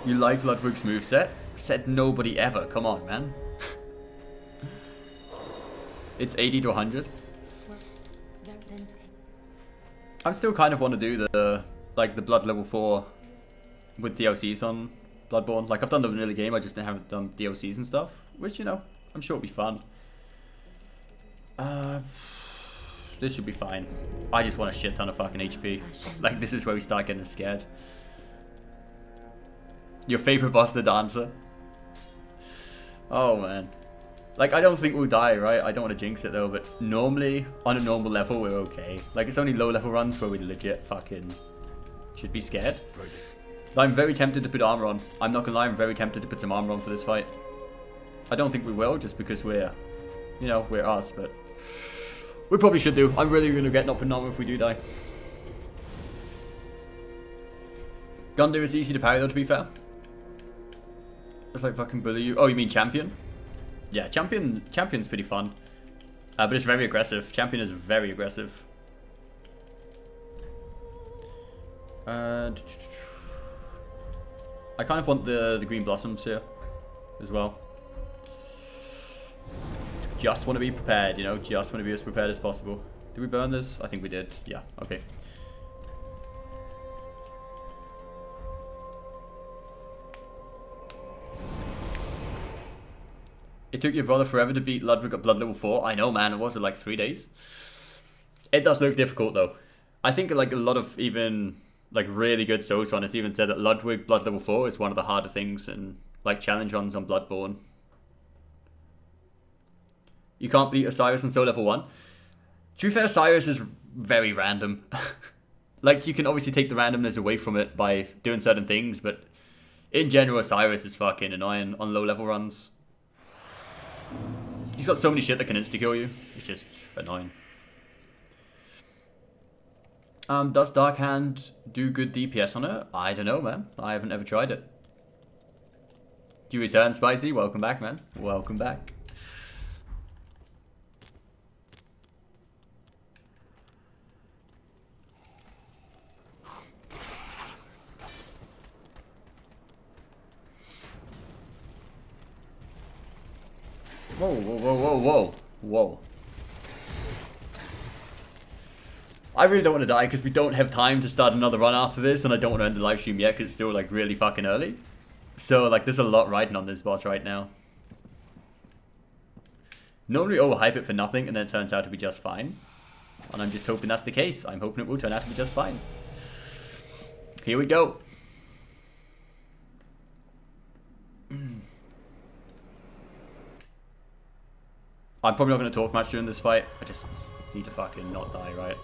You like Ludwig's moveset? Said nobody ever. Come on, man. It's 80 to 100. I still kind of want to do the Blood level 4 with DLCs on Bloodborne. Like, I've done the vanilla game, I just haven't done DLCs and stuff. Which, you know, I'm sure it'll be fun. This should be fine. I just want a shit ton of fucking HP. Like, this is where we start getting scared. Your favorite boss, the Dancer? Oh, man. Like, I don't think we'll die, right? I don't want to jinx it, though, but normally, on a normal level, we're okay. Like, it's only low-level runs where we legit fucking should be scared. But I'm very tempted to put armor on. I'm not gonna lie, I'm very tempted to put some armor on for this fight. I don't think we will, just because we're, you know, we're us, but we probably should do. I'm really gonna get not putting armor if we do die. Gundyr is easy to parry, though, to be fair. It's like fucking bully you. Oh, you mean Champion? Yeah, Champion's pretty fun. But it's very aggressive. Champion is very aggressive. I kind of want the green blossoms here as well. Just want to be prepared, you know? Just want to be as prepared as possible. Did we burn this? I think we did. Yeah, okay. It took your brother forever to beat Ludwig at Blood level 4. I know, man. It was like 3 days. It does look difficult, though. I think like a lot of even like really good Souls runners even said that Ludwig Blood level 4 is one of the harder things in like challenge runs on Bloodborne. You can't beat Osiris on Soul level 1. To be fair, Osiris is very random. Like, you can obviously take the randomness away from it by doing certain things, but in general, Osiris is fucking annoying on low level runs. He's got so many shit that can insta-kill you. It's just annoying. Does Dark Hand do good DPS on it? I don't know, man. I haven't ever tried it. Do you return, Spicy? Welcome back, man. Welcome back. Whoa, whoa, whoa, whoa, whoa, whoa. I really don't want to die because we don't have time to start another run after this, and I don't want to end the live stream yet because it's still like really fucking early. So like there's a lot riding on this boss right now. Normally overhype it for nothing and then it turns out to be just fine. And I'm just hoping that's the case. I'm hoping it will turn out to be just fine. Here we go. I'm probably not going to talk much during this fight. I just need to fucking not die, right?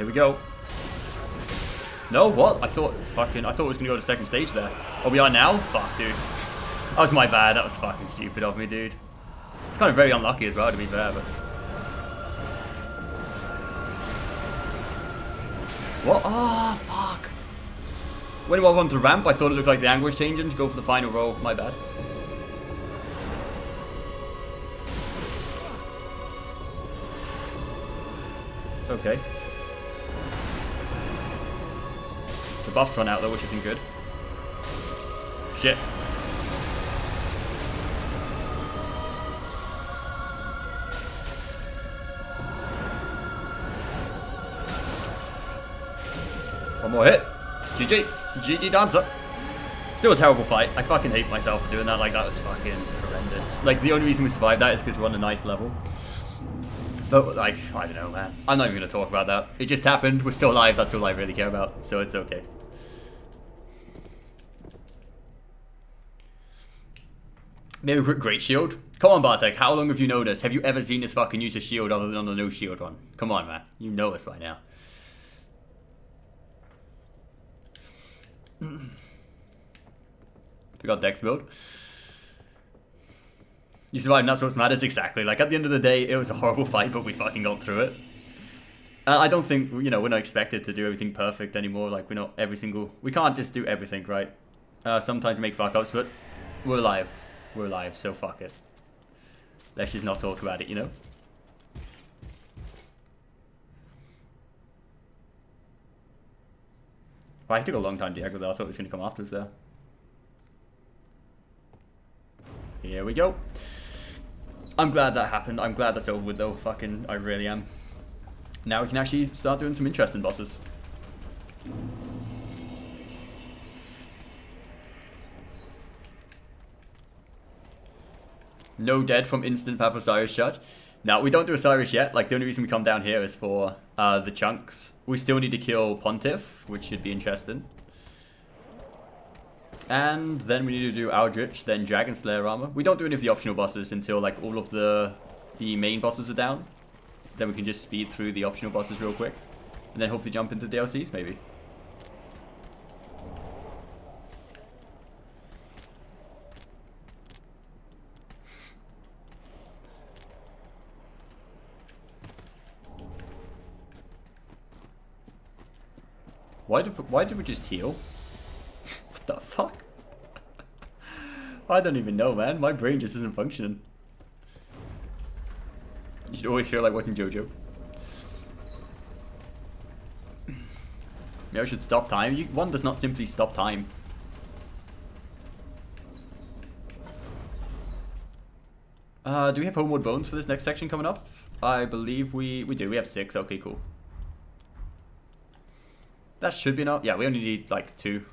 here we go. No, what? I thought it was gonna go to second stage there. Oh, we are now? Fuck, dude. That was my bad. That was fucking stupid of me, dude. It's kind of very unlucky as well, to be fair, but... What? Oh, fuck. When I went to the ramp, I thought it looked like the angle was changing to go for the final roll. My bad. It's okay. The buff's run out though, which isn't good. Shit. One more hit. GG. GG dancer. Still a terrible fight. I fucking hate myself for doing that. Like, that was fucking horrendous. Like, the only reason we survived that is because we're on a nice level. But, like, I don't know, man. I'm not even going to talk about that. It just happened. We're still alive. That's all I really care about. So it's okay. Maybe a quick great shield. Come on, Bartek. How long have you known us? Have you ever seen us fucking use a shield other than on the no shield one? Come on, man. You know us by now. We got Dex build. You survived, and that's what matters. Exactly. Like, at the end of the day, it was a horrible fight, but we fucking got through it. I don't think, you know, we're not expected to do everything perfect anymore. Like, we're not every single... We can't just do everything, right? Sometimes we make fuck-ups, but we're alive. We're alive, so fuck it. Let's just not talk about it, you know? Oh, I took a long time to aggro there. I thought it was going to come after us there. Here we go. I'm glad that happened. I'm glad that's over with though. Fucking, I really am. Now we can actually start doing some interesting bosses. No dead from instant Pap Osiris charge. Now, we don't do Osiris yet. Like, the only reason we come down here is for the chunks. We still need to kill Pontiff, which should be interesting. And then we need to do Aldrich, then Dragon Slayer armor. We don't do any of the optional bosses until, like, all of the main bosses are down. Then we can just speed through the optional bosses real quick. And then hopefully jump into DLCs, maybe. Why did we just heal? What the fuck? I don't even know, man. My brain just isn't functioning. You should always feel like watching JoJo. Maybe I should stop time. One does not simply stop time. Do we have Homeward Bones for this next section coming up? I believe we do. We have 6. Okay, cool. That should be enough. Yeah, we only need like 2.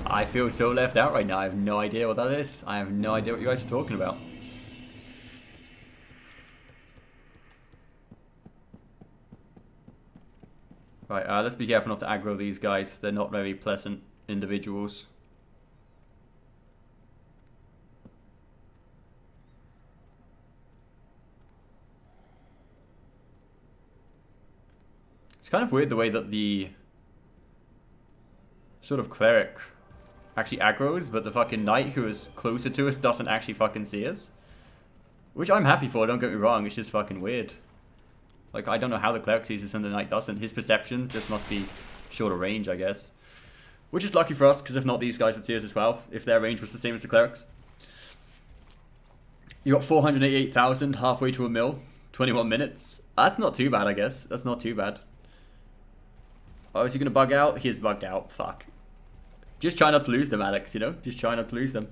I feel so left out right now. I have no idea what that is. I have no idea what you guys are talking about. Right, let's be careful not to aggro these guys. They're not very pleasant individuals. It's kind of weird the way that the sort of cleric actually aggroes, but the fucking knight who is closer to us doesn't actually fucking see us. Which I'm happy for, don't get me wrong, it's just fucking weird. Like, I don't know how the cleric sees us and the knight doesn't. His perception just must be shorter range, I guess. Which is lucky for us, because if not, these guys would see us as well, if their range was the same as the clerics. You got 488,000, halfway to a mil, 21 minutes. That's not too bad, I guess. That's not too bad. Oh, is he going to bug out? He is bugged out. Fuck. Just try not to lose them, Alex, you know? Just try not to lose them.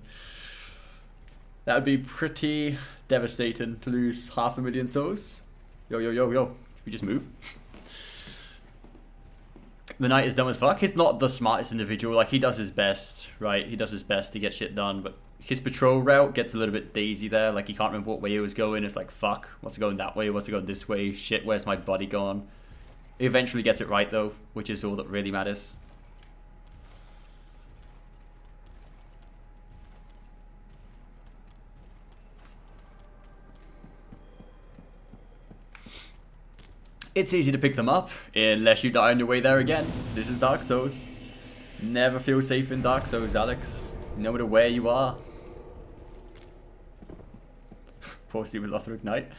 That would be pretty devastating to lose 500,000 souls. Yo, yo, yo, yo. Should we just move? The knight is dumb as fuck. He's not the smartest individual. Like, he does his best, right? He does his best to get shit done, but his patrol route gets a little bit daisy there. Like, he can't remember what way he was going. It's like, fuck, what's it going that way? What's it going this way? Shit, where's my body gone? He eventually gets it right, though, which is all that really matters. It's easy to pick them up, unless you die on your way there again. This is Dark Souls. Never feel safe in Dark Souls, Alex. No matter where you are. Poor Stephen Lothric Knight.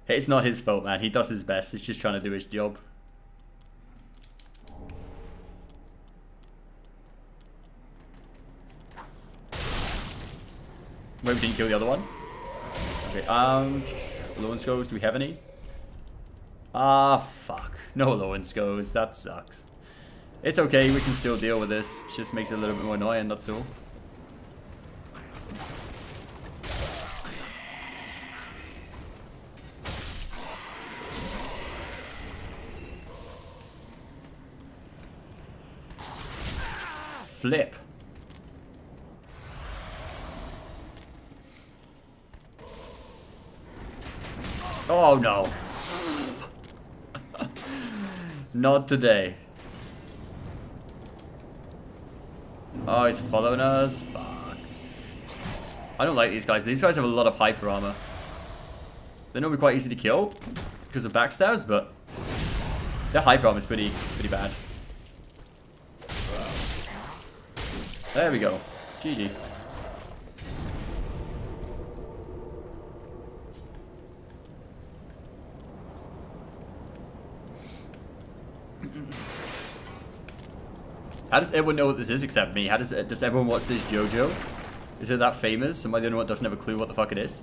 It's not his fault, man. He does his best. He's just trying to do his job. Wait, we didn't kill the other one? Okay, Lawrence goes. Do we have any? Ah, fuck. No Lawrence goes. That sucks. It's okay. We can still deal with this. It just makes it a little bit more annoying, that's all. Flip. Oh no. Not today. Oh, he's following us. Fuck. I don't like these guys. These guys have a lot of hyper armor. They're normally quite easy to kill because of backstabs, but their hyper armor is pretty bad. There we go. GG. How does everyone know what this is except me? How does everyone watch this JoJo? Is it that famous? Am I the only one that doesn't have a clue what the fuck it is?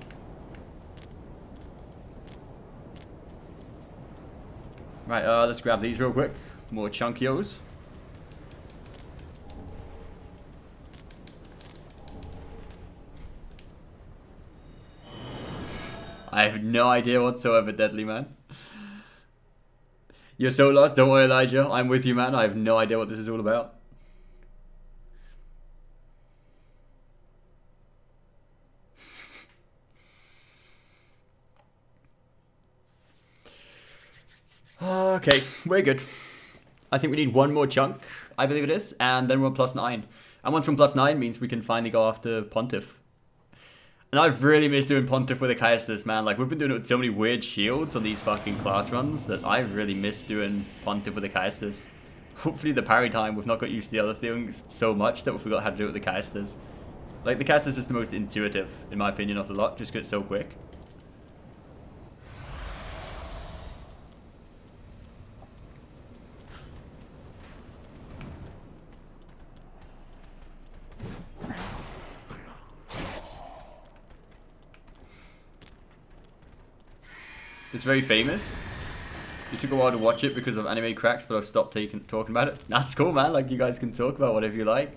Right, let's grab these real quick. More chunkios. I have no idea whatsoever, Deadly Man. You're so lost, don't worry, Elijah. I'm with you, man. I have no idea what this is all about. Okay, we're good. I think we need one more chunk, I believe it is, and then we're on +9. And once we're on +9 means we can finally go after Pontiff. And I've really missed doing Pontiff with a Caestus, man. Like, we've been doing it with so many weird shields on these fucking class runs that I've really missed doing Pontiff with a Caestus. Hopefully the parry time, we've not got used to the other things so much that we forgot how to do it with the Caestus. Like, the Caestus is the most intuitive, in my opinion, of the lot, just because it's so quick. It's very famous. It took a while to watch it because of anime cracks, but I've stopped talking about it. That's cool, man. Like, you guys can talk about whatever you like.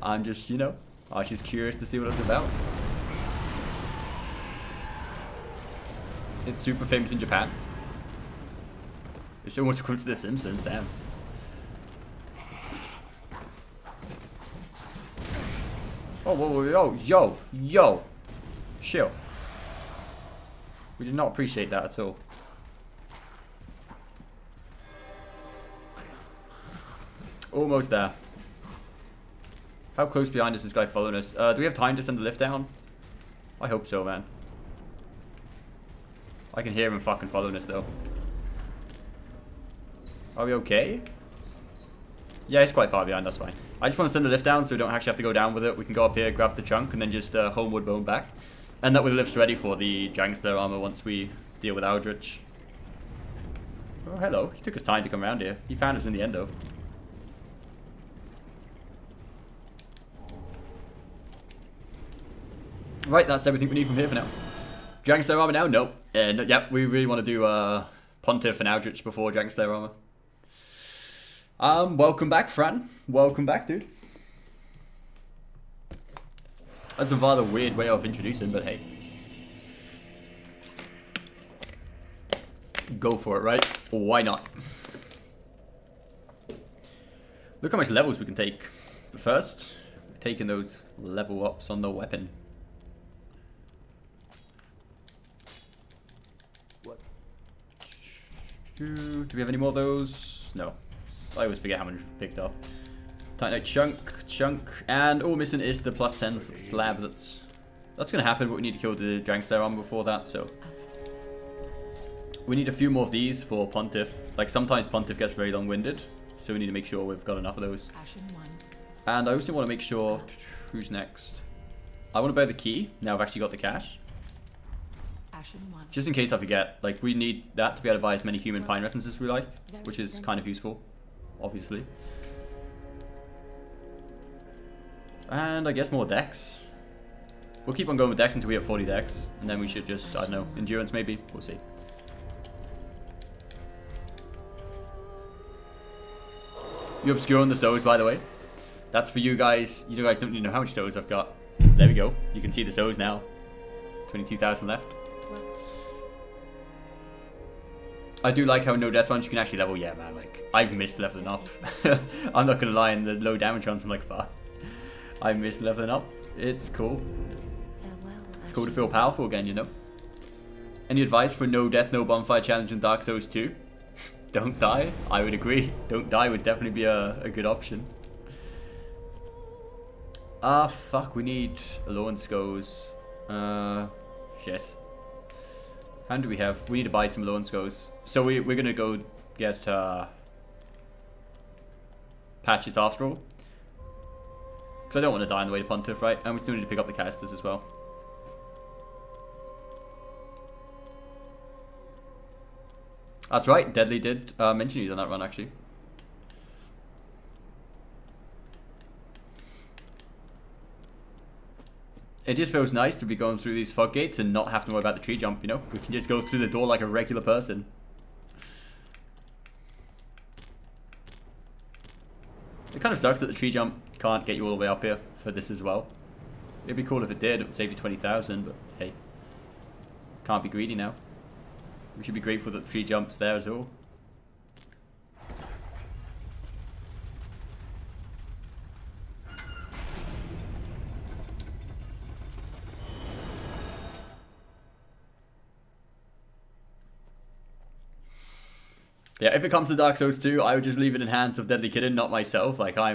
I'm just, you know, I was just curious to see what it's about. It's super famous in Japan. It's almost equivalent to The Simpsons, damn. Oh, whoa, whoa, yo. Chill. We did not appreciate that at all. Almost there. How close behind is this guy following us? Do we have time to send the lift down? I hope so, man. I can hear him fucking following us, though. Are we okay? Yeah, he's quite far behind, that's fine. I just want to send the lift down so we don't actually have to go down with it. We can go up here, grab the chunk, and then just homeward bone back. And that way the lift's ready for the Dragonslayer armor once we deal with Aldrich. Oh, hello. He took his time to come around here. He found us in the end, though. Right, that's everything we need from here for now. Dragonslayer armor now? No. No, yep, we really want to do Pontiff and Aldrich before Dragonslayer armor. Welcome back, Fran. Welcome back, dude. That's a rather weird way of introducing, but hey. Go for it, right? Why not? Look how much levels we can take. But first, we're taking those level ups on the weapon. Do we have any more of those? No. I always forget how many we've picked up. Titanite chunk, and all missing is the +10 for the slab. That's gonna happen, but we need to kill the Dragon Slayer armor before that, so we need a few more of these for Pontiff. Like sometimes Pontiff gets very long-winded, so we need to make sure we've got enough of those. And I also want to make sure who's next. I want to buy the key. Now I've actually got the cash. Just in case I forget, like we need that to be able to buy as many human pine resins as we like, which is kind of useful, obviously. And I guess more decks. We'll keep on going with decks until we have 40 decks, and then we should just, I don't know, endurance maybe. We'll see. You obscuring the souls, by the way. That's for you guys. You guys don't even know how much souls I've got. There we go. You can see the souls now. 22,000 left. I do like how no death runs you can actually level. Yeah, man. Like I've missed leveling up. I'm not gonna lie. In the low damage runs, I'm like, fuck. I miss leveling up. It's cool. It's cool to feel powerful again, you know. Any advice for no death, no bonfire challenge in Dark Souls 2? Don't die. I would agree. Don't die would definitely be a good option. Ah, fuck. We need Alone Skulls. Shit. How do we have? We need to buy some Alone Skulls. So we're gonna go get patches after all. Because I don't want to die on the way to Pontiff, right? And we still need to pick up the casters as well. That's right, Deadly did mention you on that run, actually. It just feels nice to be going through these fog gates and not have to worry about the tree jump, you know? We can just go through the door like a regular person. It kind of sucks that the tree jump can't get you all the way up here for this as well. It'd be cool if it did. It would save you 20,000, but hey. Can't be greedy now. We should be grateful that the tree jump's there as well. Yeah, if it comes to Dark Souls 2, I would just leave it in hands of Deadly Kitten, not myself. Like, I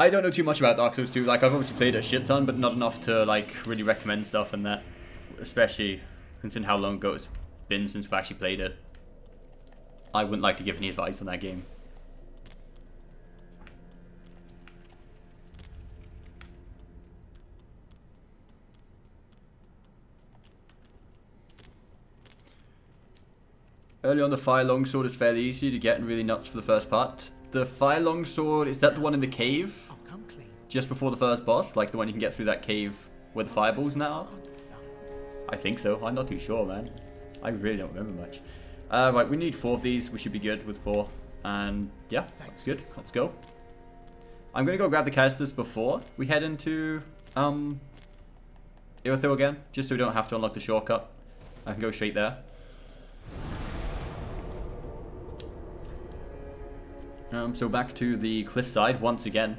don't know too much about Dark Souls 2. Like, I've obviously played it a shit ton, but not enough to, like, really recommend stuff and that. Especially considering how long ago it's been since we've actually played it. I wouldn't like to give any advice on that game. Early on, the Fire Longsword is fairly easy to get and really nuts for the first part. The Fire Longsword, is that the one in the cave? Just before the first boss? Like the one you can get through that cave where the fireballs now are? I think so. I'm not too sure, man. I really don't remember much. Right, we need 4 of these. We should be good with 4. And yeah, that's good. Let's go. I'm going to go grab the casters before we head into Irithyll again. Just so we don't have to unlock the shortcut. I can go straight there. So back to the cliffside once again.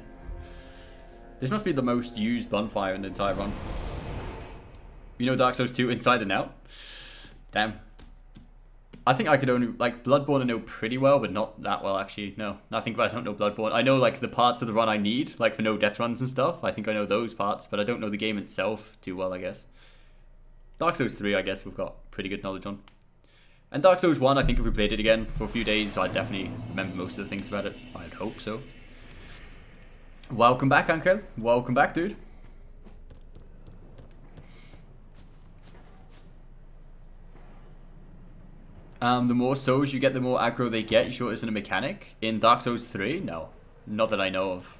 This must be the most used bonfire in the entire run. You know Dark Souls 2 inside and out? Damn. I think I could only, like, Bloodborne I know pretty well, but not that well actually. No, I think I don't know Bloodborne. I know like the parts of the run I need, like for no death runs and stuff. I think I know those parts, but I don't know the game itself too well, I guess. Dark Souls 3 I guess we've got pretty good knowledge on. And Dark Souls 1, I think if we played it again for a few days, I'd definitely remember most of the things about it. I'd hope so. Welcome back, Ankel. Welcome back, dude. The more souls you get, the more aggro they get. You sure it isn't a mechanic? In Dark Souls 3? No. Not that I know of.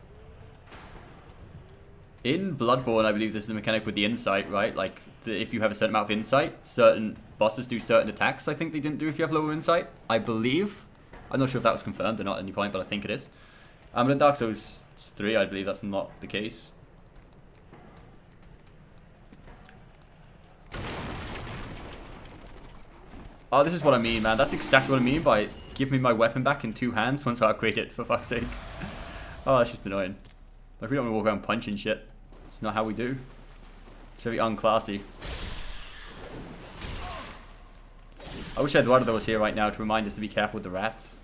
In Bloodborne, I believe this is a mechanic with the insight, right? Like, if you have a certain amount of insight, certain bosses do certain attacks. I think they didn't do if you have lower insight. I believe. I'm not sure if that was confirmed or not at any point, but I think it is. But in Dark Souls 3, I believe that's not the case. Oh, this is what I mean, man. That's exactly what I mean by give me my weapon back in 2 hands once I upgrade it, for fuck's sake. Oh, that's just annoying. Like, we don't want to walk around punching shit. It's not how we do. It's very unclassy. I wish Eduardo was here right now to remind us to be careful with the rats.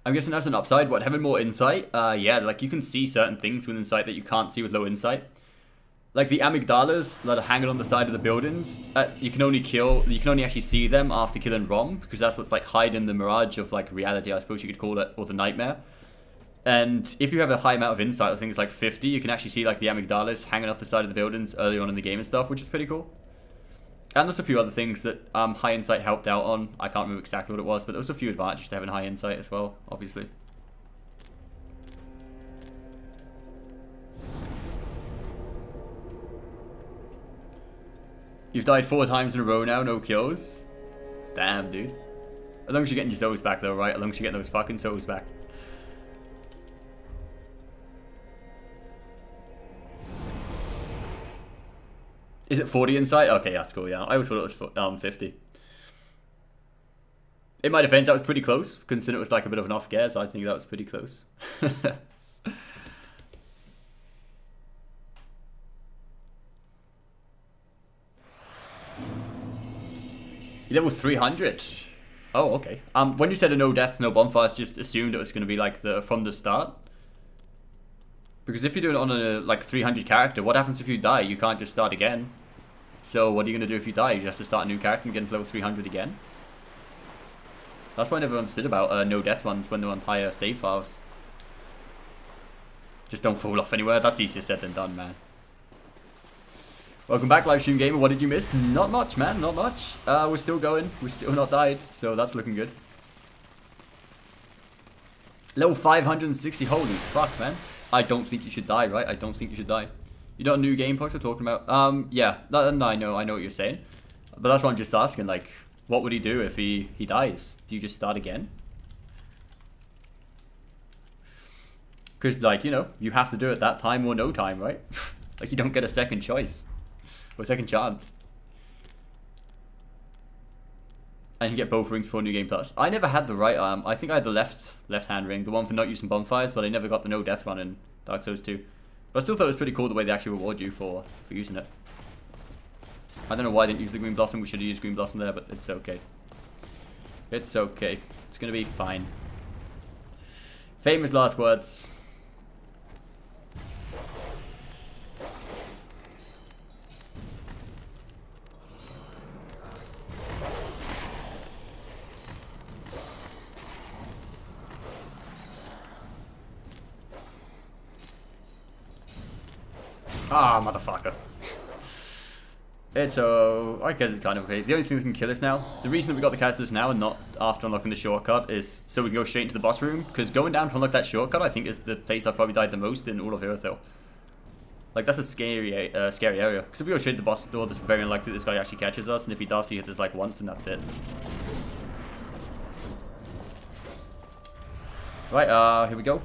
I'm guessing that's an upside. What, having more insight? Yeah, like you can see certain things with insight that you can't see with low insight. Like the amygdalas that are hanging on the side of the buildings, you can only actually see them after killing Rom, because that's what's like hiding the mirage of like reality, I suppose you could call it, or the nightmare. And if you have a high amount of insight, I think it's like 50, you can actually see like the amygdalas hanging off the side of the buildings earlier on in the game and stuff, which is pretty cool. And there's a few other things that high insight helped out on. I can't remember exactly what it was, but there was a few advantages to having high insight as well, obviously. You've died 4 times in a row now, no kills. Damn, dude. As long as you're getting your souls back though, right? As long as you're getting those fucking souls back. Is it 40 insight? Okay, that's cool, yeah. I always thought it was 50. In my defense, that was pretty close, considering it was like a bit of an off guess. I think that was pretty close. You level 300? Oh, okay. When you said a no death, no bonfires, just assumed it was going to be like from the start. Because if you're doing it on a like 300 character, what happens if you die? You can't just start again. So what are you going to do if you die? You have to start a new character and get into level 300 again? That's why I never understood about no death runs when they're on higher save files. Just don't fall off anywhere. That's easier said than done, man. Welcome back, Livestream Gamer. What did you miss? Not much, man. Not much. We're still going. We're still not died. So that's looking good. Level 560. Holy fuck, man. I don't think you should die, right? I don't think you should die. You know what new game posts we're talking about? Yeah. I know what you're saying. But that's what I'm just asking. Like, what would he do if he dies? Do you just start again? Because, like, you know, you have to do it that time or no time, right? Like, you don't get a second choice. Or a second chance. And you get both rings for New Game Plus. I never had the right arm. I think I had the left-hand ring. The one for not using bonfires, but I never got the no death run in Dark Souls 2. But I still thought it was pretty cool the way they actually reward you for using it. I don't know why I didn't use the Green Blossom. We should have used Green Blossom there, but it's okay. It's okay. It's gonna be fine. Famous last words. Ah, motherfucker. It's I guess it's kind of okay. The only thing that can kill us now, the reason that we got the casters now and not after unlocking the shortcut is so we can go straight into the boss room. Because going down to unlock that shortcut, I think is the place I've probably died the most in all of Irithyll. Like, that's a scary area. Because if we go straight to the boss door, it's very unlikely that this guy actually catches us. And if he does, he hits us like once and that's it. Right, here we go.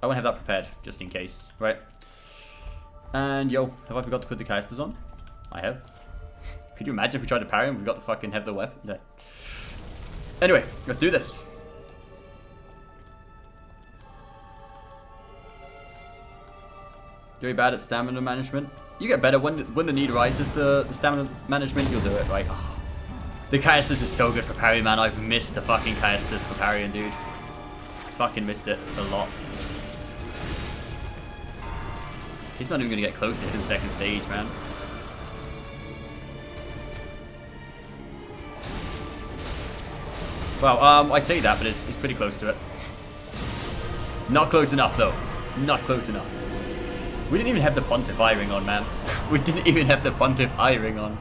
I want to have that prepared, just in case, right? And yo, have I forgot to put the casters on? I have. Could you imagine if we tried to parry and we got to fucking have the weapon? No. Anyway, let's do this. Very bad at stamina management. You get better when the need rises. The stamina management, you'll do it, right? Oh, the casters is so good for parry, man. I've missed the fucking casters for parrying, dude. Fucking missed it a lot. He's not even going to get close to hitting the second stage, man. Well, I say that, but it's pretty close to it. Not close enough, though. Not close enough. We didn't even have the Pontiff eye ring on, man. We didn't even have the Pontiff eye ring on.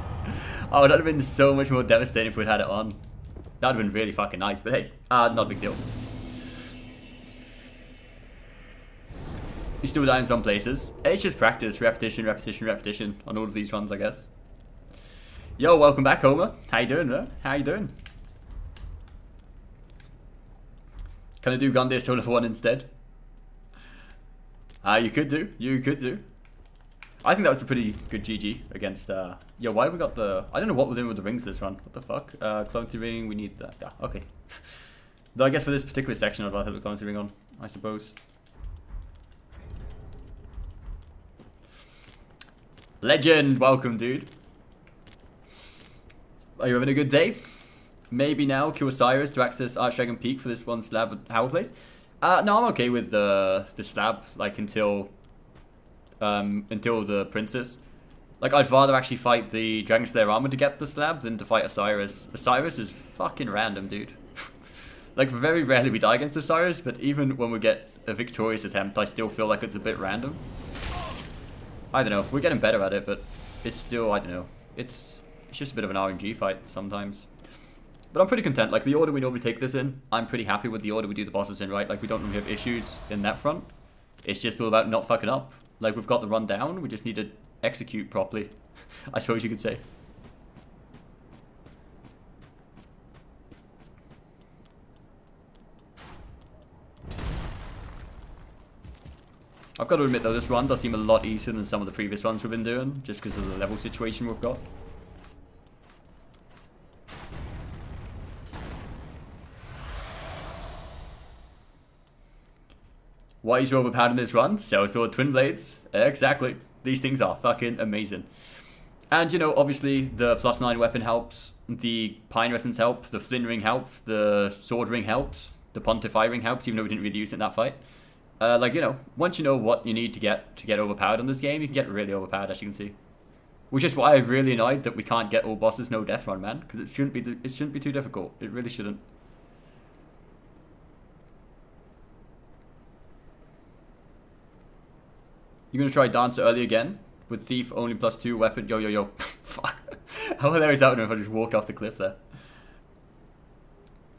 Oh, that would have been so much more devastating if we'd had it on. That would have been really fucking nice, but hey, not a big deal. You still die in some places. It's just practice, repetition, repetition, repetition on all of these runs, I guess. Yo, welcome back, Homer. How you doing, man? How you doing? Can I do Gundyr Soul of 1 instead? You could do. You could do. I think that was a pretty good GG against, yo, why we got the... I don't know what we're doing with the rings this run. What the fuck? Clone ring, we need that. Yeah, okay. Though I guess for this particular section I'd rather have the currency ring on, I suppose. Legend! Welcome, dude. Are you having a good day? Maybe now kill Cyrus to access Archdragon Peak for this one slab at Howell Place. No, I'm okay with the slab, like until the princess. Like, I'd rather actually fight the Dragon Slayer armor to get the slab than to fight Osiris. Osiris is fucking random, dude. Like, very rarely we die against Osiris, but even when we get a victorious attempt, I still feel like it's a bit random. I don't know, we're getting better at it, but it's still, I don't know. It's just a bit of an RNG fight sometimes. But I'm pretty content. Like, the order we normally take this in, I'm pretty happy with the order we do the bosses in, right? Like, we don't really have issues in that front. It's just all about not fucking up. Like, we've got the run down, we just need to execute properly, I suppose you could say. I've got to admit though, this run does seem a lot easier than some of the previous runs we've been doing, just because of the level situation we've got. Why is you overpowered in this run? So Twin Blades. Exactly. These things are fucking amazing. And, you know, obviously the +9 weapon helps, the Pine Essence helps, the Flynn Ring helps, the Sword Ring helps, the Pontify Ring helps, even though we didn't really use it in that fight. Like, you know, once you know what you need to get overpowered in this game, you can get really overpowered, as you can see. Which is why I'm really annoyed that we can't get all bosses no death run, man. Because it shouldn't be too difficult. It really shouldn't. You're gonna try Dancer early again? With Thief only +2 weapon. Yo, yo, yo. Fuck. How hilarious that would have if I just walked off the cliff there.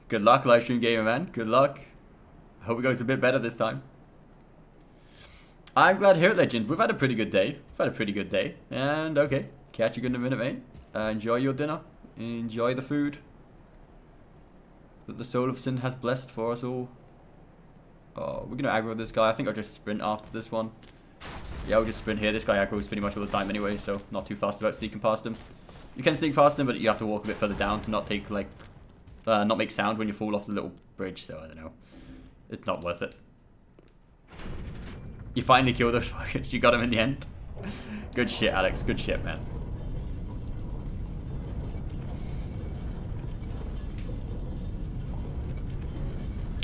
Good luck, livestream gamer, man. Good luck. I hope it goes a bit better this time. I'm glad to hear it, Legend. We've had a pretty good day. We've had a pretty good day. And, okay. Catch you in a minute, mate. Enjoy your dinner. Enjoy the food that the soul of sin has blessed for us all. Oh, we're gonna aggro this guy. I think I'll just sprint after this one. Yeah, we'll just sprint here. This guy aggroes pretty much all the time anyway, so not too fast about sneaking past him. You can sneak past him, but you have to walk a bit further down to not take, like, not make sound when you fall off the little bridge, so I don't know. It's not worth it. You finally killed those fuckers. You got him in the end. Good shit, Alex. Good shit, man.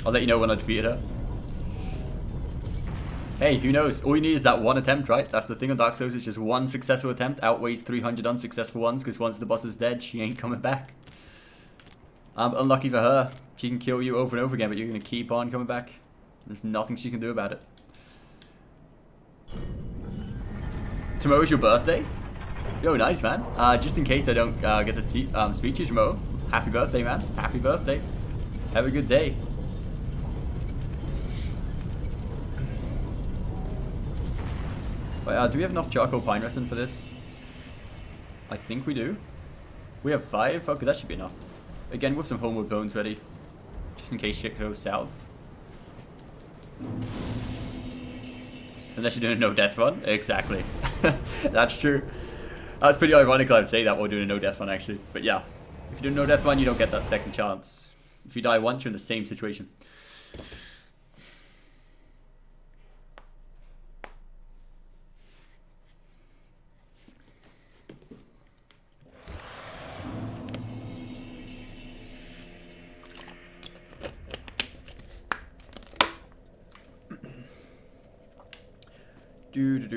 I'll let you know when I defeated her. Hey, who knows? All you need is that one attempt, right? That's the thing on Dark Souls. It's just one successful attempt outweighs 300 unsuccessful ones, because once the boss is dead, she ain't coming back. Unlucky for her. She can kill you over and over again, but you're going to keep on coming back. There's nothing she can do about it. Tomorrow's your birthday? Yo, nice, man. Just in case I don't get to speak to you tomorrow, happy birthday, man. Happy birthday. Have a good day. Wait, do we have enough charcoal pine resin for this? I think we do. We have 5? Okay, that should be enough. Again, with some homeward bones ready. Just in case shit goes south. Unless you're doing a no-death run. Exactly. That's true. That's pretty ironic I would say that while doing a no-death run, actually. But yeah, if you do a no-death run, you don't get that second chance. If you die once, you're in the same situation.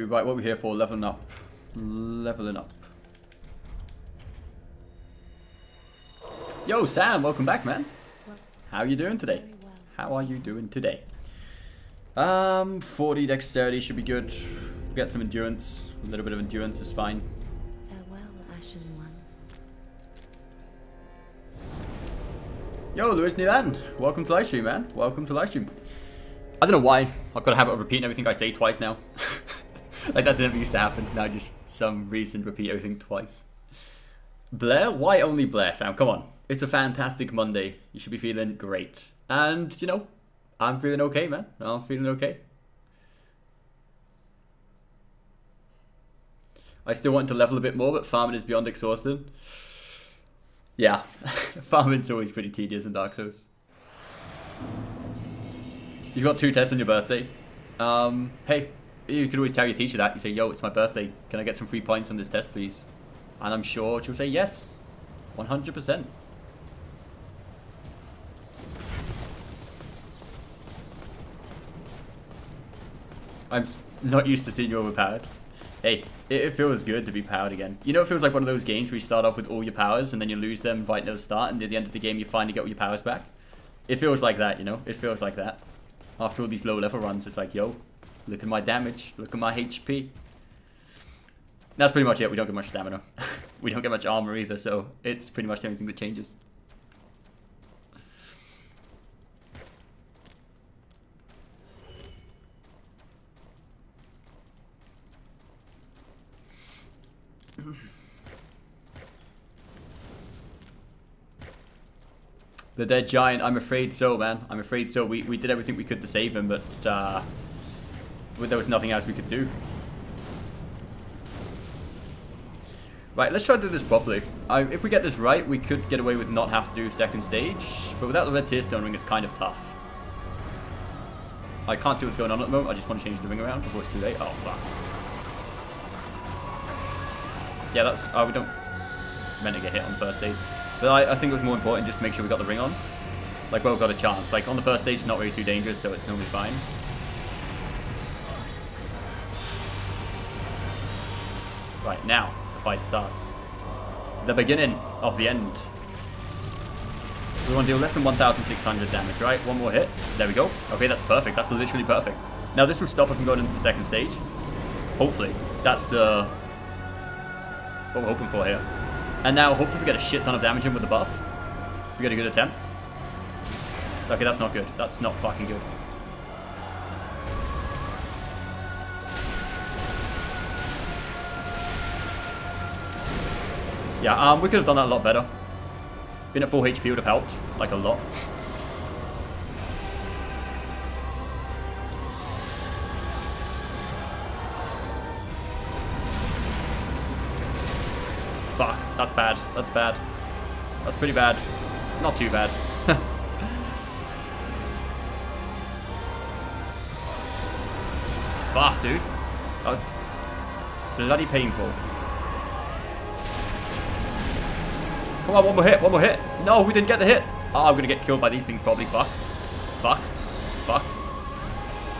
Right, what are we here for? Leveling up. Leveling up. Yo, Sam, welcome back, man. How are you doing today? How are you doing today? 40 dexterity should be good. Get some endurance. A little bit of endurance is fine. Farewell, Ashen One. Yo, Lewis Nilan. Welcome to livestream, man. Welcome to livestream. I don't know why. I've got a habit of repeating everything I say twice now. Like that never used to happen. Now just some reason repeat everything twice. Blair? Why only Blair, Sam? Come on. It's a fantastic Monday. You should be feeling great. And, you know, I'm feeling okay, man. I'm feeling okay. I still want to level a bit more, but farming is beyond exhausting. Yeah. Farming's always pretty tedious in Dark Souls. You've got 2 tests on your birthday. Hey, you could always tell your teacher that. You say, yo, it's my birthday. Can I get some free points on this test, please? And I'm sure she'll say yes. 100%. I'm not used to seeing you overpowered. Hey, it feels good to be powered again. You know, it feels like one of those games where you start off with all your powers and then you lose them right near the start, and at the end of the game you finally get all your powers back. It feels like that, you know? It feels like that. After all these low level runs, it's like, yo, look at my damage, look at my HP. That's pretty much it. We don't get much stamina. We don't get much armor either, so it's pretty much the only thing that changes. The dead giant, I'm afraid so, man. I'm afraid so. We did everything we could to save him, but there was nothing else we could do. Right, let's try to do this properly. If we get this right, we could get away with not have to do second stage, but without the red tear stone ring, it's kind of tough. I can't see what's going on at the moment. I just want to change the ring around before it's too late. Oh, fuck. Yeah, that's... we don't meant to get hit on the first stage. But I think it was more important just to make sure we got the ring on. Like, well, we've got a chance. Like, on the first stage, it's not really too dangerous, so it's normally fine. Right, now, the fight starts. The beginning of the end. We want to deal less than 1,600 damage, right? One more hit. There we go. Okay, that's perfect. That's literally perfect. Now, this will stop us from going into the second stage. Hopefully. That's what we're hoping for here. And now, hopefully we get a shit ton of damage in with the buff. We get a good attempt. Okay, that's not good. That's not fucking good. Yeah, we could have done that a lot better. Being at full HP would have helped, like a lot. Fuck, that's bad. That's bad. That's pretty bad. Not too bad. Fuck, dude. That was bloody painful. Come on, one more hit, one more hit. No, we didn't get the hit. Oh, I'm gonna get killed by these things probably. Fuck. Fuck. Fuck.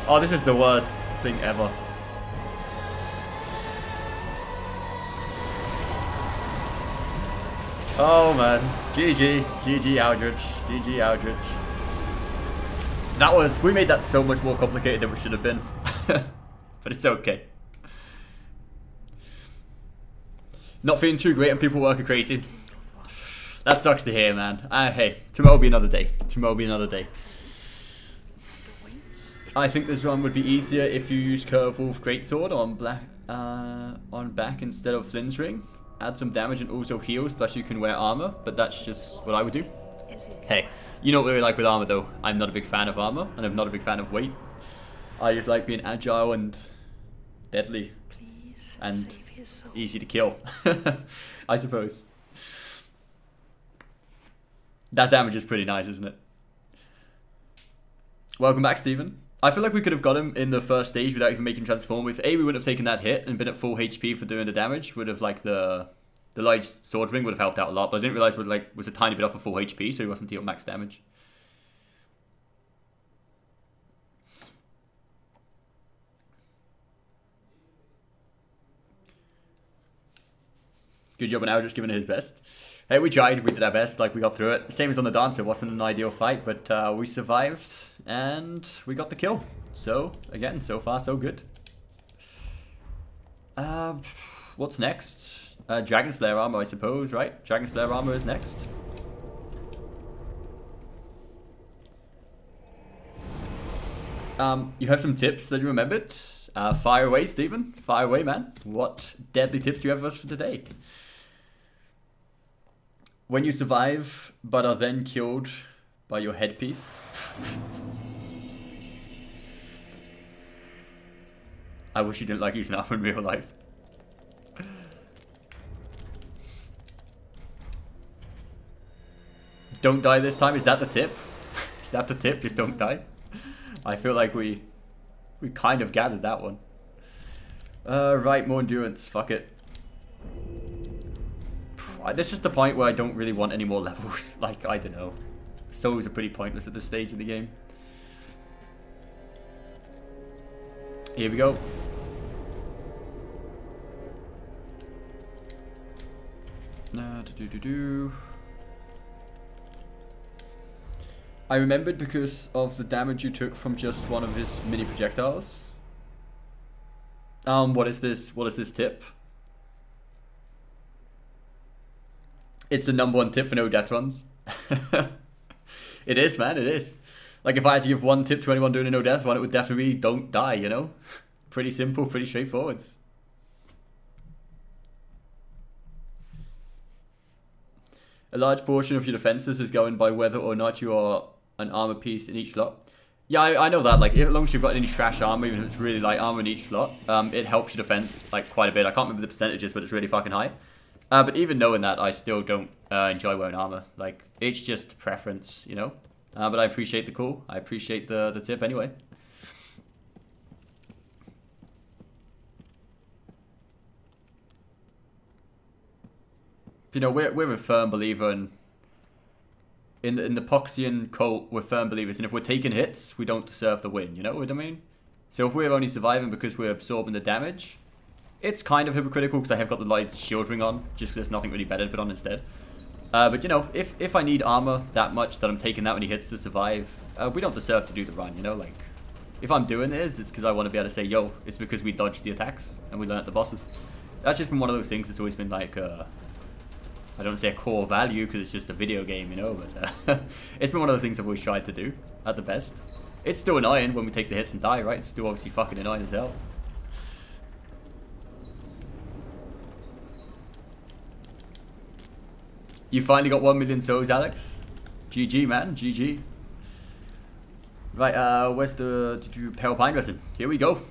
Oh, this is the worst thing ever. Oh man, GG, GG Aldrich, GG Aldrich. That was, we made that so much more complicated than we should have been. But it's okay. Not feeling too great and people working crazy. That sucks to hear, man. Hey, tomorrow will be another day. Tomorrow will be another day. I think this run would be easier if you use Curve Wolf Greatsword on back instead of Flynn's Ring. Add some damage and also heals, plus you can wear armor, but that's just what I would do. Hey, you know what we like with armor though. I'm not a big fan of armor, and I'm not a big fan of weight. I just like being agile and deadly and easy to kill, I suppose. That damage is pretty nice, isn't it? Welcome back, Stephen. I feel like we could have got him in the first stage without even making transform. If we wouldn't have taken that hit and been at full HP for doing the damage, would have like the large sword ring would have helped out a lot. But I didn't realize it was a tiny bit off of full HP, so he wasn't dealing max damage. Good job on Al just giving it his best. Hey, we tried, we did our best, like we got through it. Same as on the Dancer, it wasn't an ideal fight, but we survived and we got the kill. So, again, so far so good. What's next? Dragon Slayer armor, I suppose, right? Dragon Slayer armor is next. You have some tips that you remembered. Fire away, Stephen. Fire away, man. What deadly tips do you have for us for today? When you survive, but are then killed by your headpiece. I wish you didn't like using armor in real life. Don't die this time, is that the tip? Is that the tip? Just don't die? I feel like we kind of gathered that one. Right, more endurance. Fuck it. This is the point where I don't really want any more levels. Like, I don't know. Souls are pretty pointless at this stage of the game. Here we go. I remembered because of the damage you took from just one of his mini projectiles. What is this? What is this tip? It's the #1 tip for no death runs. It is, man, it is. Like, if I had to give one tip to anyone doing a no death run, it would definitely be don't die, you know? Pretty simple, pretty straightforward. A large portion of your defenses is going by whether or not you are an armor piece in each slot. Yeah, I know that. Like, as long as you've got any trash armor, even if it's really light armor in each slot, it helps your defense, like, quite a bit. I can't remember the percentages, but it's really fucking high. But even knowing that, I still don't enjoy wearing armor. Like, it's just preference, you know? But I appreciate the call. I appreciate the tip anyway. You know, we're a firm believer in the Poxian cult. We're firm believers, and if we're taking hits, we don't deserve the win. You know what I mean? So if we're only surviving because we're absorbing the damage, it's kind of hypocritical because I have got the light shield ring on, just because there's nothing really better to put on instead. But you know, if I need armor that much that I'm taking that many hits to survive, we don't deserve to do the run. You know, like if I'm doing this, it's because I want to be able to say, yo, it's because we dodged the attacks and we learned the bosses. That's just been one of those things that's always been like. I don't say a core value because it's just a video game, you know, but it's been one of those things I've always tried to do at the best. It's still annoying when we take the hits and die, right? It's still obviously fucking annoying as hell. You finally got 1 million souls, Alex. GG, man. GG. Right, where's the Pale Pine Resin? Here we go.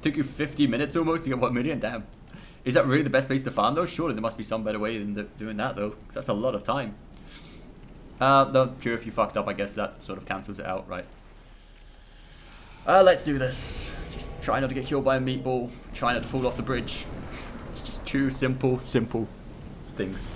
Took you 50 minutes almost to get 1 million, damn. Is that really the best place to farm though? Surely there must be some better way than doing that though, because that's a lot of time. No, sure, if you fucked up, I guess that sort of cancels it out, right? Let's do this. Just try not to get killed by a meatball. Try not to fall off the bridge. It's just two simple things.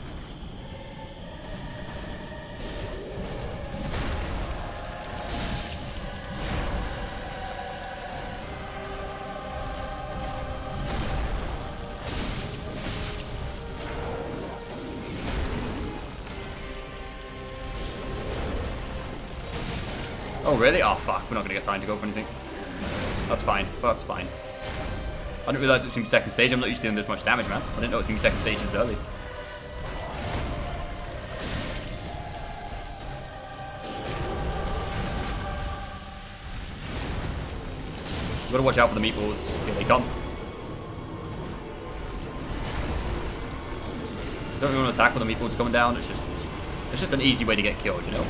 Oh really? Oh fuck, we're not gonna get time to go for anything. That's fine, that's fine. I didn't realise it was going to be second stage. I'm not used to doing this much damage, man. I didn't know it was going to be second stage this early. We've got to watch out for the meatballs. Here they come. Don't really want to attack when the meatballs are coming down. It's just an easy way to get killed, you know?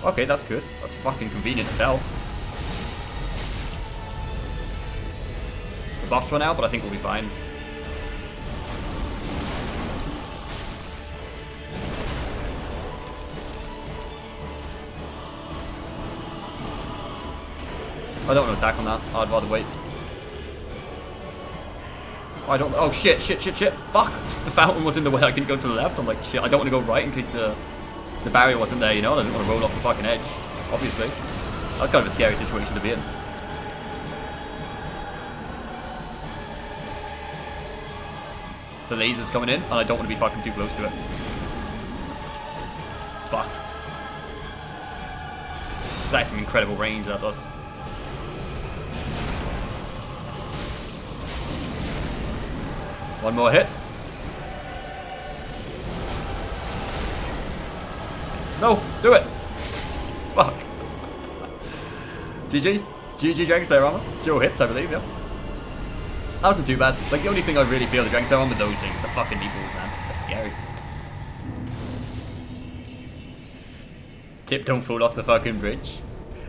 Okay, that's good. That's fucking convenient as hell. The buffs run out, but I think we'll be fine. I don't want to attack on that. I'd rather wait. I don't. Oh shit! Fuck! The fountain was in the way. I couldn't go to the left. I'm like, shit. I don't want to go right in case the barrier wasn't there. You know, I didn't want to roll off the fucking edge. Obviously, that's kind of a scary situation to be in. The laser's coming in, and I don't want to be fucking too close to it. Fuck. That's some incredible range that does. One more hit. No, do it. Fuck. GG. GG Dragon Slayer armor. 0 hits, I believe, yeah. That wasn't too bad. Like, the only thing I really feel the Dragon Slayer armor with those things, the fucking meatballs, man. They're scary. Tip, don't fall off the fucking bridge.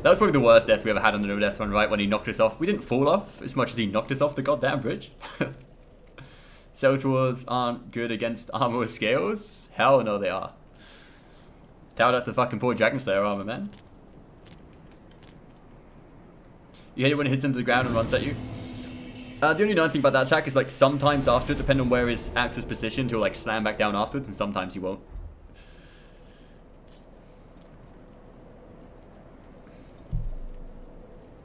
That was probably the worst death we ever had on the no death run, right? When he knocked us off. We didn't fall off as much as he knocked us off the goddamn bridge. Cell Swords aren't good against armor with scales? Hell no they are. Tell that to fucking poor Dragon Slayer armor, man. You hate it when it hits into the ground and runs at you? The only annoying thing about that attack is like sometimes after it, depending on where his axe is positioned, he'll like slam back down afterwards, and sometimes he won't.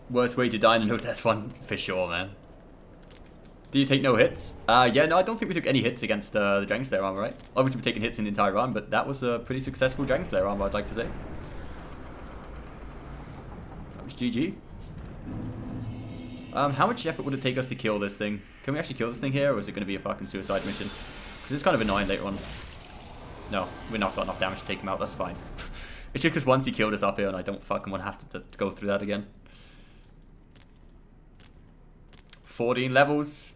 Worst way to die in a no death one, for sure, man. Do you take no hits? Yeah, no, I don't think we took any hits against the Dragon Slayer armor, right? Obviously we're taking hits in the entire run, but that was a pretty successful Dragon Slayer armor, I'd like to say. That was GG. How much effort would it take us to kill this thing? Can we actually kill this thing here, or is it going to be a fucking suicide mission? Because it's kind of annoying later on. No, we're not got enough damage to take him out, that's fine. It's just because once he killed us up here, and I don't fucking want to have to go through that again. 14 levels.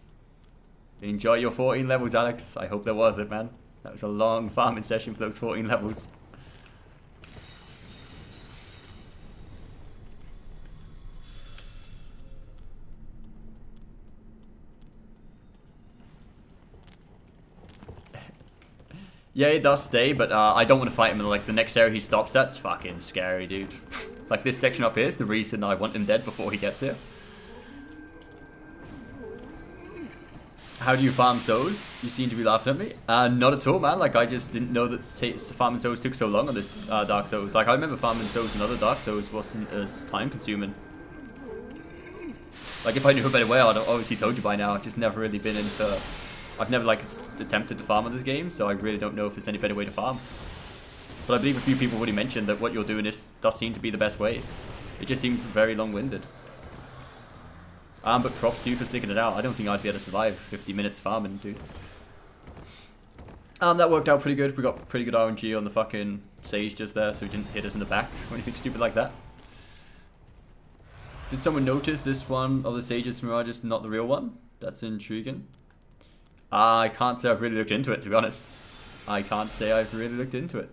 Enjoy your 14 levels, Alex. I hope they're worth it, man. That was a long farming session for those 14 levels. Yeah, it does stay, but I don't want to fight him in like the next area he stops. That's fucking scary, dude. Like this section up here is the reason I want him dead before he gets here. How do you farm souls? You seem to be laughing at me. Not at all, man. Like I just didn't know that farming souls took so long on this Dark Souls. Like I remember farming souls in other Dark Souls wasn't as time consuming. Like if I knew a better way, I'd have obviously told you by now. I've just never really been into. I've never like attempted to farm on this game, so I really don't know if there's any better way to farm. But I believe a few people already mentioned that what you're doing does seem to be the best way. It just seems very long-winded. But props to you for sticking it out. I don't think I'd be able to survive 50 minutes farming, dude. That worked out pretty good. We got pretty good RNG on the fucking Sage just there, so he didn't hit us in the back or anything stupid like that. Did someone notice this one of the Sage's Mirage is not the real one? That's intriguing. I can't say I've really looked into it, to be honest. I can't say I've really looked into it.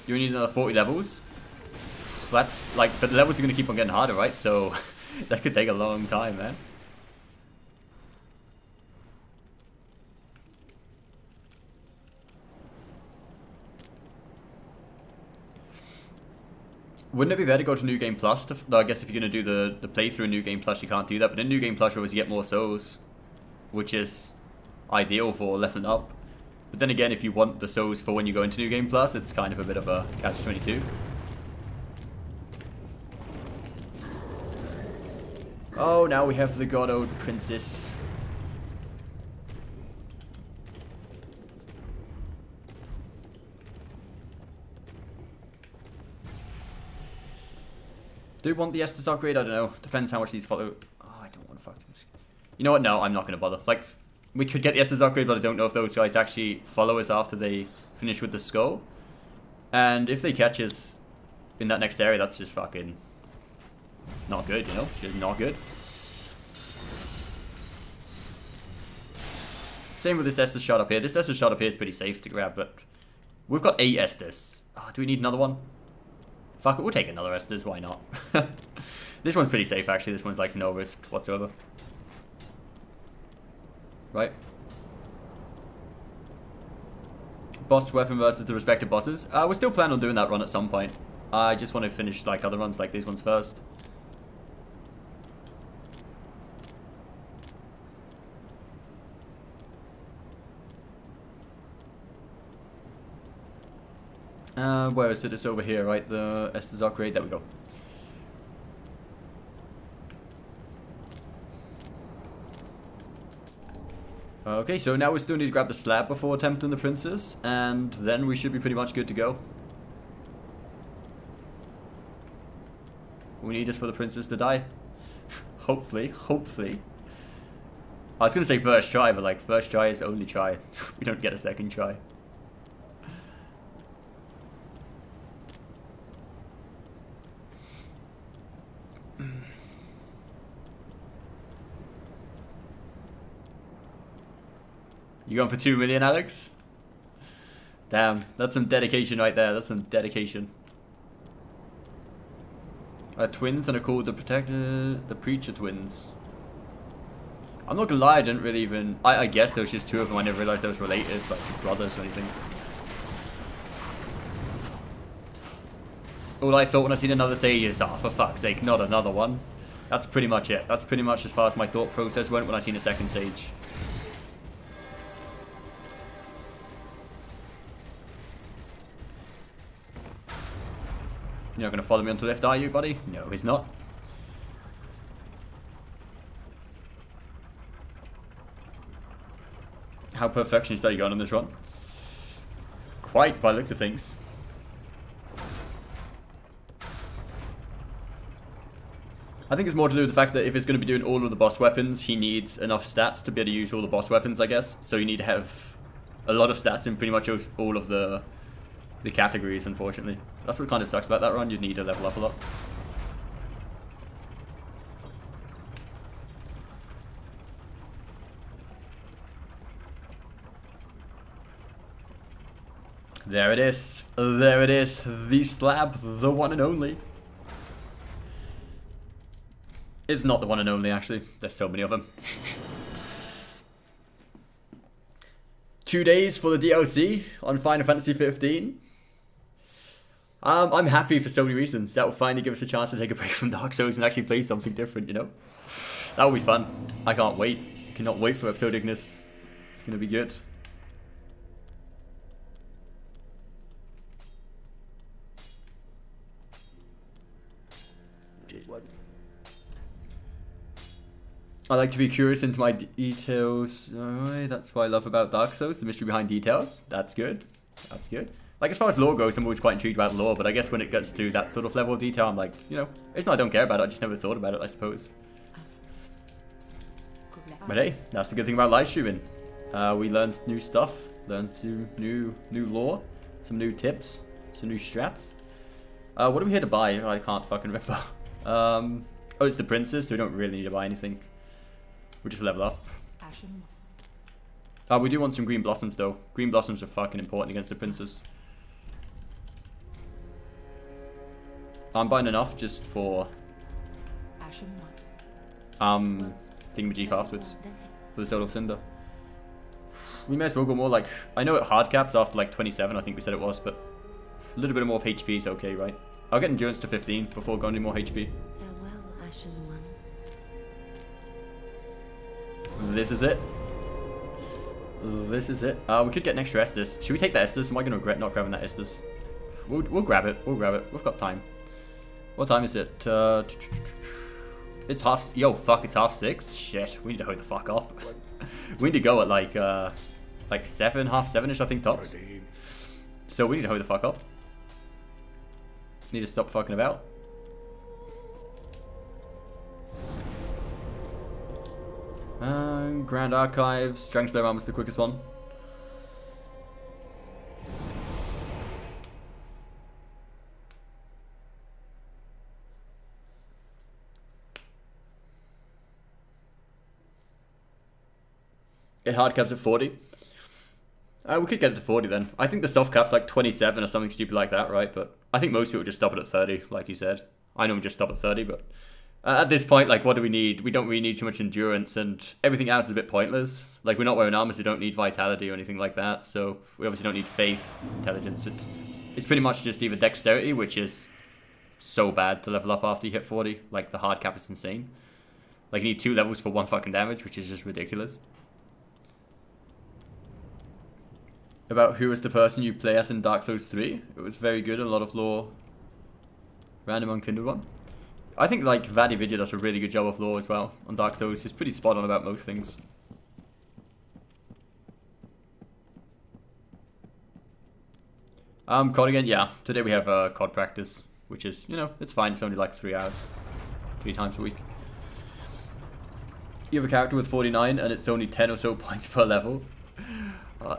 You need another 40 levels? That's like, but the levels are going to keep on getting harder, right? So that could take a long time, man. Wouldn't it be better to go to New Game Plus? No, I guess if you're going to do the playthrough in New Game Plus, you can't do that. But in New Game Plus, you always get more souls, which is ideal for leveling up. But then again, if you want the souls for when you go into New Game Plus, it's kind of a bit of a catch-22. Oh, now we have the God-Ode Princess. Do you want the Estus upgrade? I don't know. Depends how much these follow. Oh, I don't want to fucking. You know what? No, I'm not going to bother. Like, we could get the Estus upgrade, but I don't know if those guys actually follow us after they finish with the skull. And if they catch us in that next area, that's just fucking not good, you know? Just not good. Same with this Estus shot up here. This Estus shot up here is pretty safe to grab, but we've got 8 Estus. Oh, do we need another one? Fuck it, we'll take another Estus, why not? This one's pretty safe, actually. This one's like no risk whatsoever. Right? Boss weapon versus the respective bosses. We're still planning on doing that run at some point. I just want to finish like other runs like these ones first. Where is it? It's over here, right? The Estus upgrade. There we go. Okay, so now we still need to grab the slab before attempting the princess, and then we should be pretty much good to go. We need just for the princess to die. Hopefully, hopefully. I was going to say first try, but like first try is only try. We don't get a second try. You going for 2 million, Alex? Damn, that's some dedication right there. That's some dedication. Twins and are called the Preacher Twins. I'm not gonna lie, I didn't really even... I guess there was just two of them. I never realized they was related, like brothers or anything. All I thought when I seen another sage is, oh, for fuck's sake, not another one. That's pretty much it. That's pretty much as far as my thought process went when I seen a second sage. You're not going to follow me onto the lift, are you, buddy? No, he's not. How perfectionist are you going on this run? Quite, by the looks of things. I think it's more to do with the fact that if it's going to be doing all of the boss weapons, he needs enough stats to be able to use all the boss weapons, I guess. So you need to have a lot of stats in pretty much all of the categories, unfortunately. That's what kind of sucks about that run. You need to level up a lot. There it is. There it is. The slab, the one and only. It's not the one and only, actually. There's so many of them. 2 days for the DLC on Final Fantasy 15. I'm happy for so many reasons. That will finally give us a chance to take a break from Dark Souls and actually play something different, you know? That will be fun. I can't wait. Cannot wait for episode Ignis. It's going to be good. What? I like to be curious into my details. Alright, that's what I love about Dark Souls, the mystery behind details. That's good. That's good. Like, as far as lore goes, I'm always quite intrigued about lore, but I guess when it gets to that sort of level of detail, I'm like, you know, it's not I don't care about it, I just never thought about it, I suppose. But hey, that's the good thing about live streaming. We learn new stuff, learn some new lore, some new tips, some new strats. What are we here to buy? I can't fucking remember. Oh, it's the princes, so we don't really need to buy anything. We'll just level up. We do want some green blossoms though. Green blossoms are fucking important against the princes. I'm buying enough just for thingamajig afterwards for the Soul of Cinder. We may as well go more like, I know it hard caps after like 27, I think we said it was, but a little bit more of HP is okay, right? I'll get endurance to 15 before going to more HP. Farewell, Ashen One. This is it. This is it. We could get an extra Estus. Should we take the Estus? Am I going to regret not grabbing that Estus? We'll grab it. We'll grab it. We've got time. What time is it? It's half... Yo, fuck, it's 6:30? Shit, we need to hurry the fuck up. We need to go at like 7, half 7-ish, I think, tops. So we need to hurry the fuck up. Need to stop fucking about. Grand Archives. Strength Slayer Armor's the quickest one. It hard caps at 40. We could get it to 40 then. I think the soft cap's like 27 or something stupid like that, right? But I think most people just stop it at 30, like you said. I normally just stop at 30, but at this point, like, what do we need? We don't really need too much endurance, and everything else is a bit pointless. Like, we're not wearing armor, so we don't need vitality or anything like that. So we obviously don't need faith, intelligence. It's pretty much just either dexterity, which is so bad to level up after you hit 40. Like, the hard cap is insane. Like, you need 2 levels for 1 fucking damage, which is just ridiculous. About who was the person you play as in Dark Souls 3. It was very good, a lot of lore. Random unkindled one. I think like VadiVidya does a really good job of lore as well on Dark Souls. He's pretty spot on about most things. COD again, yeah. Today we have COD practice, which is, you know, it's fine. It's only like 3 hours, 3 times a week. You have a character with 49 and it's only 10 or so points per level.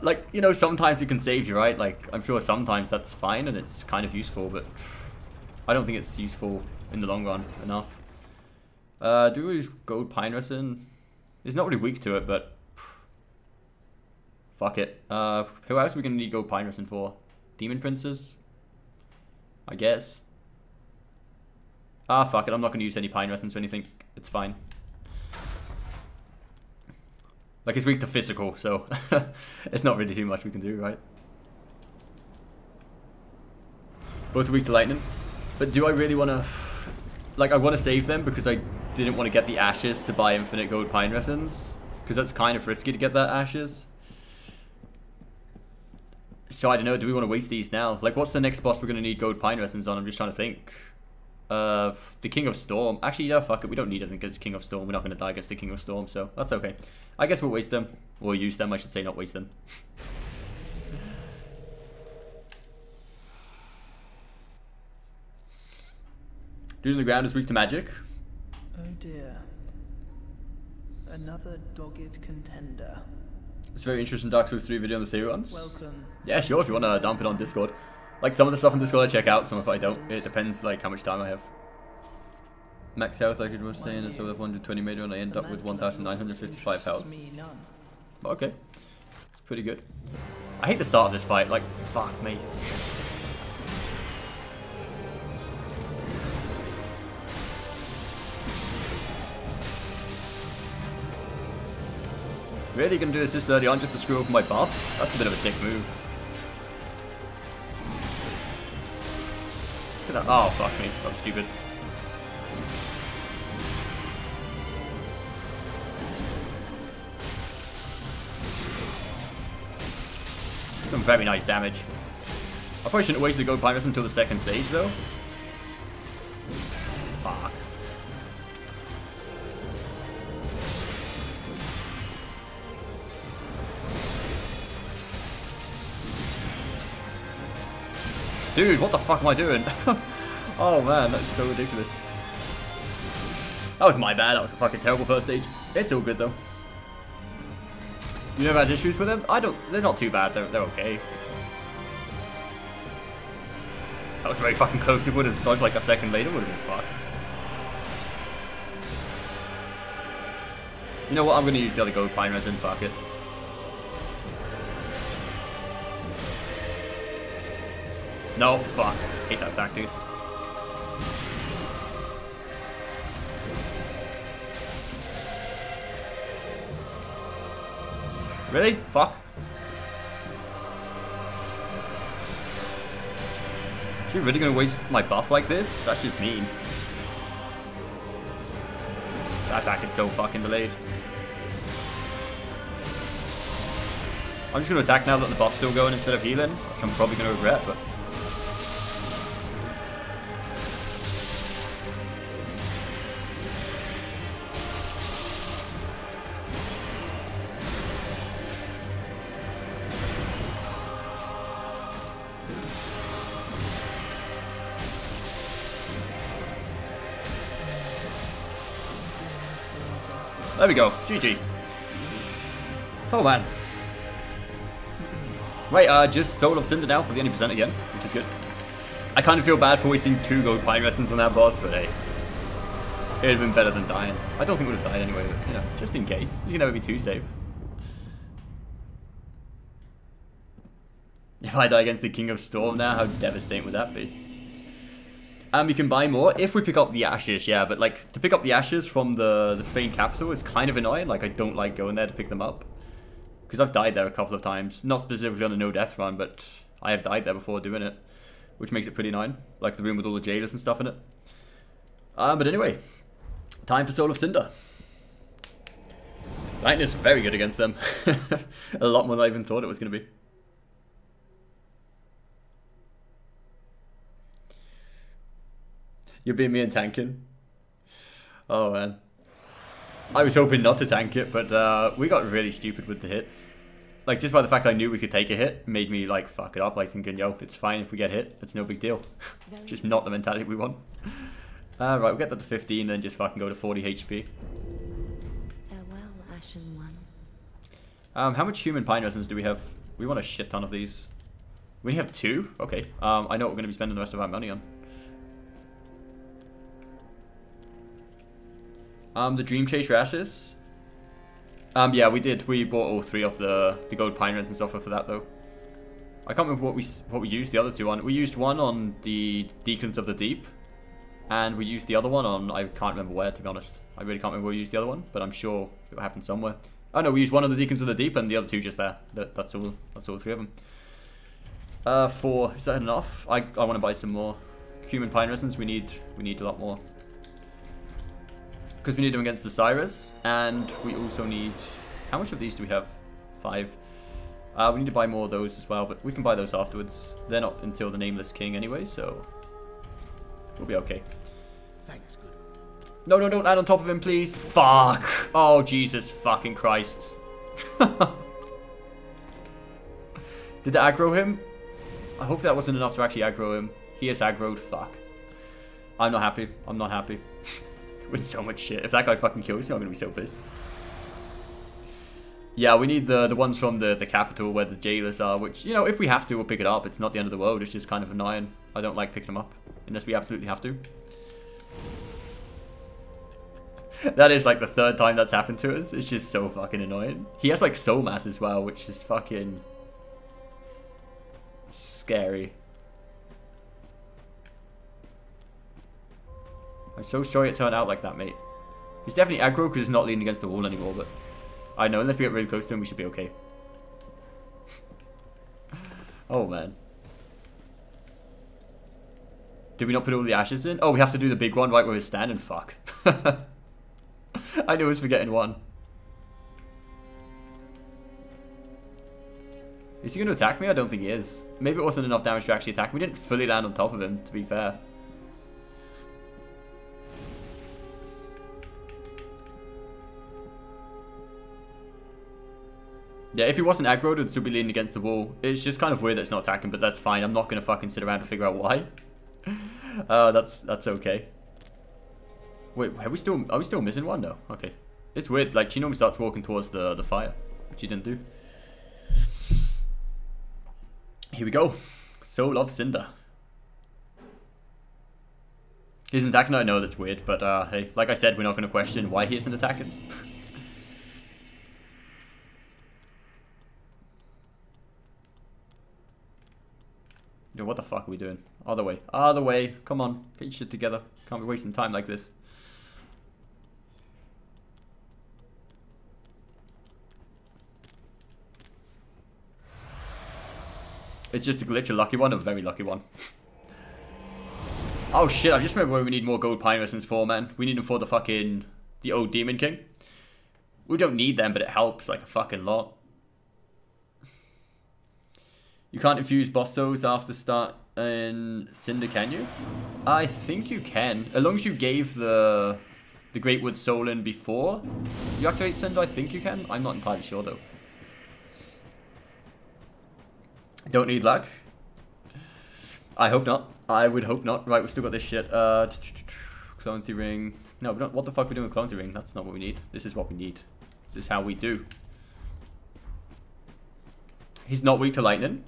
Like, you know, sometimes it can save you, right? Like, I'm sure sometimes that's fine and it's kind of useful, but I don't think it's useful in the long run enough. Do we use gold pine resin? It's not really weak to it, but Fuck it. Who else are we gonna need gold pine resin for? Demon princes? I guess. Ah, fuck it. I'm not gonna use any pine resins or anything. It's fine. Like, it's weak to physical, so it's not really too much we can do, right? Both are weak to lightning. But do I really want to... Like, I want to save them because I didn't want to get the ashes to buy infinite gold pine resins. Because that's kind of risky to get that ashes. So, I don't know. Do we want to waste these now? Like, what's the next boss we're going to need gold pine resins on? I'm just trying to think. The King of Storm. Actually, yeah, fuck it. We don't need it against King of Storm. We're not going to die against the King of Storm, so that's okay. I guess we'll waste them. Or use them, I should say, not waste them. Dude in the ground is weak to magic. Oh dear. Another dogged contender. It's a very interesting Dark Souls 3 video on the theory runs. Welcome. Yeah, sure, if you want to dump it on Discord. Like, some of the stuff on Discord I check out, some of it I don't. It depends, like, how much time I have. Max health I could was staying, and so with 120 meter, and I end up with 1,955 health. Okay. It's pretty good. I hate the start of this fight, like, fuck me. Really gonna do this early on just to screw over my buff? That's a bit of a dick move. Look at that. Oh, fuck me. That was stupid. Some very nice damage. I probably shouldn't have wasted the gold pine resin until the second stage, though. Fuck. Dude, what the fuck am I doing? Oh man, that's so ridiculous. That was my bad, that was a fucking terrible first stage. It's all good though. You never had issues with them? They're not too bad, they're okay. That was very fucking close, it would have dodged like a second later, would have been fucked. You know what, I'm gonna use the other gold pine resin, fuck it. No, fuck. Hate that attack, dude. Really? Fuck. Is she really gonna waste my buff like this? That's just mean. That attack is so fucking delayed. I'm just gonna attack now that the buff's still going instead of healing, which I'm probably gonna regret, but... There we go. GG. Oh man. Right, just Soul of Cinder now for the 20% again, which is good. I kind of feel bad for wasting 2 gold pine resins on that boss, but hey. It would have been better than dying. I don't think we would have died anyway, but you know, just in case. You can never be too safe. If I die against the King of Storm now, how devastating would that be? We can buy more if we pick up the ashes, yeah, but like to pick up the ashes from the Faint Capital is kind of annoying. Like I don't like going there to pick them up because I've died there a couple of times, not specifically on a no death run, but I have died there before doing it, which makes it pretty annoying. Like the room with all the jailers and stuff in it. But anyway, time for Soul of Cinder. Lightning is very good against them, a lot more than I even thought it was going to be. You're being me and tanking. Oh man. I was hoping not to tank it, but we got really stupid with the hits. Like just by the fact I knew we could take a hit made me like fuck it up, like thinking, yo, it's fine if we get hit, it's no big deal. Just not the mentality we want. Right, we'll get that to 15 and then just fucking go to 40 HP. Farewell, Ashen One. How much human pine resins do we have? We want a shit ton of these. We only have 2? Okay. I know what we're going to be spending the rest of our money on. The Dream Chaser ashes. Yeah, we did. We bought all 3 of the gold pine reds and stuff for that though. I can't remember what we used the other 2 on. We used one on the Deacons of the Deep, and we used the other one on, I can't remember where, to be honest. I really can't remember where we used the other one, but I'm sure it happened somewhere. Oh no, we used one on the Deacons of the Deep and the other 2 just there. That's all 3 of them. 4, is that enough? I want to buy some more. Human pine resins, we need a lot more. Because we need them against the Cyrus, and we also need... How much of these do we have? 5. We need to buy more of those as well, but we can buy those afterwards. They're not until the Nameless King anyway, so... We'll be okay. Thanks, good. No, don't add on top of him, please. Fuck! Oh, Jesus fucking Christ. Did that aggro him? I hope that wasn't enough to actually aggro him. He is aggroed, fuck. I'm not happy. I'm not happy. With so much shit. If that guy fucking kills me, I'm gonna be so pissed. Yeah, we need the ones from the capital where the jailers are, which, you know, if we have to, we'll pick it up. It's not the end of the world. It's just kind of annoying. I don't like picking them up. Unless we absolutely have to. That is like the 3rd time that's happened to us. It's just so fucking annoying. He has like soul mass as well, which is fucking... scary. I'm so sorry it turned out like that, mate. He's definitely aggro because he's not leaning against the wall anymore, but... I know, unless we get really close to him, we should be okay. Oh, man. Did we not put all the ashes in? Oh, we have to do the big one right where we're standing. Fuck. I knew I was forgetting one. Is he going to attack me? I don't think he is. Maybe it wasn't enough damage to actually attack me. We didn't fully land on top of him, to be fair. Yeah, if he wasn't aggroed, it'd still be leaning against the wall. It's just kind of weird that it's not attacking, but that's fine. I'm not going to fucking sit around and figure out why. That's okay. Wait, are we still missing one? No. Okay. It's weird. Like, she normally starts walking towards the fire, which she didn't do. Here we go. Soul of Cinder. He isn't attacking. I know that's weird, but hey, like I said, we're not going to question why he isn't attacking. Yo, what the fuck are we doing? Other way. Other way. Come on. Get your shit together. Can't be wasting time like this. It's just a glitch, a lucky one, a very lucky one. Oh shit, I just remember where we need more gold pine resins for, man. We need them for the old Demon King. We don't need them, but it helps like a fucking lot. You can't infuse boss souls after start in Cinder, can you? I think you can. As long as you gave the Greatwood soul in before you activate Cinder, I think you can. I'm not entirely sure though. Don't need luck. I hope not. I would hope not. Right, we've still got this shit. Clonty ring. No, we don't, what the fuck are we doing with Clonty ring? That's not what we need. This is what we need. This is how we do. He's not weak to lightning.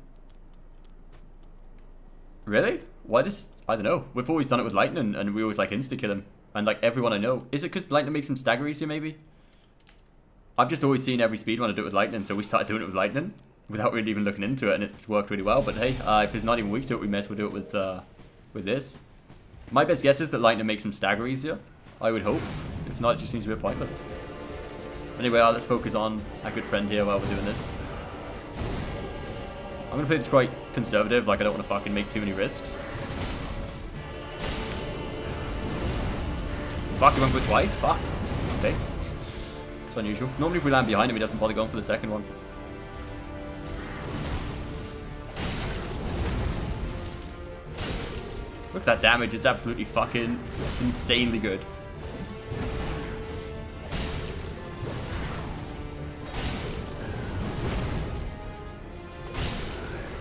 Really? Why does... I don't know. We've always done it with lightning and we always like insta-kill him. And like everyone I know. Is it because lightning makes him stagger easier maybe? I've just always seen every speedrunner do it with lightning, so we started doing it with lightning. Without really even looking into it, and it's worked really well. But hey, if it's not even weak to it, we may as well do it with this. My best guess is that lightning makes him stagger easier. I would hope. If not, it just seems a bit pointless. Anyway, let's focus on our good friend here while we're doing this. I'm gonna play this quite conservative, like I don't want to fucking make too many risks. Fuck, he went for it twice? Fuck. Okay. It's unusual. Normally if we land behind him, he doesn't bother going for the second one. Look at that damage, it's absolutely fucking insanely good.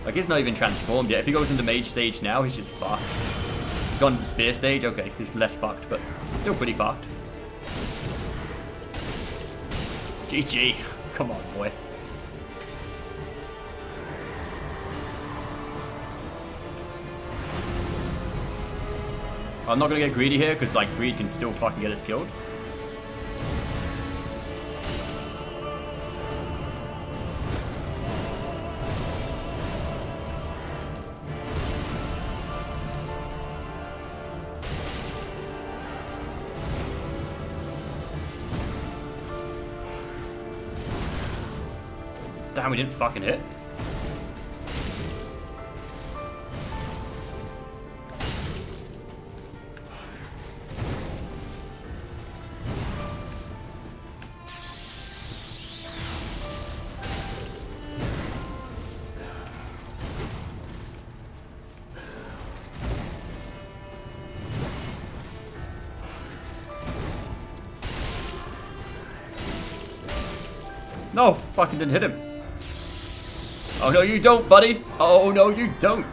Like, he's not even transformed yet. If he goes into mage stage now, he's just fucked. He's gone to the spear stage, okay, he's less fucked, but still pretty fucked. GG. Come on, boy. I'm not gonna get greedy here, because like greed can still fucking get us killed. Damn, we didn't fucking hit. No, fucking didn't hit him. Oh no, you don't, buddy. Oh no, you don't.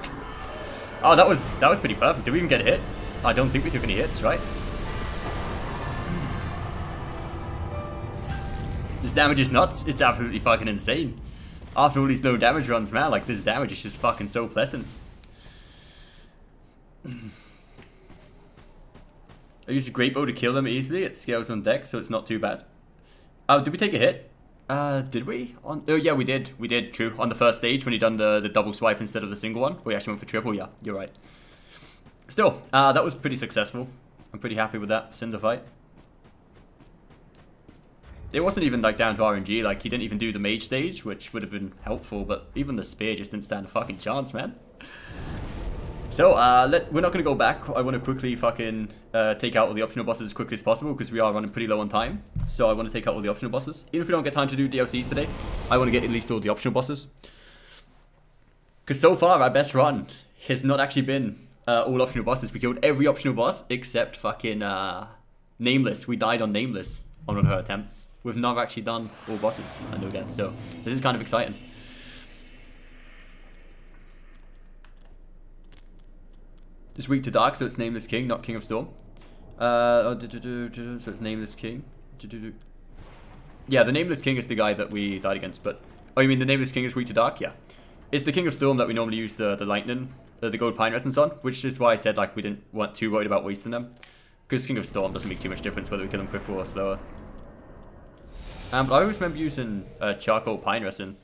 Oh, that was pretty perfect. Did we even get a hit? I don't think we took any hits, right? This damage is nuts. It's absolutely fucking insane. After all these low damage runs, man, like this damage is just fucking so pleasant. I used a great bow to kill them easily. It scales on deck, so it's not too bad. Oh, did we take a hit? Did we? Oh yeah, we did. We did, true. On the first stage when you done the double swipe instead of the single one. We actually went for triple, yeah, you're right. Still, that was pretty successful. I'm pretty happy with that Cinder fight. It wasn't even like down to RNG, like he didn't even do the mage stage, which would have been helpful, but even the spear just didn't stand a fucking chance, man. So, we're not going to go back. I want to quickly fucking take out all the optional bosses as quickly as possible because we are running pretty low on time. So I want to take out all the optional bosses. Even if we don't get time to do DLCs today, I want to get at least all the optional bosses. Because so far, our best run has not actually been all optional bosses. We killed every optional boss except fucking Nameless. We died on Nameless on one of her attempts. We've never actually done all bosses and no death, so this is kind of exciting. It's weak to dark, so it's Nameless King, not King of Storm. So it's Nameless King. Yeah, the Nameless King is the guy that we died against, but... Oh, you mean the Nameless King is weak to dark? Yeah. It's the King of Storm that we normally use the lightning, the gold pine resonance on, which is why I said like we weren't too worried about wasting them. Because King of Storm doesn't make too much difference whether we kill them quicker or slower. But I always remember using charcoal pine resin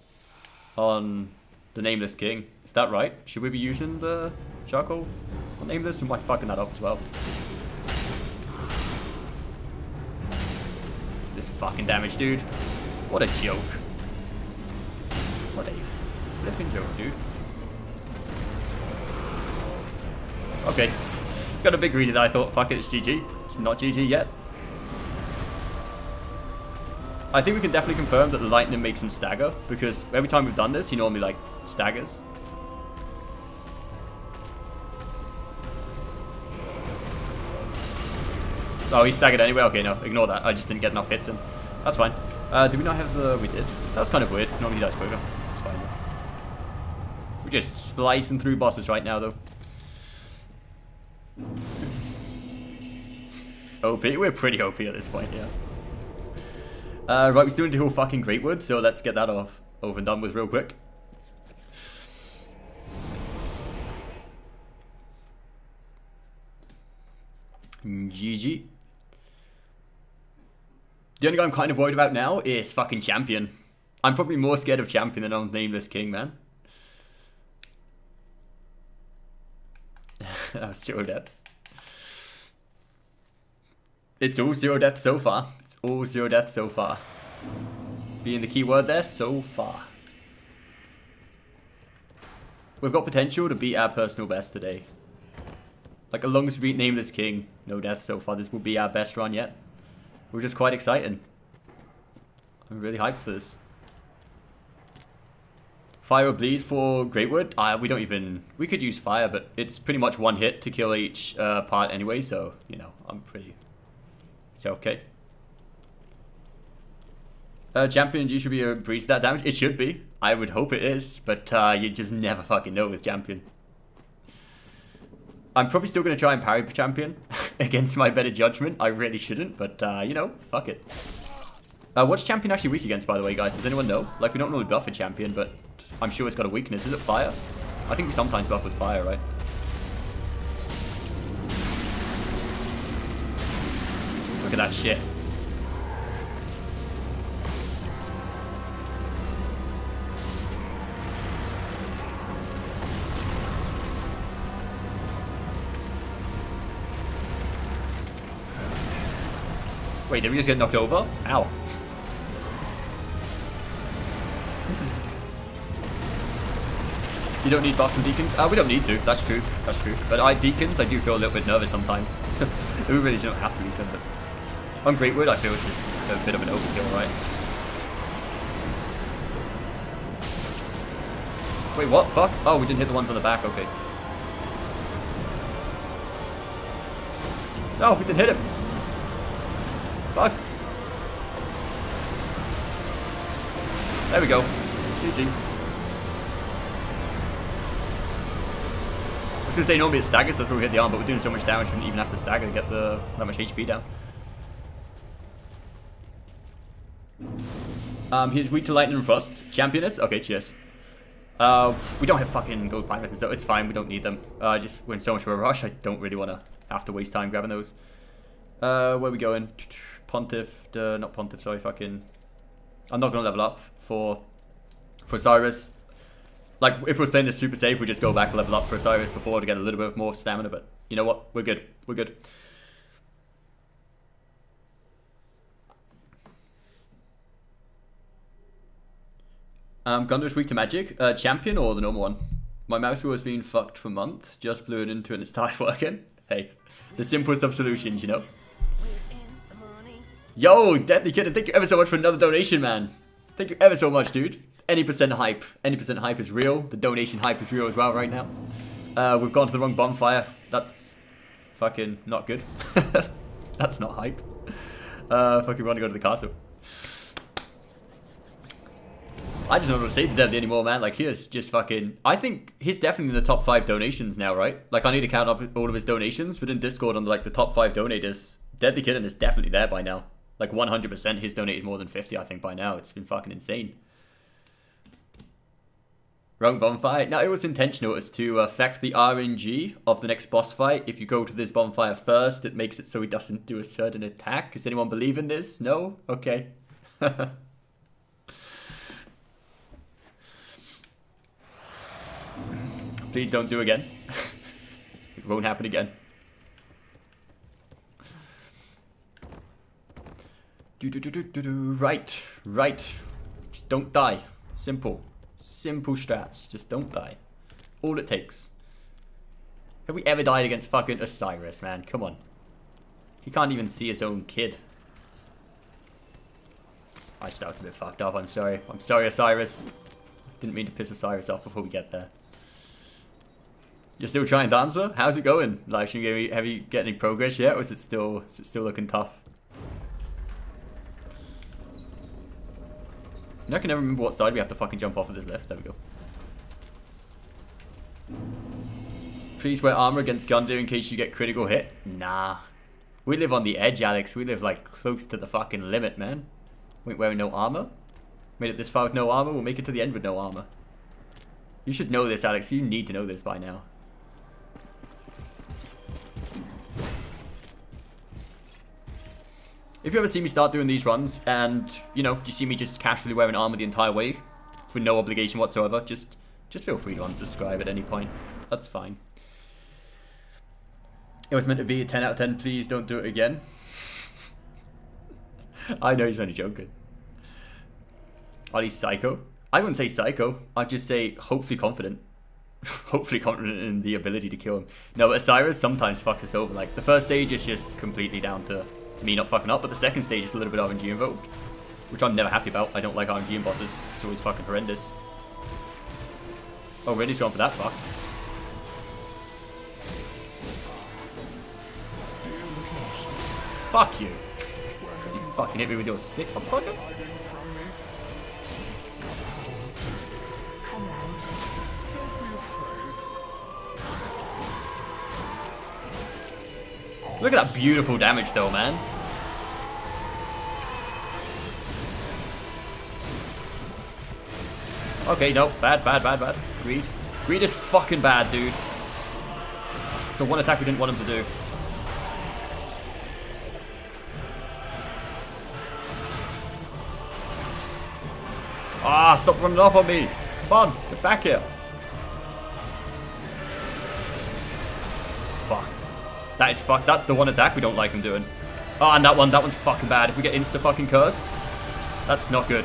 on the Nameless King. Is that right? Should we be using the charcoal on Nameless? We might fucking that up as well. This fucking damage, dude. What a joke. What a flipping joke, dude. Okay. Got a bit greedy that I thought, fuck it, it's GG. It's not GG yet. I think we can definitely confirm that the lightning makes him stagger, because every time we've done this, he normally, like, staggers. Oh, he staggered anyway? Okay, no, ignore that. I just didn't get enough hits in. That's fine. Do we not have the... We did. That was kind of weird. Normally he dies quicker. It's fine, though. We're just slicing through bosses right now, though. OP? We're pretty OP at this point, yeah. Right, we still need to heal fucking Greatwood, so let's get that over and done with real quick. GG. The only guy I'm kind of worried about now is fucking Champion. I'm probably more scared of Champion than I'm Nameless King, man. That was 0 deaths. It's all 0 deaths so far. It's all 0 deaths so far. Being the key word there, so far. We've got potential to beat our personal best today. Like, as long as we beat Nameless King, no deaths so far, this will be our best run yet. We're just quite excited. I'm really hyped for this. Fire or bleed for Greatwood? We don't even... We could use fire, but it's pretty much one hit to kill each part anyway, so, you know, I'm pretty... It's okay. Champion G should be a breeze to that damage. It should be. I would hope it is, but you just never fucking know with Champion. I'm probably still going to try and parry Champion against my better judgment. I really shouldn't, but you know, fuck it. What's Champion actually weak against, by the way, guys? Does anyone know? Like, we don't normally buff a Champion, but I'm sure it's got a weakness. Is it fire? I think we sometimes buff with fire, right? Look at that shit. Wait, did we just get knocked over? Ow. You don't need buffs and deacons? We don't need to. That's true. That's true. But deacons, I do feel a little bit nervous sometimes. We really don't have to use them. But on Greatwood, I feel it's just a bit of an overkill, right? Wait, what? Fuck? Oh, we didn't hit the ones on the back. Okay. No, we didn't hit him. Fuck. There we go. GG. I was gonna say normally it staggers, that's where we hit the arm, but we're doing so much damage we didn't even have to stagger to get that much HP down. He's weak to lightning and frost. Championess? Okay, cheers. We don't have fucking gold primates, so it's fine, we don't need them. Just we're in so much of a rush, I don't really want to have to waste time grabbing those. Where are we going? Pontiff, not Pontiff, sorry, fucking... I'm not gonna level up for Cyrus. Like, if we're playing this super safe, we just go back and level up for Cyrus before to get a little bit more stamina, but you know what? We're good. We're good. Gundar's weak to magic. Champion or the normal one? My mouse wheel has been fucked for months. Just blew it into it and it started working. Hey, the simplest of solutions, you know? Yo, Deadly Kid, thank you ever so much for another donation, man. Thank you ever so much, dude. Any percent hype. Any percent hype is real. The donation hype is real as well right now. We've gone to the wrong bonfire. That's fucking not good. That's not hype. Fucking want to go to the castle. I just don't know what to say to Deadly anymore, man. Like, he's just fucking... I think he's definitely in the top 5 donations now, right? Like, I need to count up all of his donations, but in Discord, on like the top 5 donators, Deadly Kitten is definitely there by now. Like, 100% he's donated more than 50, I think, by now. It's been fucking insane. Wrong bonfire. Now, it was intentional as to affect the RNG of the next boss fight. If you go to this bonfire first, it makes it so he doesn't do a certain attack. Does anyone believe in this? No? Okay. Please don't do again. It won't happen again. Right, right. Just don't die. Simple. Simple strats. Just don't die. All it takes. Have we ever died against fucking Osiris, man? Come on. He can't even see his own kid. Actually, that was a bit fucked up. I'm sorry. I'm sorry, Osiris. Didn't mean to piss Osiris off before we get there. You're still trying to answer? How's it going? Live stream, have you get any progress yet, or is it still looking tough? I can never remember what side we have to fucking jump off of this lift. There we go. Please wear armor against Gundir in case you get critical hit. Nah. We live on the edge, Alex. We live like close to the fucking limit, man. We ain't wearing no armor. Made it this far with no armor. We'll make it to the end with no armor. You should know this, Alex. You need to know this by now. If you ever see me start doing these runs and, you know, you see me just casually wearing armor the entire way for no obligation whatsoever, just feel free to unsubscribe at any point. That's fine. It was meant to be a 10 out of 10. Please don't do it again. I know he's only joking. Are he psycho? I wouldn't say psycho. I'd just say hopefully confident. Hopefully confident in the ability to kill him. No, but Osiris sometimes fucks us over. Like, the first stage is just completely down to me not fucking up, but the second stage is a little bit RNG involved, which I'm never happy about. I don't like RNG in bosses. It's always fucking horrendous. Oh, really? He's going for that fuck. Fuck you. You fucking hit me with your stick, motherfucker. Look at that beautiful damage though, man. Okay, no, bad. Greed. Greed is fucking bad, dude. It's the one attack we didn't want him to do. Ah, stop running off on me. Come on, get back here. Fuck. That is fuck. That's the one attack we don't like him doing. Oh, and that one's fucking bad. If we get insta fucking cursed, that's not good.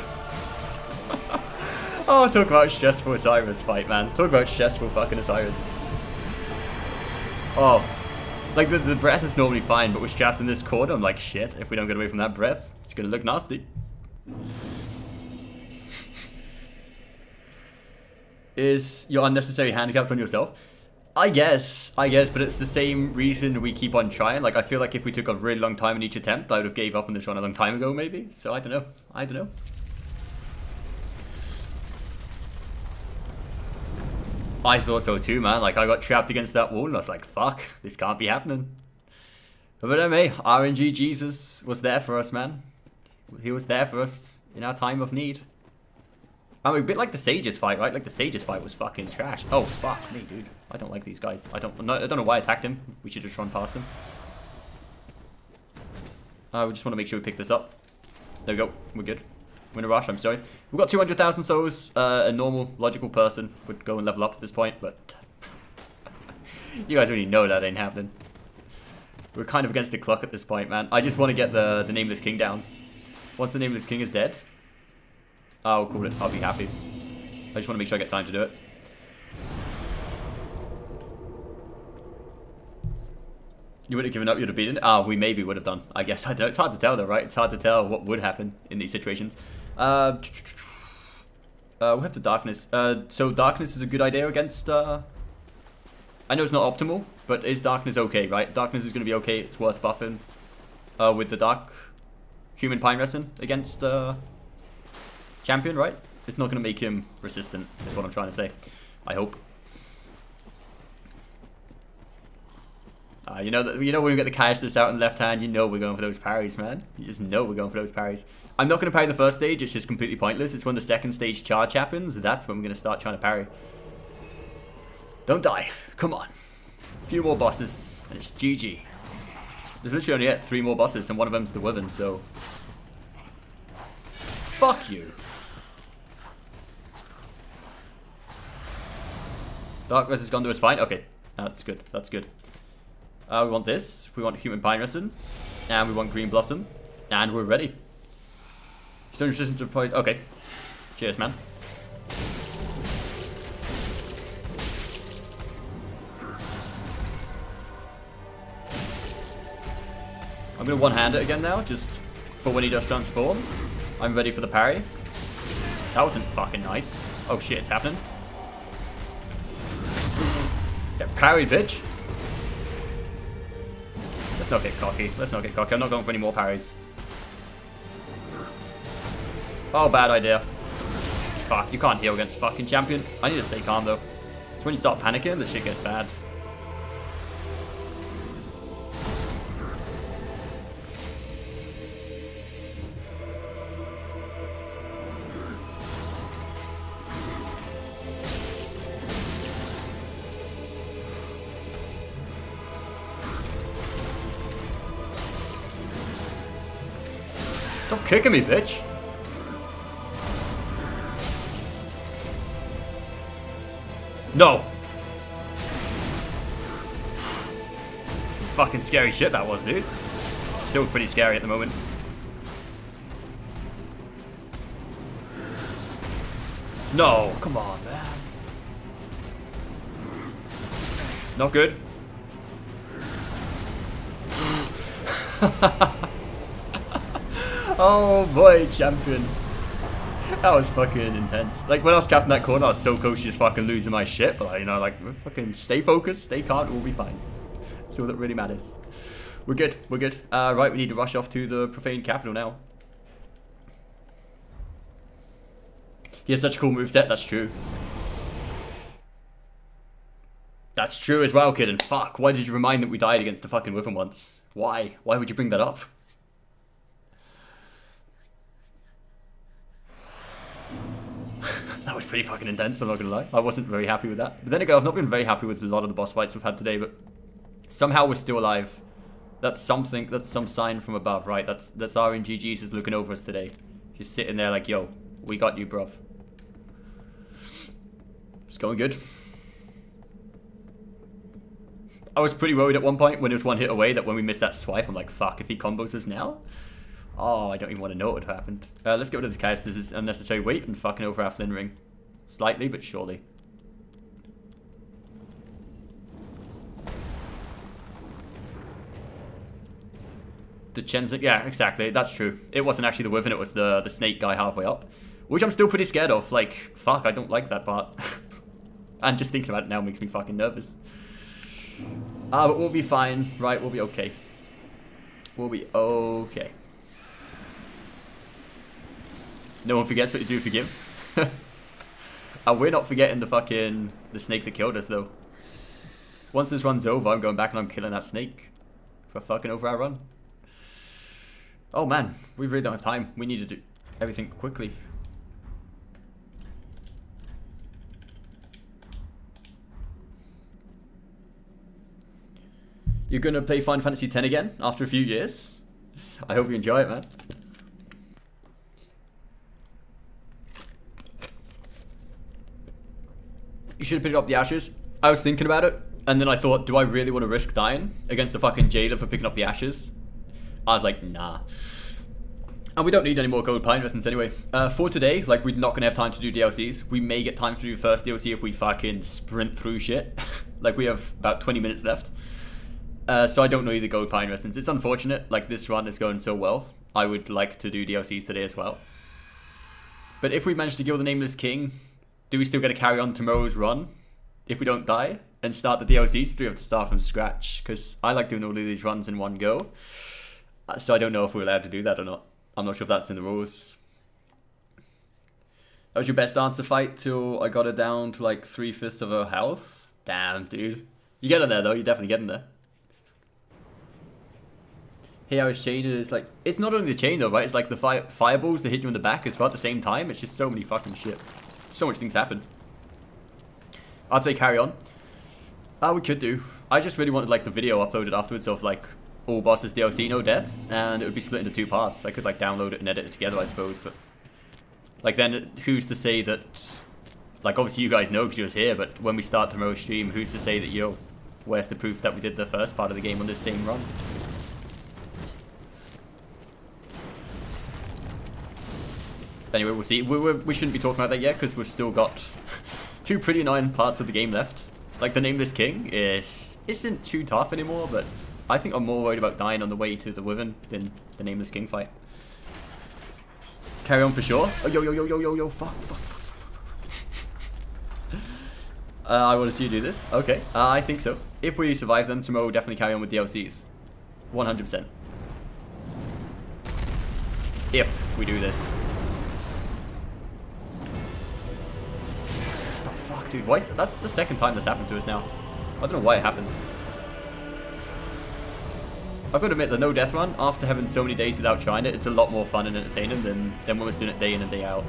Oh, talk about stressful Osiris fight, man. Talk about stressful fucking Osiris. Oh. Like, the breath is normally fine, but we're strapped in this corner. I'm like, shit, if we don't get away from that breath, it's gonna look nasty. Is your unnecessary handicaps on yourself? I guess, but it's the same reason we keep on trying. Like, I feel like if we took a really long time in each attempt, I would have gave up on this run a long time ago, maybe. So, I don't know. I don't know. I thought so too, man. Like, I got trapped against that wall and I was like, fuck, this can't be happening. But anyway, RNG Jesus was there for us, man. He was there for us in our time of need. I mean, a bit like the Sage's fight, right? Like, the Sage's fight was fucking trash. Oh, fuck me, dude. I don't like these guys. I don't know why I attacked him. We should just run past him. We just want to make sure we pick this up. There we go. We're good. We're in a rush, I'm sorry. We've got 200,000 souls. A normal, logical person would go and level up at this point, but... you guys already know that ain't happening. We're kind of against the clock at this point, man. I just want to get the Nameless King down. Once the Nameless King is dead, I'll call it. I'll be happy. I just want to make sure I get time to do it. You would have given up, you'd have beaten it? We maybe would have done. I guess. I don't know. It's hard to tell though, right? It's hard to tell what would happen in these situations. We have the Darkness. So Darkness is a good idea against... I know it's not optimal, but is Darkness okay, right? Darkness is going to be okay. It's worth buffing with the Dark Human Pine Resin against Champion, right? It's not going to make him resistant, is what I'm trying to say. I hope. You know when we get the casters out in the left hand, you know we're going for those parries, man. You just know we're going for those parries. I'm not going to parry the first stage, it's just completely pointless. It's when the second stage charge happens, that's when we're going to start trying to parry. Don't die. Come on. A few more bosses, and it's GG. There's literally only 3 more bosses, and one of them's the Wyvern, so... fuck you. Dark versus Gondor is fine? Okay. That's good. That's good. We want this. We want Human Pine Resin. And we want Green Blossom. And we're ready. Stone resistant to poison. Okay. Cheers, man. I'm going to one-hand it again now, just for when he does transform. I'm ready for the parry. That wasn't fucking nice. Oh shit, it's happening. Get parried, bitch. Let's not get cocky. Let's not get cocky. I'm not going for any more parries. Oh, bad idea. Fuck, you can't heal against fucking champion. I need to stay calm, though. It's when you start panicking that shit gets bad. Stop kicking me, bitch. No. Some fucking scary shit that was, dude. Still pretty scary at the moment. No, come on, man. Not good. Oh boy, champion. That was fucking intense. Like, when I was capping that corner, I was so close to just fucking losing my shit. But, you know, like, fucking stay focused, stay calm, we'll be fine. That's all that really matters. We're good, we're good. Right, we need to rush off to the Profane Capital now. He has such a cool moveset, that's true. That's true as well, kid, and fuck, why did you remind that we died against the fucking Wyvern once? Why? Why would you bring that up? That was pretty fucking intense, I'm not gonna lie. I wasn't very happy with that. But then again, I've not been very happy with a lot of the boss fights we've had today, but somehow we're still alive. That's something, that's some sign from above, right? That's RNG Jesus looking over us today. He's sitting there like, yo, we got you, bruv. It's going good. I was pretty worried at one point when it was one hit away that when we missed that swipe, I'm like, fuck, if he combos us now? Oh, I don't even want to know what would have happened. Let's get rid of this cast. This is unnecessary weight and fucking over our Flynn ring. Slightly, but surely. The Cinder, yeah, exactly. That's true. It wasn't actually the Wyvern, it was the snake guy halfway up. Which I'm still pretty scared of. Like, fuck, I don't like that part. And just thinking about it now makes me fucking nervous. But we'll be fine, right? We'll be okay. We'll be okay. No one forgets what you do forgive. And we're not forgetting the snake that killed us, though. Once this run's over, I'm going back and I'm killing that snake. For fucking over our run. Oh man, we really don't have time. We need to do everything quickly. You're gonna play Final Fantasy X again after a few years? I hope you enjoy it, man. You should have picked up the ashes. I was thinking about it, and then I thought, do I really want to risk dying against the fucking jailer for picking up the ashes? I was like, nah. And we don't need any more gold pine lessons anyway. For today, like, we're not going to have time to do DLCs. We may get time to do first DLC if we fucking sprint through shit. Like, we have about 20 minutes left. So I don't know the gold pine lessons. It's unfortunate, like, this run is going so well. I would like to do DLCs today as well. But if we manage to kill the Nameless King, do we still get to carry on tomorrow's run? If we don't die? And start the DLCs? Do we have to start from scratch? Because I like doing all of these runs in one go. So I don't know if we're allowed to do that or not. I'm not sure if that's in the rules. That was your best answer fight till I got her down to like 3/5 of her health? Damn, dude. You get her there though, you're definitely getting there. Hey, I was chained is like, it's not only the chain though, right? It's like the fireballs that hit you in the back as well at the same time. It's just so many fucking shit. So much things happen. I'd say carry on. We could do. I just really wanted like the video uploaded afterwards of like all bosses DLC, no deaths, and it would be split into 2 parts. I could like download it and edit it together, I suppose, but like then who's to say that, like obviously you guys know because you was here, but when we start tomorrow's stream, who's to say that, yo, where's the proof that we did the first part of the game on this same run? Anyway, we'll see. We shouldn't be talking about that yet because we've still got 2 pretty annoying parts of the game left. Like the Nameless King isn't too tough anymore, but I think I'm more worried about dying on the way to the Wyvern than the Nameless King fight. Carry on for sure. Oh, yo, fuck. I want to see you do this. Okay, I think so. If we survive then, tomorrow we'll definitely carry on with DLCs. 100%. If we do this. Oh, fuck, dude. Why is that's the second time this happened to us now. I don't know why it happens. I've got to admit, the no death run, after having so many days without trying it, it's a lot more fun and entertaining than when we're doing it day in and day out.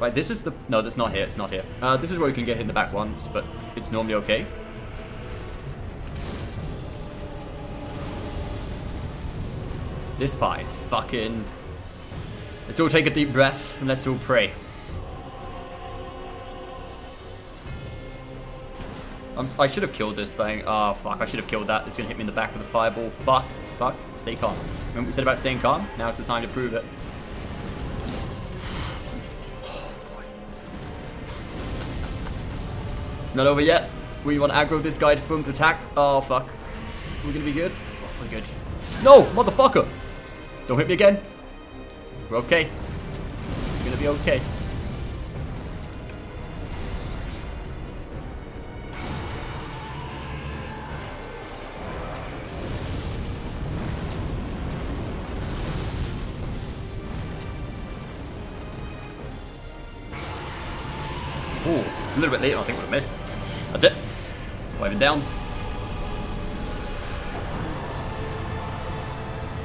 Right, this is the... No, that's not here. It's not here. This is where you can get hit in the back once, but it's normally okay. This part is fucking... Let's all take a deep breath and let's all pray. I should have killed this thing. Oh, fuck. I should have killed that. It's going to hit me in the back with a fireball. Fuck. Fuck. Stay calm. Remember what we said about staying calm? Now's the time to prove it. Oh, boy. It's not over yet. We want to aggro this guy for him to attack. Oh, fuck. We're going to be good? Oh, we're good. No! Motherfucker! Don't hit me again. We're okay. It's going to be okay. Ooh, a little bit later, I think we missed. That's it. Waving down.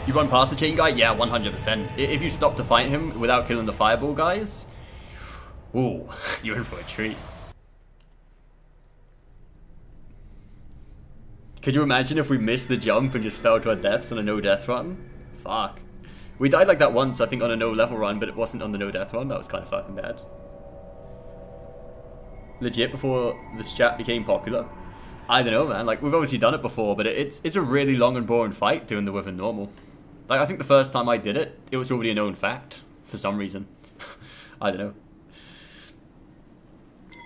You run past the chain guy? Yeah, 100%. If you stop to fight him without killing the fireball guys, ooh, you're in for a treat. Could you imagine if we missed the jump and just fell to our deaths on a no-death run? Fuck. We died like that once, I think, on a no-level run, but it wasn't on the no-death run. That was kind of fucking bad. Legit, before this chat became popular. I don't know, man. Like, we've obviously done it before, but it's a really long and boring fight doing the Wyvern normal. Like, I think the first time I did it, it was already a known fact for some reason. I don't know.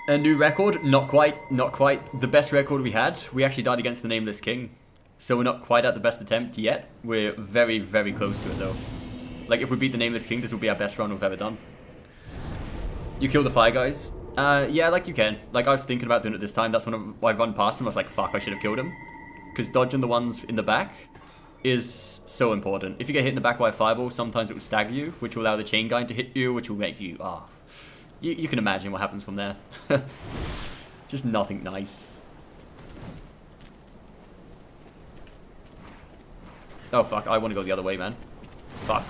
A new record? Not quite. Not quite. The best record we had, we actually died against the Nameless King. So we're not quite at the best attempt yet. We're very, very close to it though. Like if we beat the Nameless King, this will be our best run we've ever done. You kill the fire guys? Yeah, like you can. Like I was thinking about doing it this time. That's when I run past him. I was like, fuck, I should have killed him. Because dodging the ones in the back is so important. If you get hit in the back by a fireball, sometimes it will stagger you, which will allow the chain guy to hit you, which will make you, you can imagine what happens from there. Just nothing nice. Oh fuck, I want to go the other way, man. Fuck.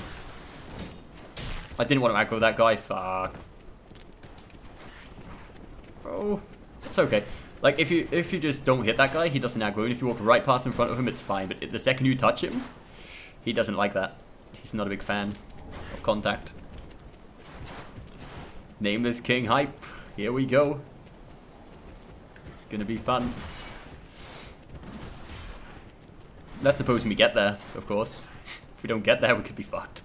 I didn't want to aggro that guy, fuck. Oh, it's okay. Like, if you just don't hit that guy, he doesn't aggro, and if you walk right past in front of him, it's fine. But the second you touch him, he doesn't like that. He's not a big fan of contact. Nameless King hype. Here we go. It's gonna be fun. That's supposing we get there, of course. If we don't get there, we could be fucked.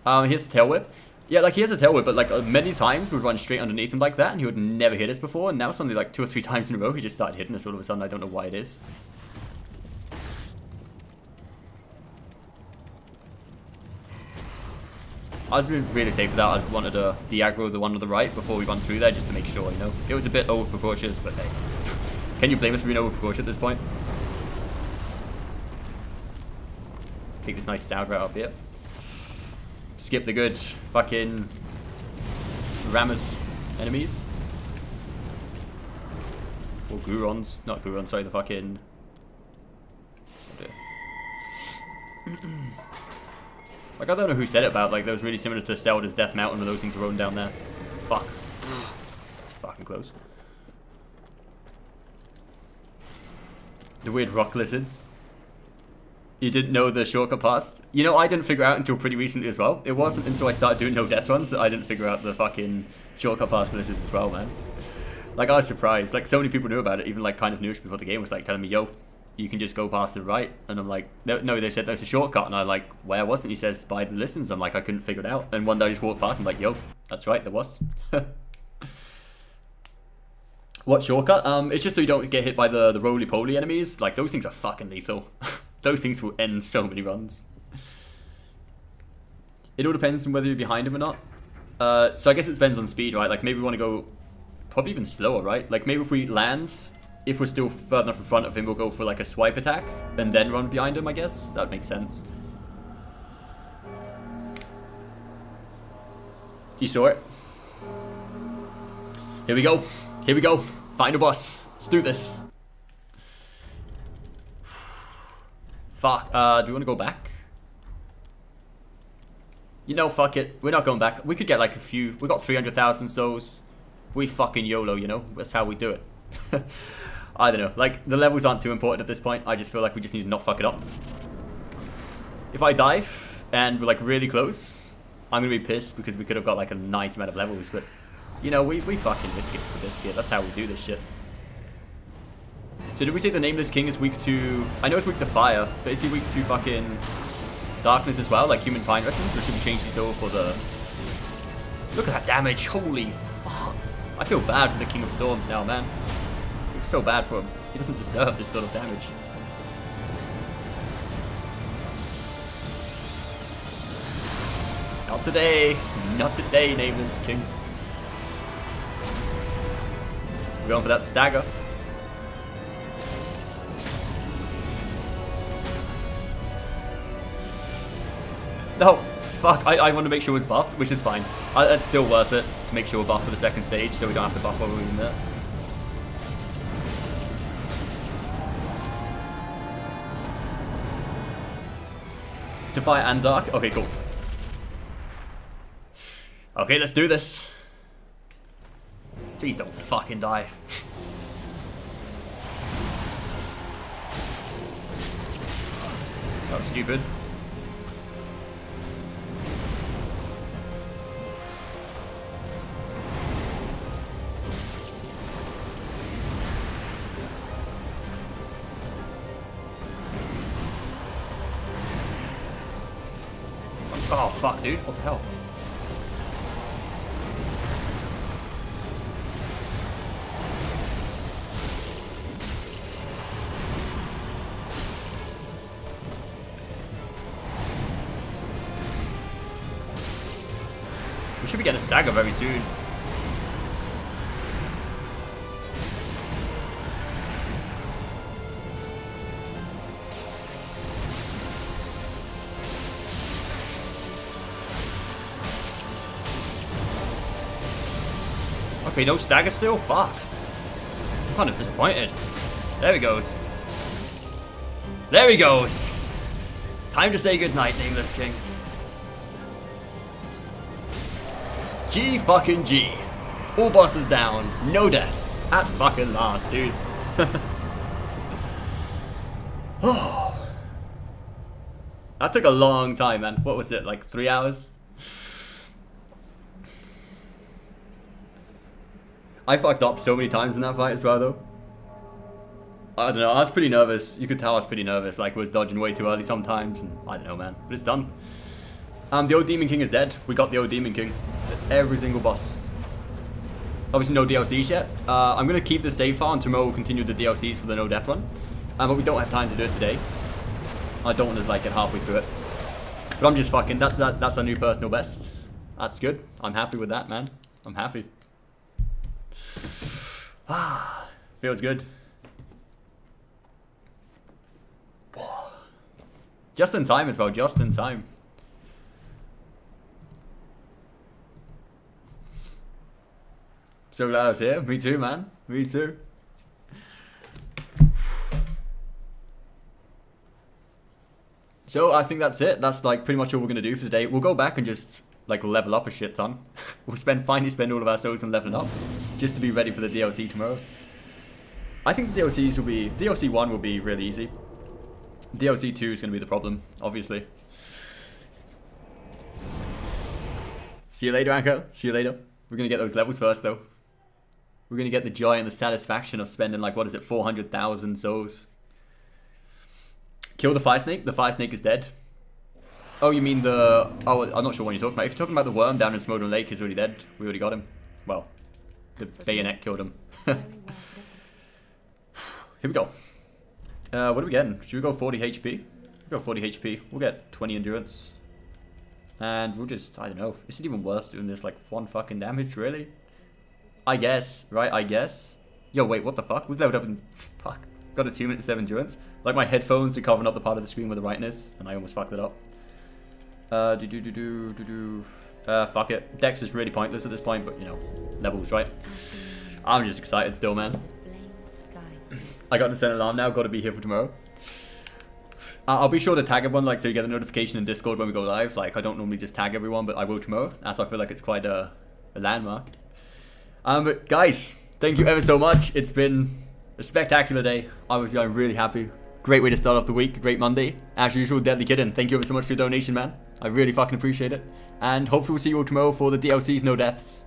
Here's the tail whip. Yeah, like he has a tail whip, but like many times we'd run straight underneath him like that, and he would never hit us before. And now suddenly, like 2 or 3 times in a row, he just started hitting us all of a sudden. I don't know why it is. I was really safe with that. I wanted to de-aggro the one to the right before we run through there, just to make sure, you know. It was a bit over-precautious, but hey. Can you blame us for being over-precautious at this point? Take this nice sound right up here. Skip the good fucking rammers enemies. Or Gurons. Not Gurons, sorry, the fucking... Like, I don't know who said it about, like, that was really similar to Zelda's Death Mountain where those things are rolling down there. Fuck. It's fucking close. The weird rock lizards. You didn't know the shortcut passed? You know, I didn't figure out until pretty recently as well. It wasn't until I started doing no death runs that I didn't figure out the fucking shortcut past lizards as well, man. Like, I was surprised. Like, so many people knew about it, even like kind of newish before the game was like telling me, yo, you can just go past the right. And I'm like, no, they said there's a shortcut. And I'm like, where wasn't? He says, by the listens. I'm like, I couldn't figure it out. And one day I just walked past, I'm like, yo, that's right, there was. What shortcut? It's just so you don't get hit by the roly-poly enemies. Like, those things are fucking lethal. Those things will end so many runs. It all depends on whether you're behind him or not. So I guess it depends on speed, right? Like, maybe we want to go probably even slower, right? Like, maybe if we land, if we're still further enough in front of him, we'll go for, like, a swipe attack and then run behind him, I guess. That would make sense. You saw it? Here we go. Here we go. Final boss. Let's do this. Fuck. Do we want to go back? You know, fuck it. We're not going back. We could get like a few. We got 300,000 souls. We fucking YOLO, you know? That's how we do it. I don't know. Like, the levels aren't too important at this point. I just feel like we just need to not fuck it up. If I dive and we're like really close, I'm going to be pissed because we could have got like a nice amount of levels. But, you know, we fucking risk it for the biscuit. That's how we do this shit. So did we say the Nameless King is weak to... I know it's weak to fire, but is he weak to fucking darkness as well? Like human pine resistance? Or should we change these over for the... Look at that damage. Holy fuck. I feel bad for the King of Storms now, man. It's so bad for him. He doesn't deserve this sort of damage. Not today. Not today, Nameless King. We're going for that stagger. No, fuck, I want to make sure it's buffed, which is fine. It's still worth it to make sure we're buffed for the second stage, so we don't have to buff while we're in there. To fire and dark? Okay, cool. Okay, let's do this. Please don't fucking die. That was stupid. Oh fuck, dude, what the hell? should be getting a stagger very soon. Okay, no stagger still? Fuck. I'm kind of disappointed. There he goes. There he goes. Time to say goodnight, Nameless King. G fucking G. All bosses down. No deaths. At fucking last, dude. Oh. That took a long time, man. What was it, like 3 hours? I fucked up so many times in that fight as well, though. I don't know, I was pretty nervous. You could tell I was pretty nervous, like was dodging way too early sometimes, and I don't know, man. But it's done. The old Demon King is dead. We got the old Demon King. That's every single boss. Obviously no DLCs yet. I'm going to keep the save file and tomorrow we'll continue the DLCs for the no death one. But we don't have time to do it today. I don't want to like get halfway through it. But I'm just fucking, that's our new personal best. That's good. I'm happy with that, man. I'm happy. Ah, feels good. Just in time as well, just in time. So glad I was here. Me too, man. Me too. So I think that's it. That's like pretty much all we're gonna do for today. We'll go back and just like level up a shit ton. We'll finally spend all of our souls on leveling up, just to be ready for the DLC tomorrow. I think the DLCs will be, DLC 1 will be really easy. DLC 2 is going to be the problem, obviously. See you later, Anko. See you later. We're going to get those levels first, though. We're going to get the joy and the satisfaction of spending, like, what is it, 400,000 souls. Kill the fire snake. The fire snake is dead. Oh, you mean the... Oh, I'm not sure what you're talking about. If you're talking about the worm down in Smoldering Lake, he's already dead. We already got him. Well, the bayonet killed him. Here we go. What are we getting? Should we go 40 HP? We'll go 40 HP. We'll get 20 endurance. And we'll just, I don't know. Is it even worth doing this, like, 1 fucking damage, really? I guess, right? I guess. Yo, wait, what the fuck? We've leveled up in... Fuck. Got a 2 minutes of endurance. Like, my headphones are covering up the part of the screen where the writing is, and I almost fucked it up. Fuck it. Dex is really pointless at this point, but, you know, levels, right? I'm just excited still, man. I got an instant alarm now, got to be here for tomorrow. I'll be sure to tag everyone, like, so you get a notification in Discord when we go live. Like, I don't normally just tag everyone, but I will tomorrow, as I feel like it's quite a landmark. But guys, thank you ever so much. It's been a spectacular day. Obviously, I'm really happy. Great way to start off the week. Great Monday. As usual, Deadly Kitten, thank you ever so much for your donation, man. I really fucking appreciate it. And hopefully we'll see you all tomorrow for the DLCs, no deaths.